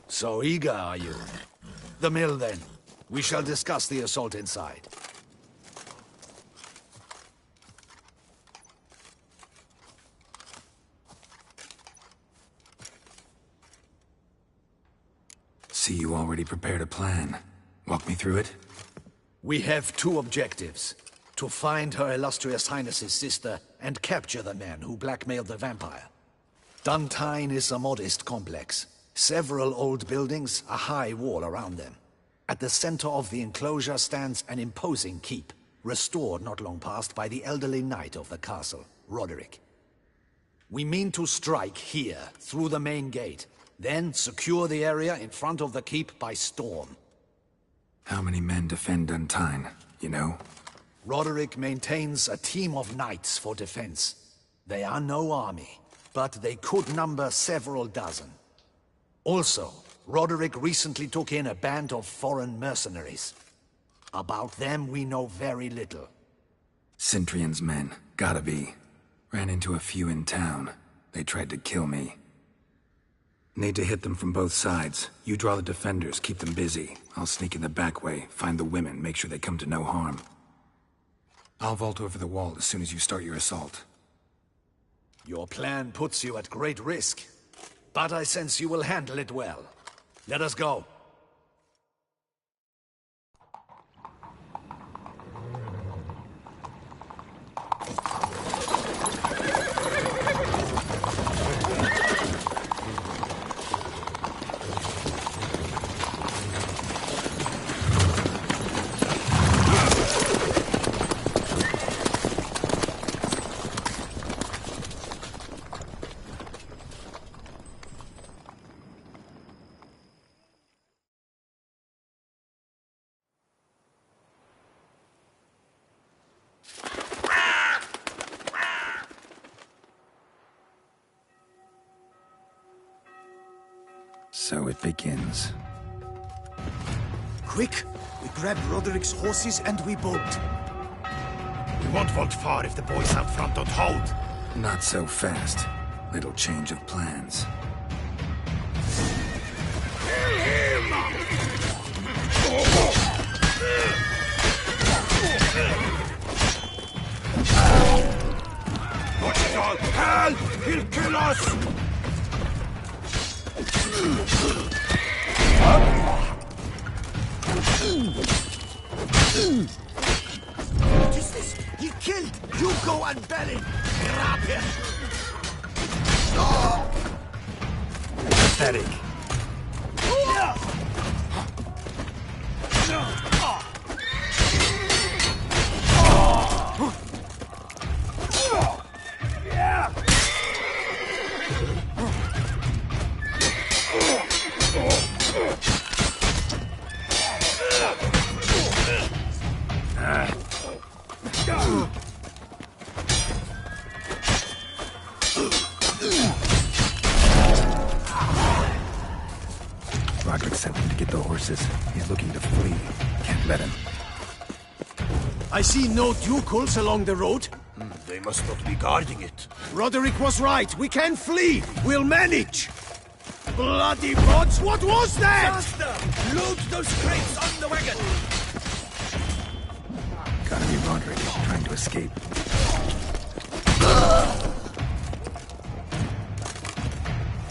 Speaker 19: So eager, are you? The mill, then. We shall discuss the assault inside.
Speaker 4: See, you already prepared a plan. Walk me through it.
Speaker 19: We have two objectives. To find Her Illustrious Highness's sister and capture the man who blackmailed the vampire. Duntine is a modest complex. Several old buildings, a high wall around them. At the center of the enclosure stands an imposing keep, restored not long past by the elderly knight of the castle, Roderick. We mean to strike here, through the main gate, then secure the area in front of the keep by storm.
Speaker 4: How many men defend Duntine, you know?
Speaker 19: Roderick maintains a team of knights for defense. They are no army, but they could number several dozen. Also, Roderick recently took in a band of foreign mercenaries. About them we know very little.
Speaker 4: Cintrian's men, gotta be. Ran into a few in town. They tried to kill me. Need to hit them from both sides. You draw the defenders, keep them busy. I'll sneak in the back way, find the women, make sure they come to no harm. I'll vault over the wall as soon as you start your assault.
Speaker 19: Your plan puts you at great risk, but I sense you will handle it well. Let us go.
Speaker 4: So it begins.
Speaker 6: Quick! We grab Roderick's horses and we bolt.
Speaker 17: We won't vault far if the boys out front don't hold.
Speaker 4: Not so fast. Little change of plans.
Speaker 17: Watch it all! Help! He'll kill us!
Speaker 6: What is this? He killed! You go and belly! Grab him!
Speaker 4: Pathetic. Roderick sent him to get the horses. He's looking to flee. Can't let him.
Speaker 6: I see no ducals along the road.
Speaker 17: They must not be guarding it.
Speaker 6: Roderick was right. We can flee. We'll manage. Bloody bots! What was that?
Speaker 19: Faster! Load those crates on the wagon!
Speaker 4: Gotta be Roderick, trying to escape.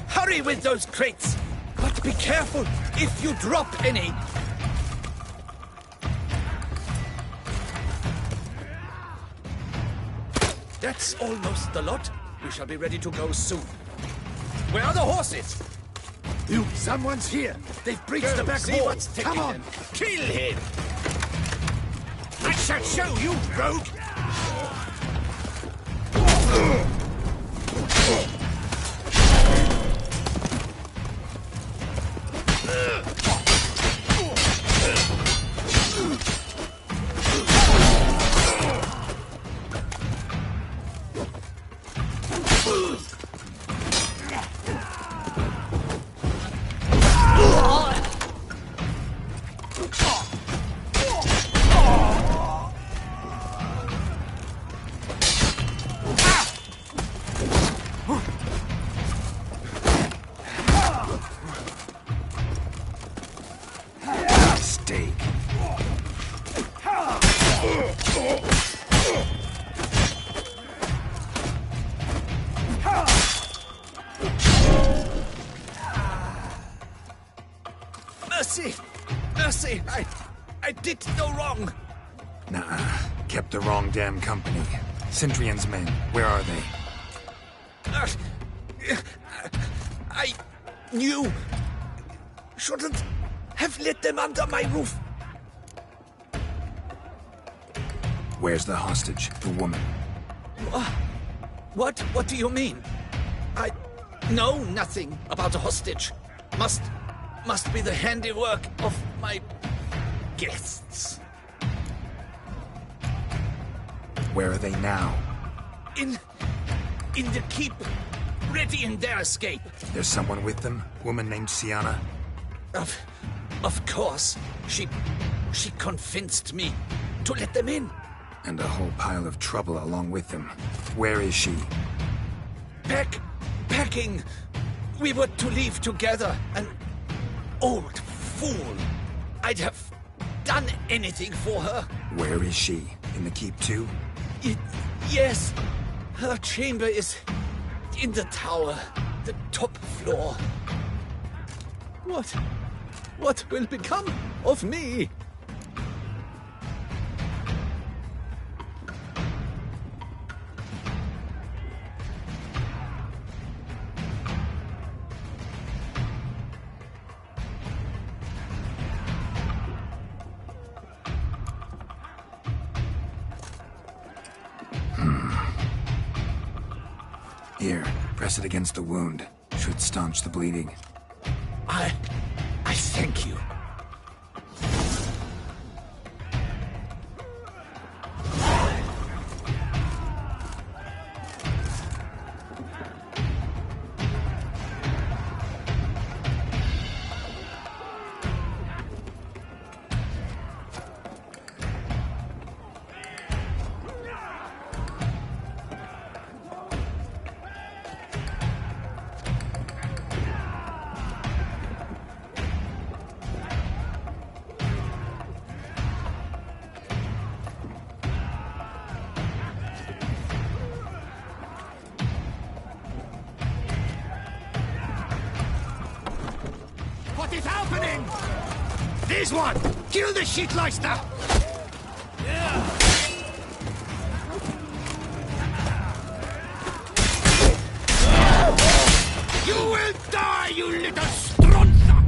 Speaker 19: Hurry with those crates! But be careful if you drop any! That's almost the lot. We shall be ready to go soon. Where are the horses?
Speaker 6: You, someone's here. They've breached the back wall. Come on.
Speaker 19: Kill him! I shall show you, rogue! Mercy! Mercy! I did no wrong!
Speaker 4: Nah, kept the wrong damn company. Centrion's men, where are they?
Speaker 19: I knew. Shouldn't have let them under my roof.
Speaker 4: Where's the hostage, the woman?
Speaker 19: What? What do you mean? I know nothing about a hostage. Must be the handiwork of my guests.
Speaker 4: Where are they now?
Speaker 19: In the keep, ready in their escape.
Speaker 4: There's someone with them? Woman named Sienna?
Speaker 19: Of course. She convinced me to let them in.
Speaker 4: And a whole pile of trouble along with them. Where is she?
Speaker 19: Packing. We were to leave together. An old fool. I'd have done anything for her.
Speaker 4: Where is she? In the keep too?
Speaker 21: Yes. Her chamber is in the tower, the top floor. What will become of me?
Speaker 4: Here, press it against the wound. Should staunch the bleeding.
Speaker 21: I thank you.
Speaker 17: What is happening? This one! Kill the shitleister! You will die, you little stronza!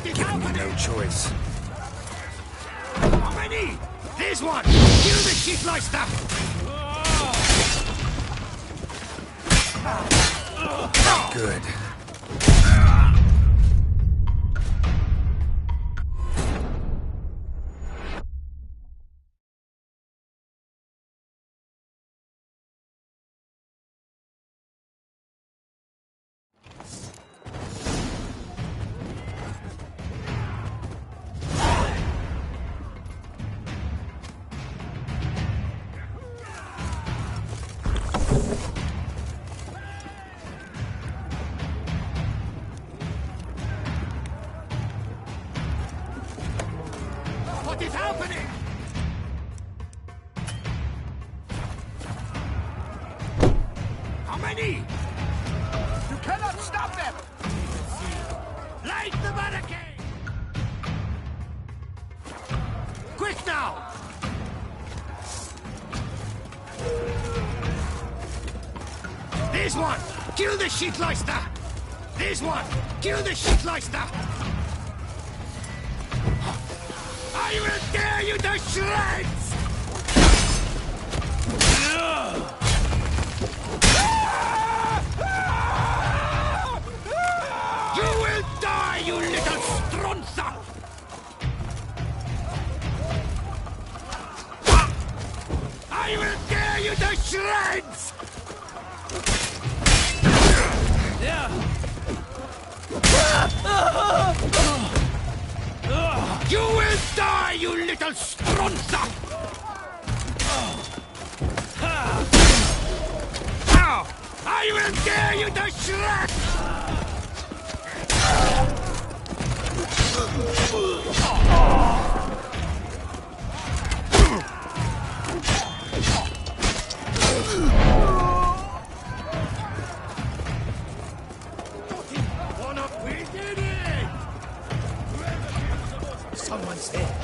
Speaker 4: Giving me no choice.
Speaker 17: How many? This one! Kill the shitleister!
Speaker 4: Good.
Speaker 17: What is happening? How many? You cannot stop them! Light the barricade! Quick now! This one! Kill the shitleister! This one! Kill the shitleister! I will tear you to shreds! You will die, you little stronza! I will tear you to shreds! You will die, you little stronza! I will tear you to shreds! Someone's there.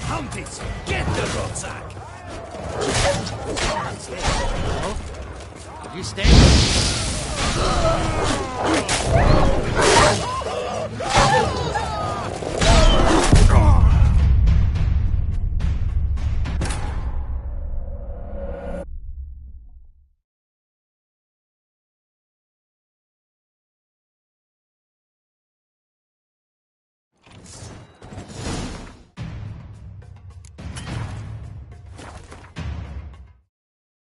Speaker 17: Hunt it! Get the rucksack! Someone's there. Oh? Did you stay?